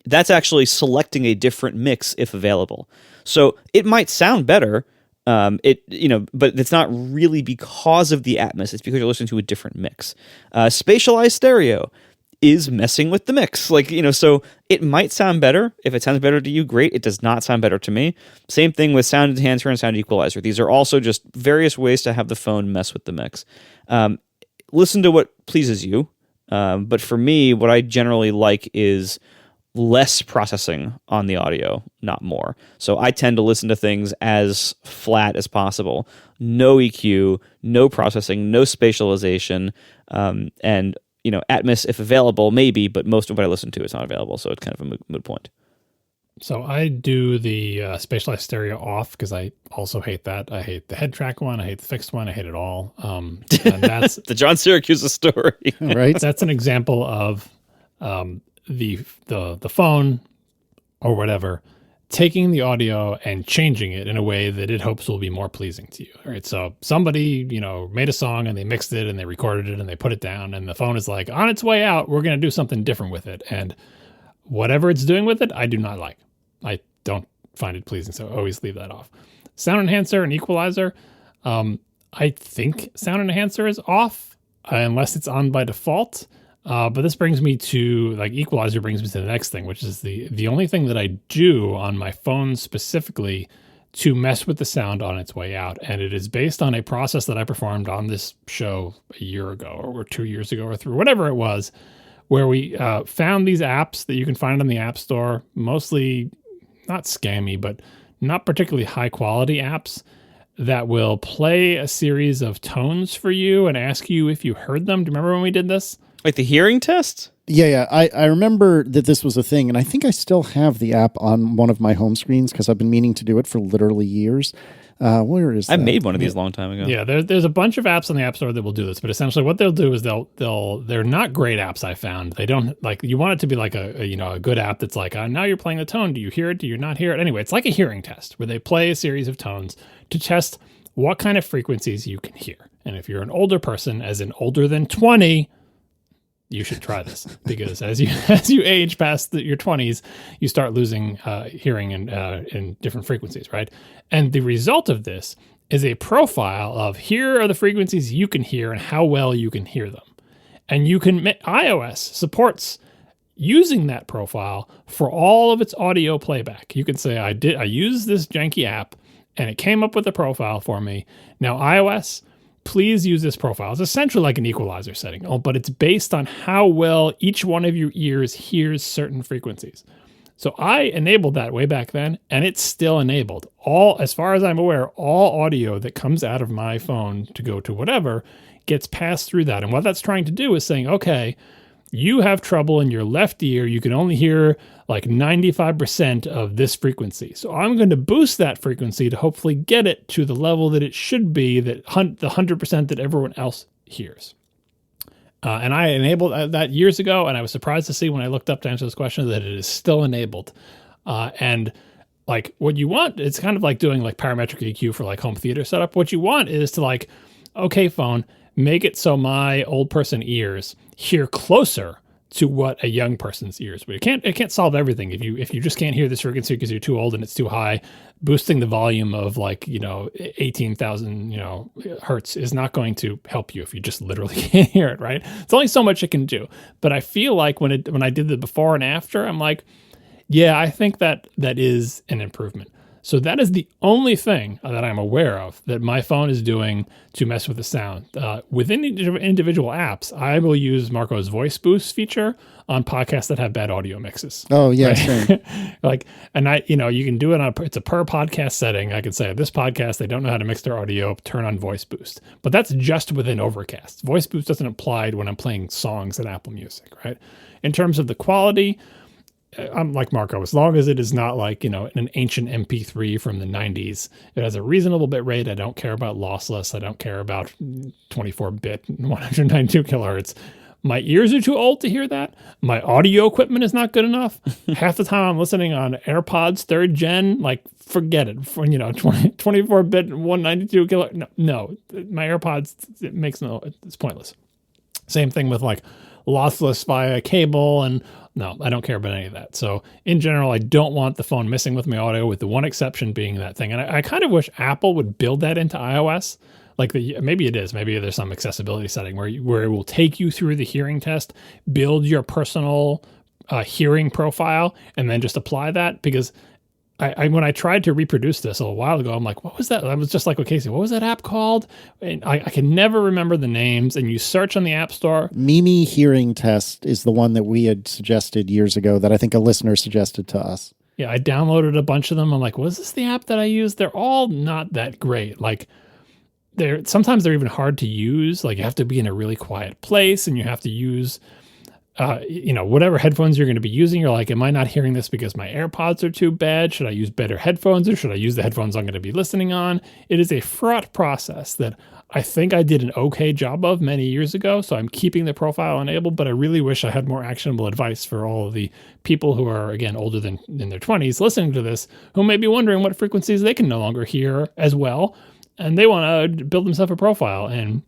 that's actually selecting a different mix if available. So it might sound better, but it's not really because of the Atmos. It's because you're listening to a different mix. Spatialized stereo is messing with the mix. So it might sound better. If it sounds better to you, great. It does not sound better to me. Same thing with sound enhancer and sound equalizer. These are also just various ways to have the phone mess with the mix. Listen to what pleases you. But for me, what I generally like is less processing on the audio, not more. So I tend to listen to things as flat as possible. No EQ, no processing, no spatialization, and Atmos, if available, maybe, but most of what I listen to is not available, so it's kind of a moot point. So I do the spatialized stereo off because I also hate that. I hate the head track one. I hate the fixed one. I hate it all. And that's the John Syracuse story, right? That's an example of the phone or whatever taking the audio and changing it in a way that it hopes will be more pleasing to you. All right. So somebody, made a song and they mixed it and they recorded it and they put it down and the phone is like, on its way out, we're going to do something different with it. And whatever it's doing with it, I do not like. I don't find it pleasing. So always leave that off. Sound enhancer and equalizer. I think sound enhancer is off unless it's on by default. But this brings me to equalizer brings me to the next thing, which is the only thing that I do on my phone specifically to mess with the sound on its way out. And it is based on a process that I performed on this show a year ago or 2 years ago or three, whatever it was, where we found these apps that you can find on the App Store, mostly not scammy, but not particularly high quality apps that will play a series of tones for you and ask you if you heard them. Do you remember when we did this? Like the hearing test? Yeah. I remember that this was a thing, and I think I still have the app on one of my home screens because I've been meaning to do it for literally years. Where is that? I made one of these a long time ago. Yeah, there's a bunch of apps on the App Store that will do this, but essentially what they'll do is they're not great apps. I found they don't you want it to be like a good app that's like now you're playing the tone. Do you hear it? Do you not hear it? Anyway, it's like a hearing test where they play a series of tones to test what kind of frequencies you can hear. And if you're an older person, as in older than 20. You should try this because as you age past your 20s, you start losing hearing in different frequencies, right? And the result of this is a profile of here are the frequencies you can hear and how well you can hear them. And iOS supports using that profile for all of its audio playback. You can say, I used this janky app and it came up with a profile for me. Now iOS, please use this profile. It's essentially like an equalizer setting, but it's based on how well each one of your ears hears certain frequencies. So I enabled that way back then, and it's still enabled. As far as I'm aware, all audio that comes out of my phone to go to whatever gets passed through that. And what that's trying to do is saying, okay, you have trouble in your left ear. You can only hear 95% of this frequency. So I'm going to boost that frequency to hopefully get it to the level that it should be, the 100% that everyone else hears. And I enabled that years ago, and I was surprised to see when I looked up to answer this question that it is still enabled. And what you want, it's kind of like doing parametric EQ for home theater setup. What you want is to okay, phone, make it so my old person ears hear closer to what a young person's ears would. It can't solve everything. If you just can't hear this frequency because you're too old and it's too high, boosting the volume of 18,000 hertz is not going to help you if you just literally can't hear it, right? It's only so much it can do. But I feel like when I did the before and after, I'm like, yeah, I think that is an improvement. So that is the only thing that I'm aware of that my phone is doing to mess with the sound. Within individual apps, I will use Marco's voice boost feature on podcasts that have bad audio mixes. Oh, yeah, sure. You can do it it's a per podcast setting. I can say this podcast, they don't know how to mix their audio, turn on voice boost. But that's just within Overcast. Voice boost doesn't apply when I'm playing songs in Apple Music, right? In terms of the quality, I'm like Marco, as long as it is not an ancient MP3 from the 90s, it has a reasonable bit rate. I don't care about lossless. I don't care about 24-bit, 192 kilohertz. My ears are too old to hear that. My audio equipment is not good enough. Half the time I'm listening on AirPods 3rd gen, forget it. For 24-bit, 192 kilohertz. No, my AirPods, it's pointless. Same thing with lossless via cable, and no, I don't care about any of that. So in general, I don't want the phone messing with my audio, with the one exception being that thing. And I kind of wish Apple would build that into iOS. Like maybe it is. Maybe there's some accessibility setting where it will take you through the hearing test, build your personal hearing profile, and then just apply that. Because I when I tried to reproduce this a little while ago, I'm like, what was that? I was just like, okay, Casey, what was that app called? And I can never remember the names. And you search on the App Store. Mimi Hearing Test is the one that we had suggested years ago that I think a listener suggested to us. Yeah, I downloaded a bunch of them. I'm like, was this the app that I used? They're all not that great. Like, sometimes they're even hard to use. Like, you have to be in a really quiet place, and you have to use whatever headphones you're going to be using. You're like, am I not hearing this because my AirPods are too bad? Should I use better headphones, or should I use the headphones I'm going to be listening on? It is a fraught process that I think I did an okay job of many years ago. So I'm keeping the profile enabled, but I really wish I had more actionable advice for all of the people who are, again, older than in their 20s listening to this, who may be wondering what frequencies they can no longer hear as well. And they want to build themselves a profile. And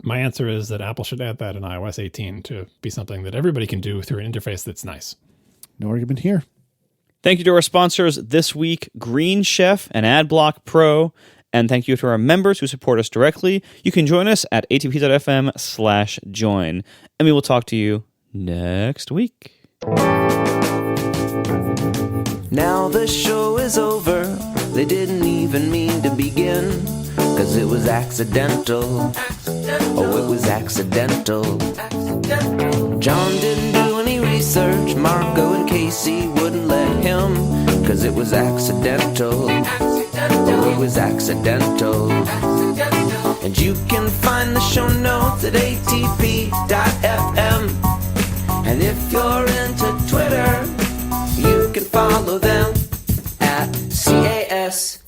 my answer is that Apple should add that in iOS 18 to be something that everybody can do through an interface that's nice. No argument here. Thank you to our sponsors this week, Green Chef and AdBlock Pro. And thank you to our members who support us directly. You can join us at atp.fm/join. And we will talk to you next week. Now the show is over. They didn't even mean to begin. 'Cause it was accidental. Oh, it was accidental. John didn't do any research. Marco and Casey wouldn't let him. 'Cause it was accidental. Oh, it was accidental. And you can find the show notes at atp.fm. And if you're into Twitter, you can follow them at CASEYLISS,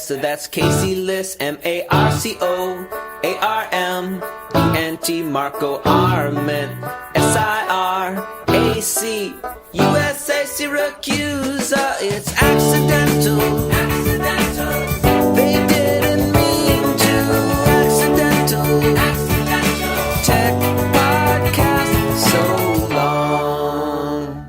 so that's Casey Liss, MARCOARMENT, Marco Arment, SIRAC, USA Syracuse. It's accidental. They didn't mean to. Accidental. Tech podcast so long.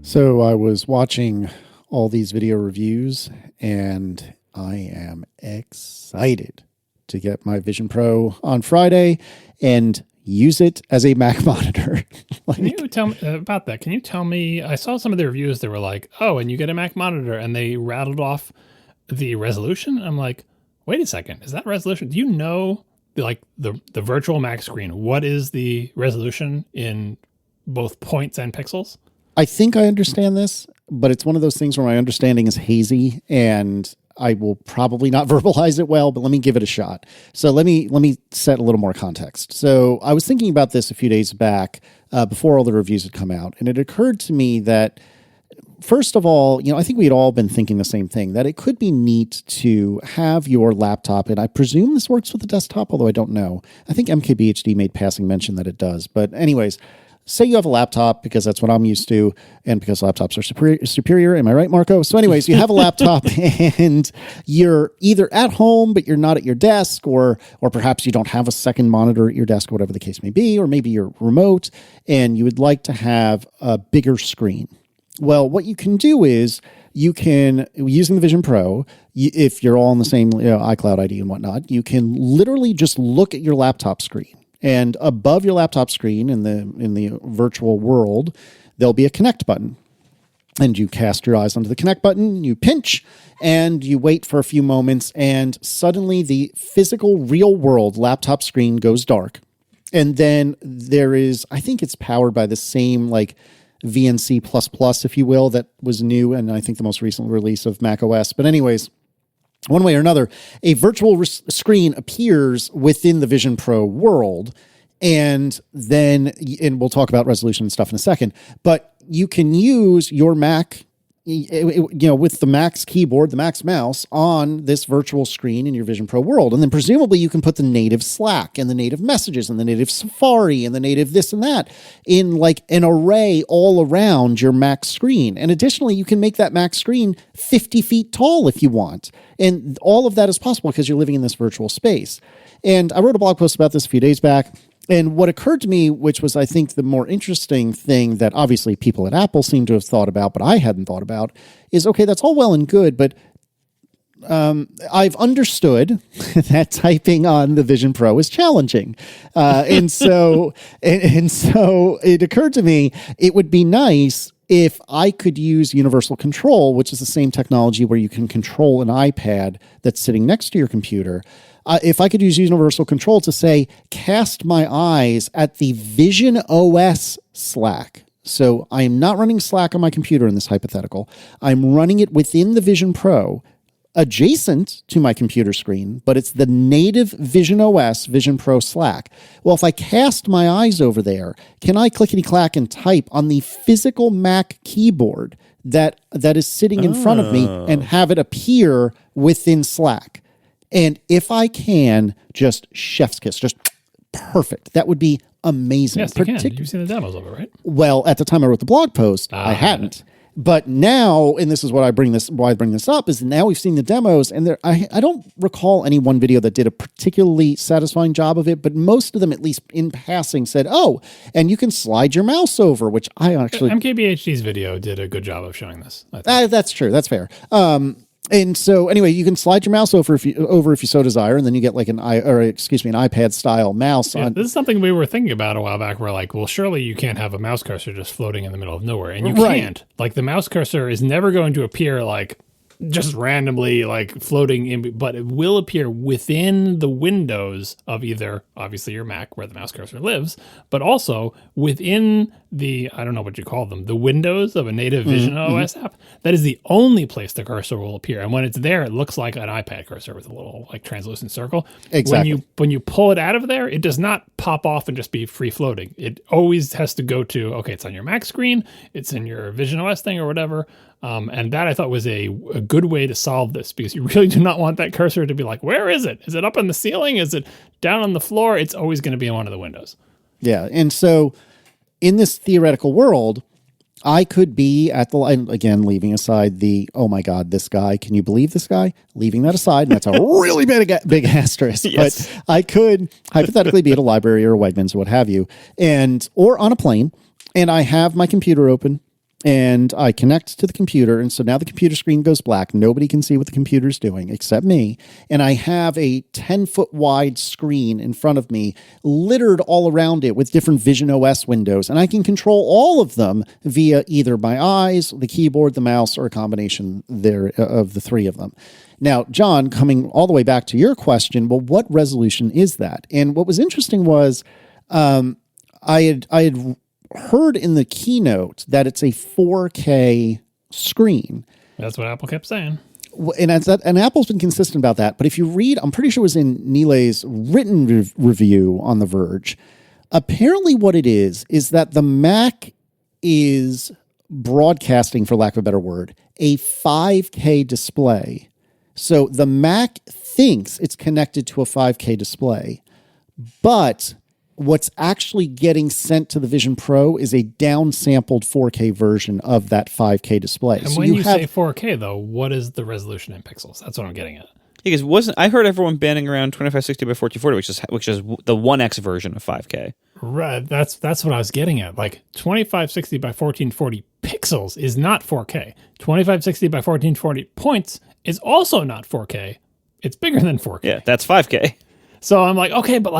So I was watching all these video reviews, and I am excited to get my Vision Pro on Friday and use it as a Mac monitor. Can you tell me about that? Can you tell me, I saw some of the reviews that were like, oh, and you get a Mac monitor, and they rattled off the resolution. I'm like, wait a second, is that resolution? Do you know the virtual Mac screen? What is the resolution in both points and pixels? I think I understand this, but it's one of those things where my understanding is hazy, and I will probably not verbalize it well, but let me give it a shot. So let me set a little more context. So I was thinking about this a few days back before all the reviews had come out, and it occurred to me that, first of all, I think we had all been thinking the same thing, that it could be neat to have your laptop, and I presume this works with the desktop, although I don't know. I think MKBHD made passing mention that it does. But anyways, say you have a laptop, because that's what I'm used to, and because laptops are superior. Am I right, Marco? So anyways, you have a laptop and you're either at home, but you're not at your desk, or perhaps you don't have a second monitor at your desk, whatever the case may be, or maybe you're remote and you would like to have a bigger screen. Well, what you can do is you can, using the Vision Pro, if you're all on the same iCloud ID and whatnot, you can literally just look at your laptop screen. And above your laptop screen in the virtual world, there'll be a connect button. And you cast your eyes onto the connect button, you pinch, and you wait for a few moments, and suddenly the physical, real world laptop screen goes dark. And then there is, I think it's powered by the same VNC++, if you will, that was new, and I think the most recent release of macOS. But anyways, one way or another, a virtual screen appears within the Vision Pro world, and we'll talk about resolution and stuff in a second, but you can use your Mac, with the Mac's keyboard, the Mac's mouse, on this virtual screen in your Vision Pro world. And then presumably you can put the native Slack and the native messages and the native Safari and the native this and that in an array all around your Mac screen. And additionally, you can make that Mac screen 50 feet tall if you want. And all of that is possible because you're living in this virtual space. And I wrote a blog post about this a few days back. And what occurred to me, which was, I think, the more interesting thing that obviously people at Apple seem to have thought about, but I hadn't thought about, is, okay, that's all well and good, but I've understood that typing on the Vision Pro is challenging. And so it occurred to me, it would be nice if I could use universal control, which is the same technology where you can control an iPad that's sitting next to your computer. If I could use universal control to say, cast my eyes at the Vision OS Slack. So I am not running Slack on my computer in this hypothetical. I'm running it within the Vision Pro, adjacent to my computer screen, but it's the native Vision OS Vision Pro Slack. Well, if I cast my eyes over there, can I clickety-clack and type on the physical Mac keyboard that is sitting in front of me and have it appear within Slack? And if I can, just chef's kiss, just perfect. That would be amazing. Yes, you can. You've seen the demos of it, right? Well, at the time I wrote the blog post, I hadn't. But now, and this is why I bring this up, is now we've seen the demos, and I don't recall any one video that did a particularly satisfying job of it, but most of them, at least in passing, said, oh, and you can slide your mouse over, which I actually... MKBHD's video did a good job of showing this. That's true. That's fair. And so anyway, you can slide your mouse over if you so desire, and then you get like an iPad style mouse. Yeah, this is something we were thinking about a while back. We're like, well, surely you can't have a mouse cursor just floating in the middle of nowhere, and you can't. Like, the mouse cursor is never going to appear like just randomly like floating in, but it will appear within the windows of either obviously your Mac where the mouse cursor lives, but also within the, I don't know what you call them, the windows of a native Vision OS app. That is the only place the cursor will appear. And when it's there, it looks like an iPad cursor with a little like translucent circle. Exactly. When you pull it out of there, it does not pop off and just be free floating. It always has to go to, okay, it's on your Mac screen, it's in your Vision OS thing or whatever. And that I thought was a good way to solve this, because you really do not want that cursor to be like, where is it? Is it up on the ceiling? Is it down on the floor? It's always going to be in one of the windows. Yeah. And so in this theoretical world, I could be at the line, again, leaving aside the, oh my God, this guy, can you believe this guy? Leaving that aside, and that's a really big asterisk. Yes. But I could hypothetically be at a library or a Wegmans or what have you, or on a plane, and I have my computer open, and I connect to the computer, and so now the computer screen goes black. Nobody can see what the computer's doing except me. And I have a 10-foot wide screen in front of me, littered all around it with different Vision OS windows, and I can control all of them via either my eyes, the keyboard, the mouse, or a combination there of the three of them. Now, John, coming all the way back to your question, well, what resolution is that? And what was interesting was I had heard in the keynote that it's a 4K screen. That's what Apple kept saying. And Apple's been consistent about that. But if you read, I'm pretty sure it was in Nilay's written review on The Verge, apparently what it is that the Mac is broadcasting, for lack of a better word, a 5K display. So the Mac thinks it's connected to a 5K display, but what's actually getting sent to the Vision Pro is a downsampled 4K version of that 5K display. And so when you say 4K, though, what is the resolution in pixels? That's what I'm getting at. Because I heard everyone banning around 2560 by 1440, which is the 1X version of 5K. Right, that's what I was getting at. Like 2560 by 1440 pixels is not 4K. 2560 by 1440 points is also not 4K. It's bigger than 4K. Yeah, that's 5K. So I'm like, okay, but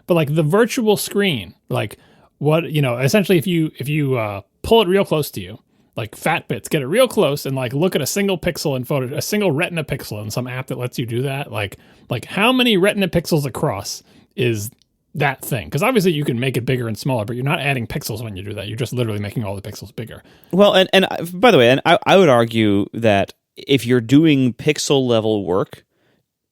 the virtual screen, like what, essentially if you pull it real close to you, like fat bits, get it real close and like look at a single pixel in a single retina pixel in some app that lets you do that. Like how many retina pixels across is that thing? Because obviously you can make it bigger and smaller, but you're not adding pixels when you do that. You're just literally making all the pixels bigger. Well, and by the way, and I would argue that if you're doing pixel level work,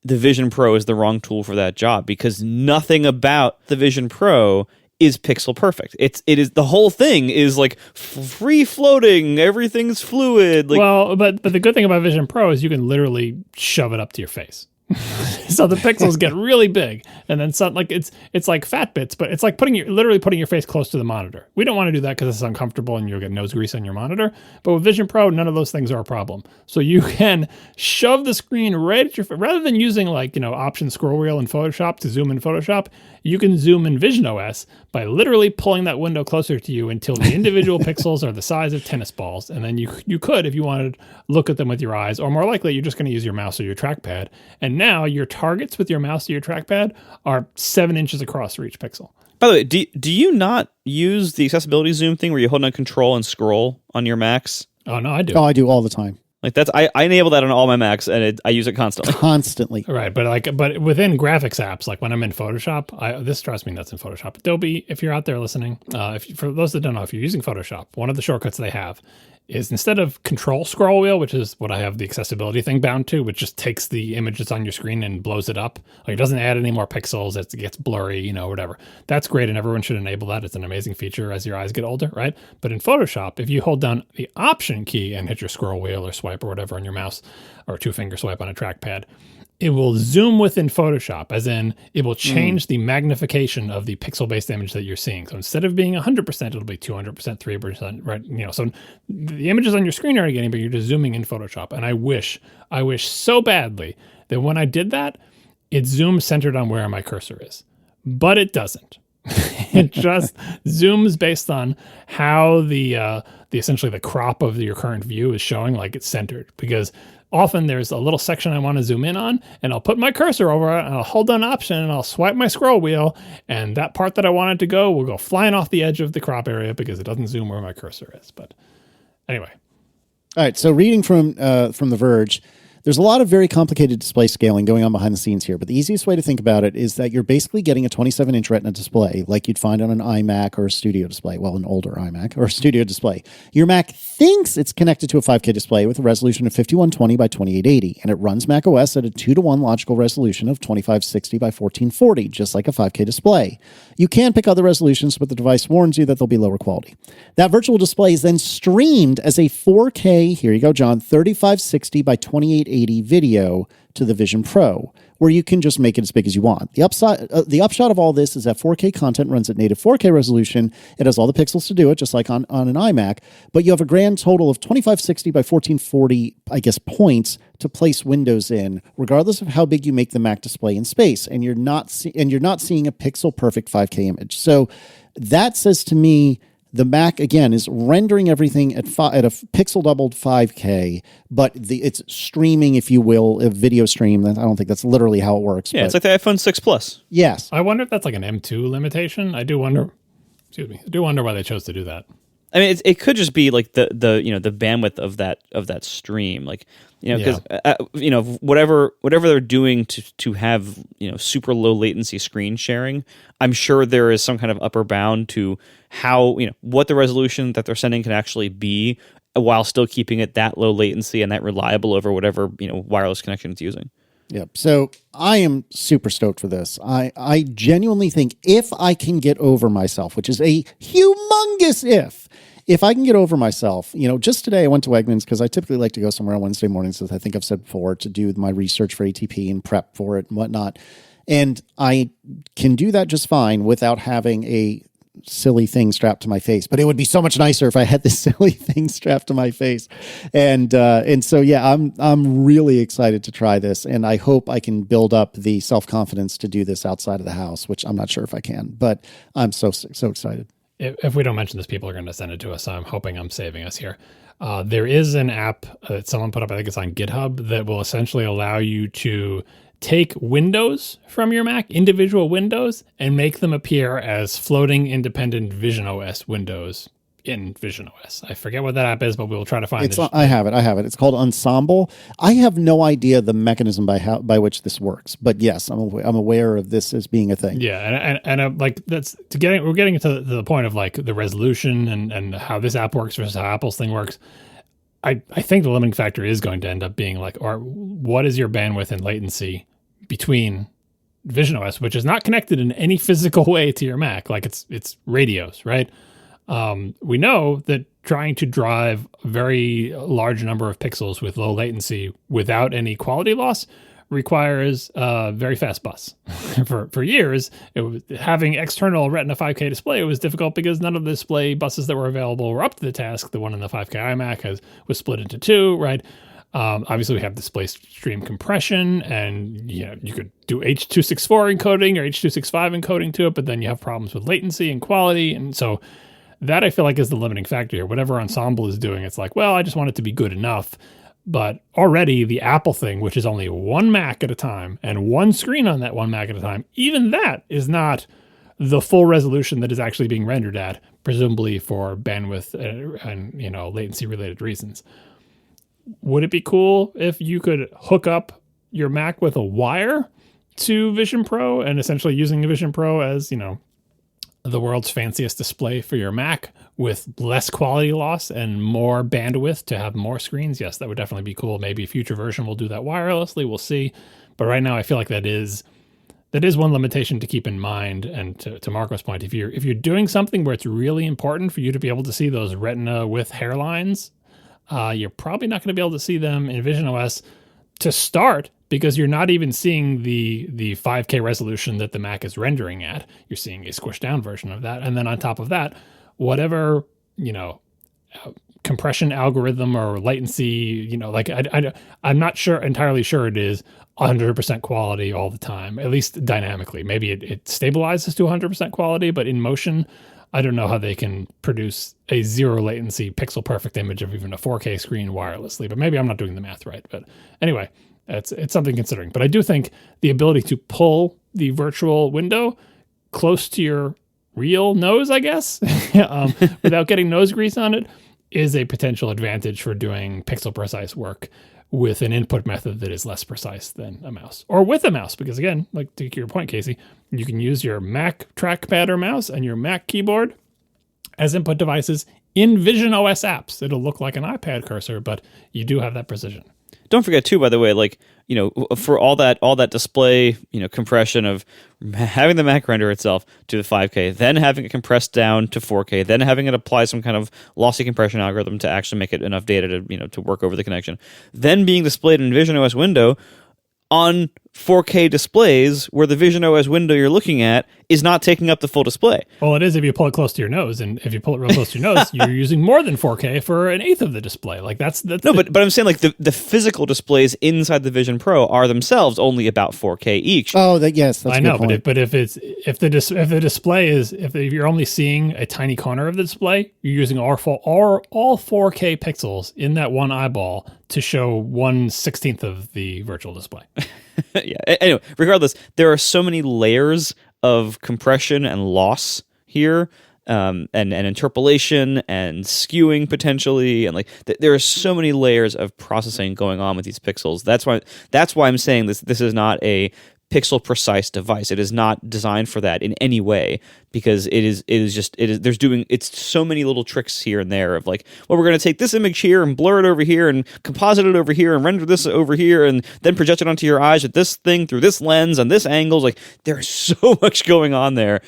the Vision Pro is the wrong tool for that job, because nothing about the Vision Pro is pixel perfect. It is the whole thing is like free floating, everything's fluid. Like, well, but the good thing about Vision Pro is you can literally shove it up to your face. So the pixels get really big, and then some, like it's like fat bits, but it's like literally putting your face close to the monitor. We don't want to do that because it's uncomfortable and you'll get nose grease on your monitor. But with Vision Pro, none of those things are a problem. So you can shove the screen right at your face rather than using Option scroll wheel in Photoshop to zoom in Photoshop. You can zoom in Vision OS by literally pulling that window closer to you until the individual pixels are the size of tennis balls, and then you could, if you wanted, look at them with your eyes, or more likely, you're just going to use your mouse or your trackpad. And now your targets with your mouse or your trackpad are 7 inches across for each pixel. By the way, do you not use the accessibility zoom thing where you hold on control and scroll on your Macs? Oh, no, I do. Oh, I do all the time. Like I enable that on all my Macs, and I use it constantly. Constantly. Right, but within graphics apps, like when I'm in Photoshop, this drives me nuts in Photoshop. Adobe, if you're out there listening, for those that don't know, if you're using Photoshop, one of the shortcuts they have is instead of control scroll wheel, which is what I have the accessibility thing bound to, which just takes the image that's on your screen and blows it up. Like it doesn't add any more pixels. It gets blurry, whatever. That's great, and everyone should enable that. It's an amazing feature as your eyes get older, right? But in Photoshop, if you hold down the Option key and hit your scroll wheel or swipe or whatever on your mouse, or 2-finger swipe on a trackpad, it will zoom within Photoshop, as in it will change the magnification of the pixel-based image that you're seeing. So instead of being 100%, it'll be 200%, 3%, right? So the images on your screen are getting, but you're just zooming in Photoshop. And I wish so badly that when I did that, it zooms centered on where my cursor is. But it doesn't. It just zooms based on how the essentially the crop of your current view is showing, like it's centered, because often there's a little section I want to zoom in on, and I'll put my cursor over it, and I'll hold down Option, and I'll swipe my scroll wheel, and that part that I want it to go will go flying off the edge of the crop area because it doesn't zoom where my cursor is. But anyway. All right, so reading from The Verge, there's a lot of very complicated display scaling going on behind the scenes here, but the easiest way to think about it is that you're basically getting a 27-inch Retina display like you'd find on an iMac or a Studio display. Well, an older iMac or a Studio display. Your Mac thinks it's connected to a 5K display with a resolution of 5120 by 2880, and it runs Mac OS at a 2-to-1 logical resolution of 2560 by 1440, just like a 5K display. You can pick other resolutions, but the device warns you that they'll be lower quality. That virtual display is then streamed as a 4K, here you go, John, 3560 by 2880 video to the Vision Pro, where you can just make it as big as you want. The upshot of all this is that 4K content runs at native 4K resolution. It has all the pixels to do it, just like on an iMac, but you have a grand total of 2560 by 1440, points to place windows in, regardless of how big you make the Mac display in space, and you're not seeing a pixel perfect 5K image. So that says to me, the Mac, again, is rendering everything at a pixel doubled 5K, but it's streaming, if you will, a video stream. I don't think that's literally how it works. Yeah, it's like the iPhone 6 Plus. Yes. I wonder if that's like an M2 limitation. I do wonder why they chose to do that. I mean, it could just be like the bandwidth of that stream, like because whatever they're doing to have super low latency screen sharing. I'm sure there is some kind of upper bound to how what the resolution that they're sending can actually be, while still keeping it that low latency and that reliable over whatever wireless connection it's using. Yep. So I am super stoked for this. I genuinely think if I can get over myself, which is a humongous if I can get over myself, just today I went to Wegmans because I typically like to go somewhere on Wednesday mornings, as I think I've said before, to do my research for ATP and prep for it and whatnot. And I can do that just fine without having a silly thing strapped to my face, but it would be so much nicer if I had this silly thing strapped to my face. And so, yeah, I'm really excited to try this, and I hope I can build up the self-confidence to do this outside of the house, which I'm not sure if I can, but I'm so excited. If we don't mention this, people are going to send it to us, so I'm hoping I'm saving us here. There is an app that someone put up, I think it's on GitHub, that will essentially allow you to take windows from your Mac, individual windows, and make them appear as floating independent Vision OS windows in Vision OS. I forget what that app is, but we'll try to find it. I have it. It's called Ensemble. I have no idea the mechanism by which this works, but yes, I'm aware of this as being a thing. Yeah, and like we're getting to the point of like the resolution and how this app works versus how Apple's thing works. I think the limiting factor is going to end up being like, or what is your bandwidth and latency between Vision OS, which is not connected in any physical way to your Mac, like it's radios, right? We know that trying to drive a very large number of pixels with low latency without any quality loss requires a very fast bus. For years, having external Retina 5K display was difficult because none of the display buses that were available were up to the task. The one in the 5K iMac was split into two, right? Obviously, we have display stream compression, and you could do H.264 encoding or H.265 encoding to it, but then you have problems with latency and quality, and so that I feel like is the limiting factor here. Whatever Ensemble is doing, it's like, well, I just want it to be good enough. But already the Apple thing, which is only one Mac at a time and one screen on that one Mac at a time, even that is not the full resolution that is actually being rendered at, presumably for bandwidth and latency related reasons. Would it be cool if you could hook up your Mac with a wire to Vision Pro and essentially using Vision Pro as, the world's fanciest display for your Mac with less quality loss and more bandwidth to have more screens? Yes, that would definitely be cool. Maybe a future version will do that wirelessly. We'll see. But right now, I feel like that is one limitation to keep in mind. And to Marco's point, if you're doing something where it's really important for you to be able to see those Retina with hairlines, you're probably not going to be able to see them in Vision OS to start, because you're not even seeing the 5K resolution that the Mac is rendering at. You're seeing a squished down version of that. And then on top of that, whatever, compression algorithm or latency, I'm not entirely sure it is 100% quality all the time, at least dynamically. Maybe it stabilizes to 100% quality, but in motion, I don't know how they can produce a zero latency pixel perfect image of even a 4K screen wirelessly, but maybe I'm not doing the math right. But anyway, it's something considering. But I do think the ability to pull the virtual window close to your real nose, I guess, without getting nose grease on it, is a potential advantage for doing pixel precise work with an input method that is less precise than a mouse, or with a mouse. Because again, like to your point, Casey, you can use your Mac trackpad or mouse and your Mac keyboard as input devices in Vision OS apps. It'll look like an iPad cursor, but you do have that precision. Don't forget too, by the way, for all that display, compression of having the Mac render itself to the 5K, then having it compressed down to 4K, then having it apply some kind of lossy compression algorithm to actually make it enough data to work over the connection, then being displayed in Vision OS window on 4K displays where the Vision OS window you're looking at is not taking up the full display. Well, it is if you pull it close to your nose, and if you pull it real close to your nose, you're using more than 4K for an eighth of the display. Like that's no, but I'm saying the physical displays inside the Vision Pro are themselves only about 4K each. Oh, that's I know, but if the display is if you're only seeing a tiny corner of the display, you're using all 4K pixels in that one eyeball to show 1/16 of the virtual display. Yeah. Anyway, regardless, there are so many layers of compression and loss here, and interpolation and skewing potentially, and there are so many layers of processing going on with these pixels. That's why I'm saying this is not a pixel precise device. It is not designed for that in any way, because it's so many little tricks here and there of we're going to take this image here and blur it over here and composite it over here and render this over here and then project it onto your eyes with this thing through this lens and this angle. There's so much going on there.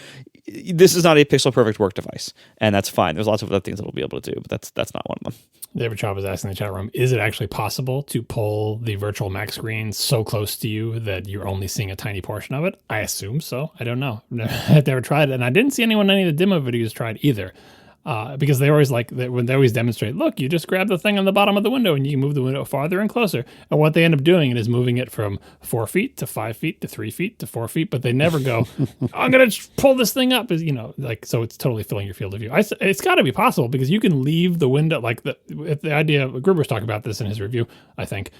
This is not a pixel perfect work device, and that's fine. There's lots of other things it'll be able to do, but that's not one of them. David Chaub is asking in the chat room, is it actually possible to pull the virtual Mac screen so close to you that you're only seeing a tiny portion of it? I assume so. I don't know. I've never tried it, and I didn't see anyone in any of the demo videos tried either. Because they always when they always demonstrate, look, you just grab the thing on the bottom of the window and you can move the window farther and closer. And what they end up doing is moving it from 4 feet to 5 feet to 3 feet to 4 feet, but they never go, I'm going to pull this thing up, so it's totally filling your field of view. It's got to be possible, because you can leave the window, the idea, Gruber's talking about this in his review, I think.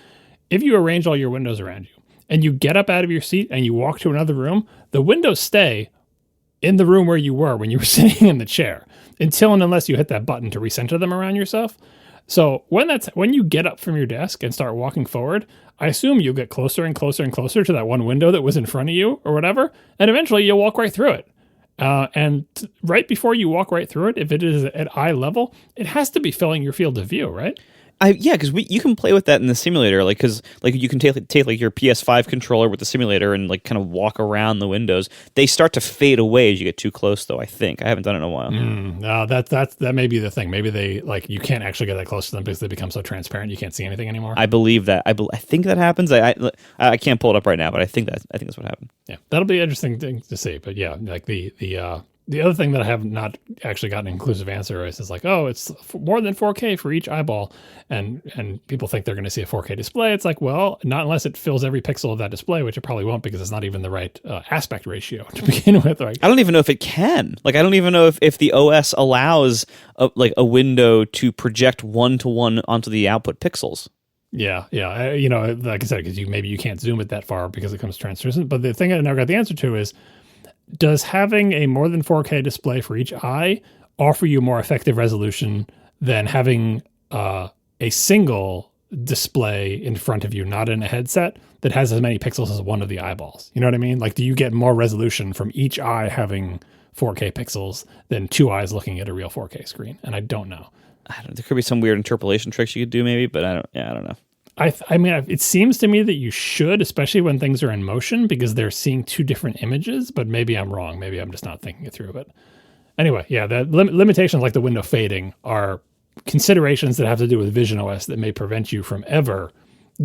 If you arrange all your windows around you and you get up out of your seat and you walk to another room, the windows stay in the room where you were when you were sitting in the chair, until and unless you hit that button to recenter them around yourself. So when you get up from your desk and start walking forward, I assume you'll get closer and closer and closer to that one window that was in front of you or whatever, and eventually you'll walk right through it. And right before you walk right through it, if it is at eye level, it has to be filling your field of view, right? Yeah, because you can play with that in the simulator, because you can take like your PS5 controller with the simulator and like kind of walk around the windows. They start to fade away as you get too close, though. I think I haven't done it in a while. No, that may be the thing. Maybe they you can't actually get that close to them because they become so transparent you can't see anything anymore. I believe that. I think that happens. I can't pull it up right now, but I think that's what happened. Yeah, that'll be an interesting thing to see. But yeah, like the other thing that I have not actually gotten an inclusive answer is like, oh, it's more than 4K for each eyeball. And people think they're going to see a 4K display. It's like, well, not unless it fills every pixel of that display, which it probably won't because it's not even the right aspect ratio to begin with. Right? I don't even know if it can. I don't even know if the OS allows a window to project 1-to-1 onto the output pixels. Yeah. Like I said, because maybe you can't zoom it that far because it comes translucent. But the thing I never got the answer to is, does having a more than 4K display for each eye offer you more effective resolution than having a single display in front of you, not in a headset, that has as many pixels as one of the eyeballs? You know what I mean? Like, do you get more resolution from each eye having 4K pixels than two eyes looking at a real 4K screen? And I don't know. There could be some weird interpolation tricks you could do, maybe, but I don't know. I mean, it seems to me that you should, especially when things are in motion, because they're seeing two different images, but maybe I'm wrong. Maybe I'm just not thinking it through. But anyway, yeah, the limitations like the window fading are considerations that have to do with Vision OS that may prevent you from ever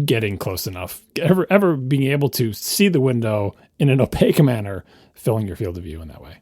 getting close enough, ever being able to see the window in an opaque manner, filling your field of view in that way.